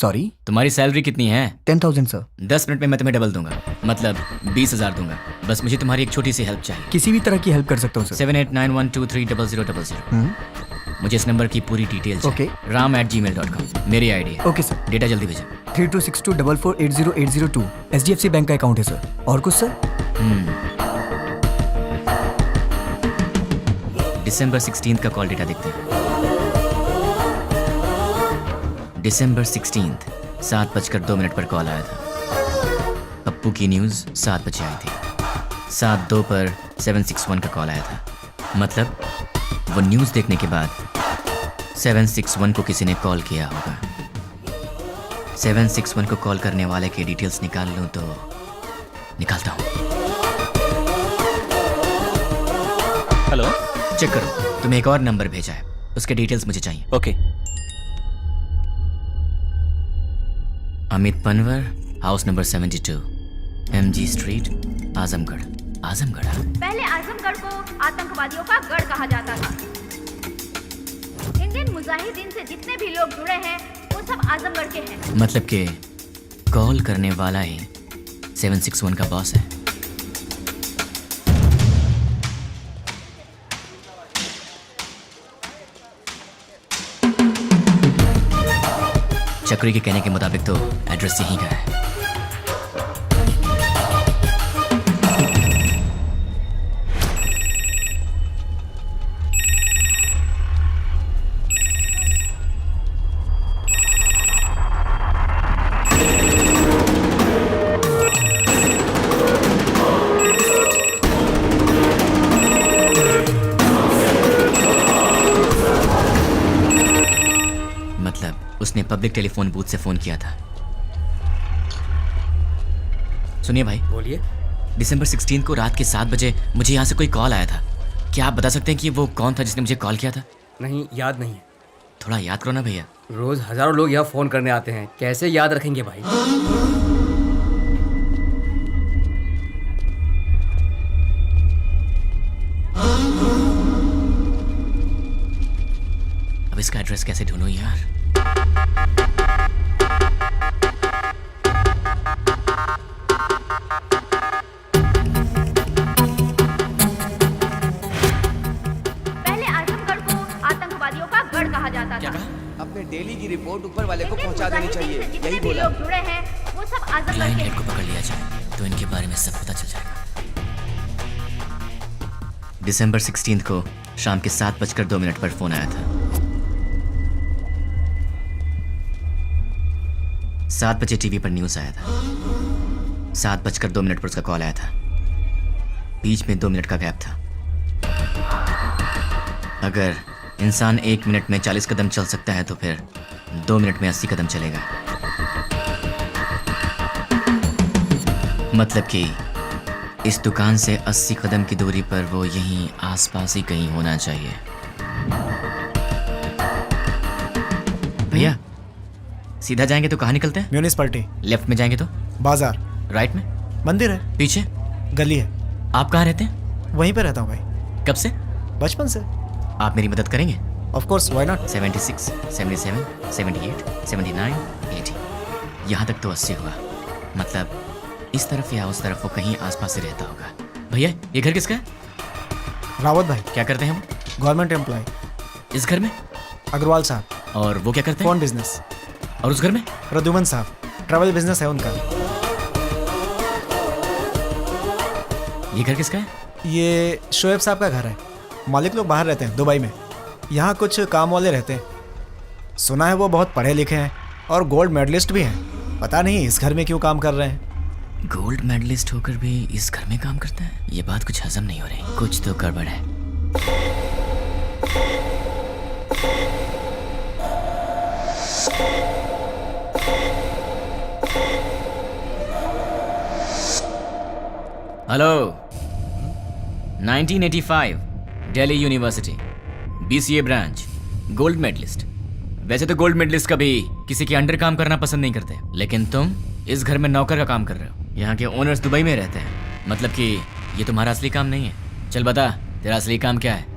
सॉरी? तुम्हारी सैलरी कितनी है? 10,000 सर। 10 मिनट में मैं तुम्हें डबल दूंगा, मतलब 20,000 दूंगा। बस मुझे तुम्हारी एक छोटी सी हेल्प चाहिए। किसी भी तरह की हेल्प कर सकता हूँ सर। 7891230000। मुझे इस नंबर की पूरी डिटेल्स ओके। ram@gmail.com मेरी आईडी है। Okay sir. डेटा जल्दी भेजें। 326244808002 SDFC बैंक का अकाउंट है सर। और कुछ सर? दिसंबर 16 का कॉल डेटा देखते हैं। दिसंबर 16 7:02 पर कॉल आया था। पप्पू की न्यूज़ 7 बजे आई थी। 7:02 पर 761 का कॉल आया था। मतलब वो न्यूज़ देखने के बाद 761 को किसी ने कॉल किया होगा। 761 को कॉल करने वाले के डिटेल्स निकाल लूँ तो निकालता हूँ। हेलो, चेक करो, तुम्हें एक और नंबर भेजा है, उसके डिटेल्स मुझे चाहिए। Okay. Amit Panwar, house number 72, MG street, Azamgarh. Azamgarh? पहले आजमगढ़ को आतंकवादियों का गढ़ कहा जाता था। इंडियन मुजाहिदीन से जितने भी लोग जुड़े हैं वो सब आजमगढ़ के हैं। मतलब कि कॉल करने वाला ही 761 का बॉस है। चक्री के कहने के मुताबिक तो एड्रेस यहीं का है। उसने पब्लिक टेलीफोन बूथ से फोन किया था। सुनिए भाई। बोलिए। दिसंबर 16 को रात के 7 बजे मुझे यहाँ से कोई कॉल आया था। क्या आप बता सकते हैं कि वो कौन था जिसने मुझे कॉल किया था? नहीं, याद नहीं है। थोड़ा याद करो ना भैया। रोज हजारों लोग यहाँ फोन करने आते हैं, कैसे याद रखेंगे भाई? ड्रेस कैसे ढूंढूं यार? पहले आजमगढ़ को आतंकवादियों का गढ़ कहा जाता था। अपने डेली की रिपोर्ट ऊपर वाले को लेकिन पहुंचा देनी मुजाहिदीन चाहिए, से जितने यही भी बोला। लोग जुड़े हैं वो सब आजमगढ़ क्लाइंट के हेड को पकड़ लिया जाए तो इनके बारे में सब पता चल जाएगा। दिसंबर 16 को शाम के 7:02 पर फोन आया था। 7 बजे टीवी पर न्यूज आया था। 7:02 पर उसका कॉल आया था। बीच में 2 मिनट का गैप था। अगर इंसान 1 मिनट में 40 कदम चल सकता है तो फिर 2 मिनट में 80 कदम चलेगा। मतलब कि इस दुकान से 80 कदम की दूरी पर वो यहीं आसपास ही कहीं होना चाहिए। भैया सीधा जाएंगे तो कहाँ निकलते हैं? म्यूनिसिपैलिटी। लेफ्ट में जाएंगे तो बाजार। राइट में मंदिर है। पीछे गली है। आप कहाँ रहते हैं? वहीं पे रहता हूँ भाई। कब से? बचपन से। आप मेरी मदद करेंगे? Of course, why not. 76, 77, 78, 79, 80। यहाँ तक तो 80 हुआ। मतलब इस तरफ या उस तरफ वो कहीं आसपास ही रहता होगा। भैया ये घर किसका है? रावत भाई। क्या करते हैं वो? Government employ. इस घर में? अग्रवाल साहब। और वो क्या करते हैं? Phone business. और उस घर में? प्रद्युमन साहब, ट्रैवल बिजनेस है उनका। ये घर किसका है? ये शोएब साहब का घर है। मालिक लोग बाहर रहते हैं, दुबई में। यहाँ कुछ काम वाले रहते हैं। सुना है वो बहुत पढ़े लिखे हैं और गोल्ड मेडलिस्ट भी हैं। पता नहीं इस घर में क्यों काम कर रहे हैं। गोल्ड मेडलिस्ट होकर भी इस घर में काम करते हैं? ये बात कुछ हजम नहीं हो रही। कुछ तो गड़बड़ है। Hello. 1985 Delhi university BCA branch, gold medalist. वैसे तो गोल्ड मेडलिस्ट कभी किसी के अंडर काम करना पसंद नहीं करते, लेकिन तुम इस घर में नौकर का काम कर रहे हो। यहाँ के ओनर्स दुबई में रहते हैं। मतलब कि ये तुम्हारा असली काम नहीं है। चल बता तेरा असली काम क्या है?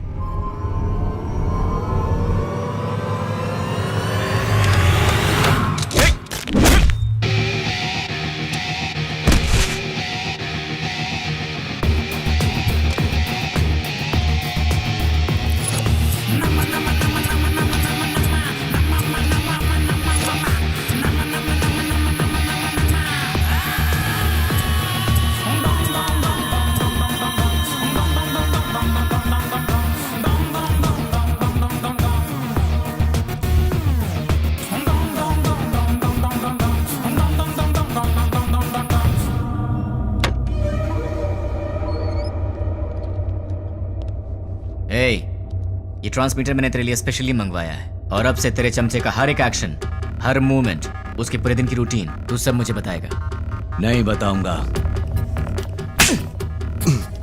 ये ट्रांसमीटर मैंने तेरे लिए स्पेशली मंगवाया है और अब से तेरे चमचे का हर एक एक्शन, हर मूवमेंट, उसके पूरे दिन की रूटीन तू सब मुझे बताएगा। नहीं बताऊंगा।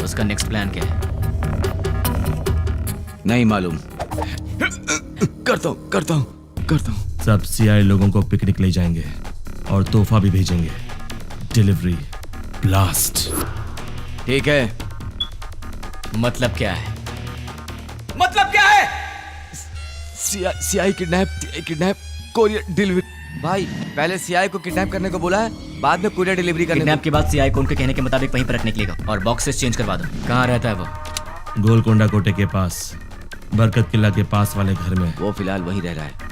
उसका नेक्स्ट प्लान क्या है? नहीं मालूम। करता हूँ। सब CI लोगों को पिकनिक ले जाएंगे और तोहफा भी भेजेंगे। Delivery blast. ठीक है। मतलब क्या है? मतलब क्या है? CI kidnap courier delivery. भाई पहले CI को किडनैप करने को बोला है, बाद में कुरियर डिलीवरी करने किडनैप के बाद CI को उनके कहने के मुताबिक वहीं पर रखने के लिए कहो और बॉक्सेस चेंज करवा दो। कहाँ रहता है वो? गोलकोंडा कोटे के पास, बरकत किला के पास वाले घर में। वो फिलहाल वहीं रह रहा है।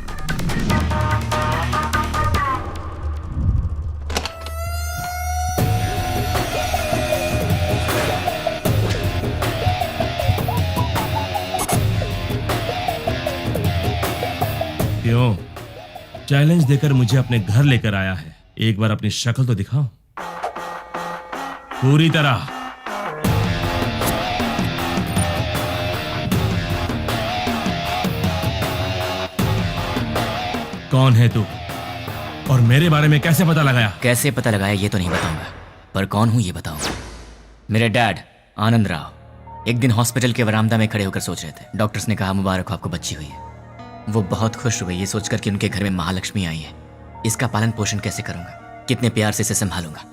क्यों? चैलेंज देकर मुझे अपने घर लेकर आया है। एक बार अपनी शक्ल तो दिखाओ पूरी तरह। कौन है तू और मेरे बारे में कैसे पता लगाया? कैसे पता लगाया ये तो नहीं बताऊंगा, पर कौन हूं ये बताऊंगा। मेरे डैड आनंद राव एक दिन हॉस्पिटल के वरामदा में खड़े होकर सोच रहे थे। डॉक्टर्स ने कहा मुबारक हो आपको बच्ची हुई है। वो बहुत खुश हुए ये सोचकर कि उनके घर में महालक्ष्मी आई है। इसका पालन पोषण कैसे करूंगा, कितने प्यार से इसे संभालूंगा,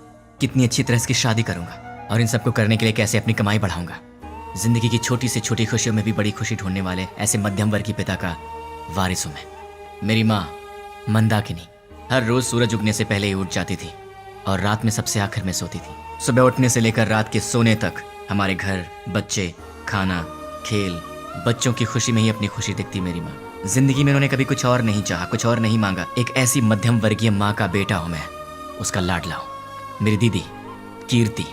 कितनी अच्छी तरह इसकी शादी करूंगा और इन सबको करने के लिए कैसे अपनी कमाई बढ़ाऊंगा। जिंदगी की छोटी से छोटी खुशियों में भी बड़ी खुशी ढूंढने वाले ऐसे मध्यम वर्ग के पिता का वारिस हूं मैं। मेरी माँ मंदाकिनी हर रोज सूरज उगने से पहले ही उठ जाती थी और रात में सबसे आखिर में सोती थी। सुबह उठने से लेकर रात के सोने तक हमारे घर, बच्चे, खाना, खेल, बच्चों की खुशी में ही अपनी खुशी दिखती मेरी माँ। जिंदगी में उन्होंने कभी कुछ और नहीं चाहा, कुछ और नहीं मांगा। एक ऐसी मध्यम वर्गीय माँ का बेटा हूं मैं, उसका लाडला हूं। मेरी दीदी कीर्ति,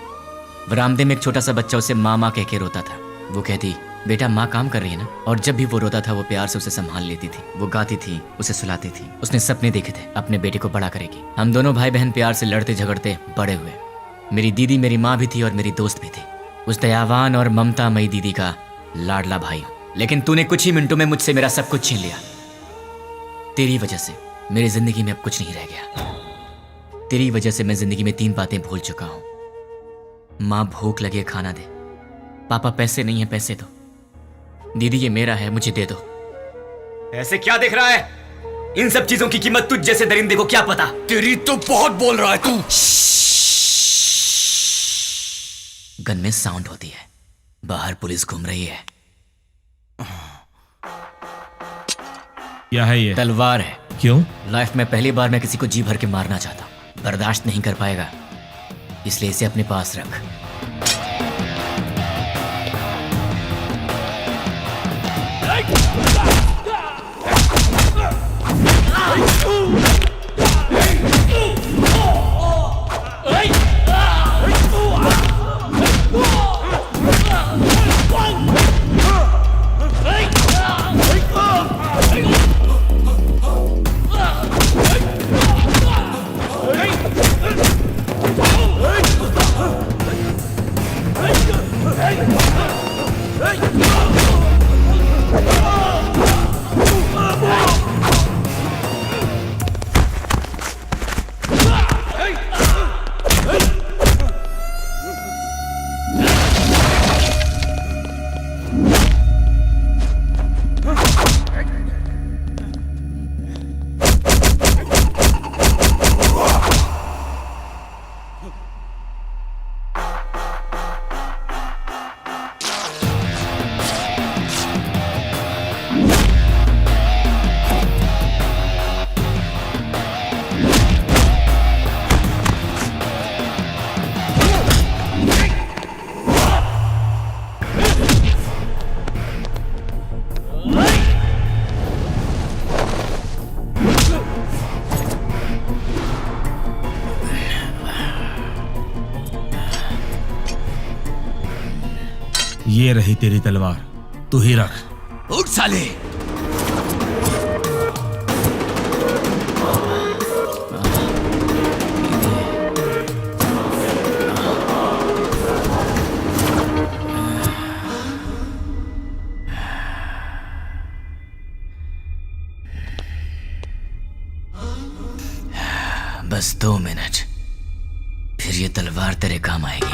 बरामदे में एक छोटा सा बच्चा उसे माँ माँ कह के रोता था। वो कहती, बेटा माँ काम कर रही है ना। और जब भी वो रोता था वो प्यार से उसे संभाल लेती थी। वो गाती थी, उसे सुलाती थी। उसने सपने देखे थे अपने बेटे को बड़ा करेगी। हम दोनों भाई बहन प्यार से लड़ते झगड़ते बड़े हुए। मेरी दीदी मेरी माँ भी थी और मेरी दोस्त भी थी। उस दयावान और ममता मई दीदी का लाडला भाई हूं। लेकिन तूने कुछ ही मिनटों में मुझसे मेरा सब कुछ छीन लिया। तेरी वजह से मेरी जिंदगी में अब कुछ नहीं रह गया। तेरी वजह से मैं जिंदगी में 3 बातें भूल चुका हूं। माँ भूख लगे खाना दे, पापा पैसे नहीं है पैसे दो, दीदी ये मेरा है मुझे दे दो। ऐसे क्या देख रहा है? इन सब चीजों की कीमत तुझ जैसे दरिंदे को क्या पता? तेरी तो बहुत बोल रहा है तू। गन में साउंड होती है, बाहर पुलिस घूम रही है। क्या है ये? तलवार है। क्यों? लाइफ में पहली बार मैं किसी को जी भर के मारना चाहता हूं। बर्दाश्त नहीं कर पाएगा, इसलिए इसे अपने पास रख। ये रही तेरी तलवार, तू ही रख। उठ साले। बस 2 मिनट, फिर ये तलवार तेरे काम आएगी।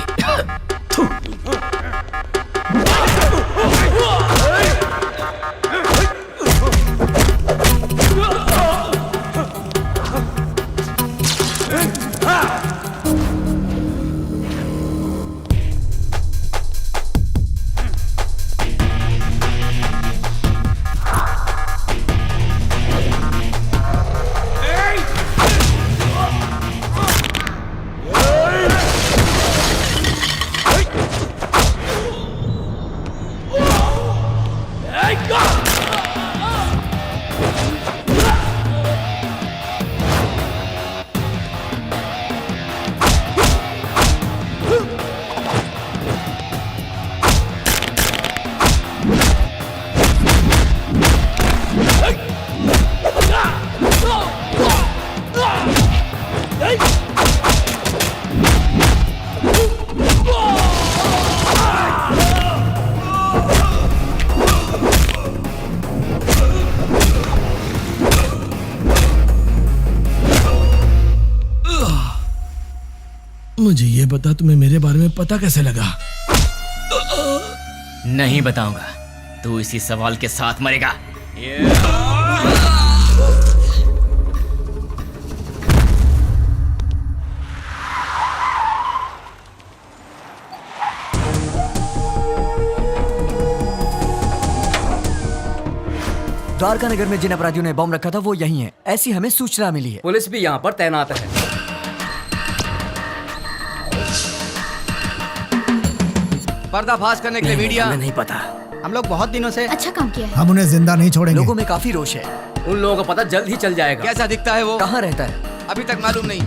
मुझे ये बता, तुम्हें मेरे बारे में पता कैसे लगा? नहीं बताऊंगा, तू इसी सवाल के साथ मरेगा। द्वारका नगर में जिन अपराधियों ने बम रखा था वो यही है, ऐसी हमें सूचना मिली है। पुलिस भी यहाँ पर तैनात है। पर्दाफाश करने के लिए मीडिया। हमें नहीं पता। हम लोग बहुत दिनों से अच्छा काम किया है। हम उन्हें जिंदा नहीं छोड़ेंगे। लोगों में काफी रोष है। उन लोगों को पता जल्द ही चल जाएगा। कैसा दिखता है वो? कहाँ रहता है? अभी तक मालूम नहीं।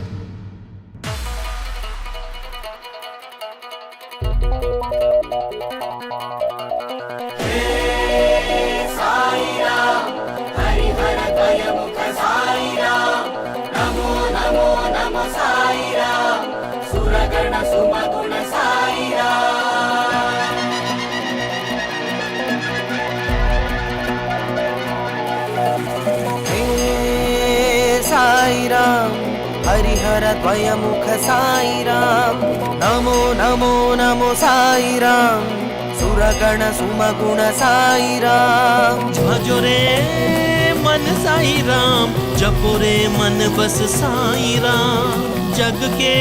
साईराम हरिहर द्वयमुख साईराम नमो नमो नमो साईराम सुरगण सुमगुण साईराम। भजो रे मन साईराम, जपो रे मन बस साईराम। जग के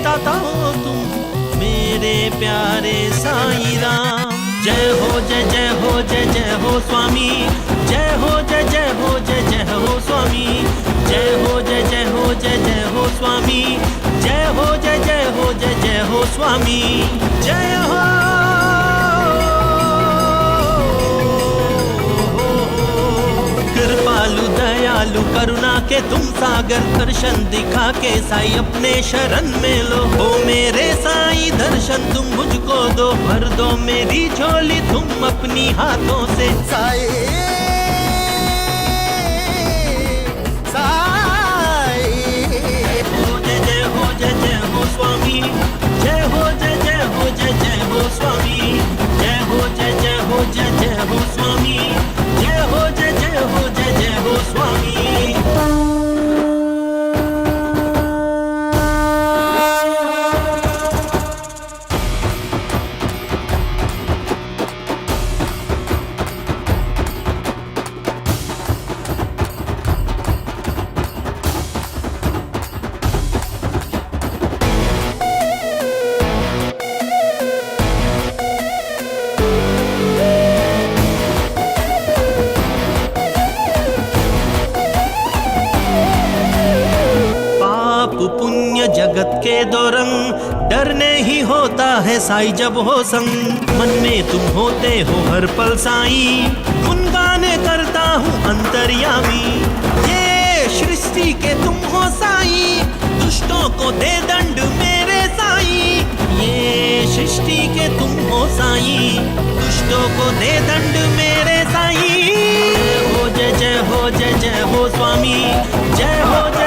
दाता हो तुम मेरे प्यारे साईराम। जय हो जय जय हो जय जय हो स्वामी, जय हो जय जय हो जय जय हो स्वामी, जय हो जय जय हो जय जय हो स्वामी, जय हो जय जय हो जय जय हो स्वामी, जय हो। कृपालु दयालु करुणा के तुम सागर, दर्शन दिखा के साई अपने शरण में लो। हो मेरे साई दर्शन तुम मुझको दो, भर दो मेरी झोली तुम अपनी हाथों से। साई साई हो जय जय हो जय जय हो स्वामी, जय हो जय जय हो जय जय हो स्वामी, जय हो जय जय हो जय जय हो स्वामी, जय हो जय जय हो जय जय हो स्वामी। पुण्य जगत के दो रंग, डरने ही होता है साई जब हो संग। मन में तुम होते हो हर पल साई, गुनगाने करता हूँ अंतर्यामी। ये सृष्टि के तुम हो साई, दुष्टों को दे दंड मेरे साई। ये सृष्टि के तुम हो साई, दुष्टों को दे दंड मेरे साई। जय हो जय जय हो जय जय हो स्वामी, जय हो जय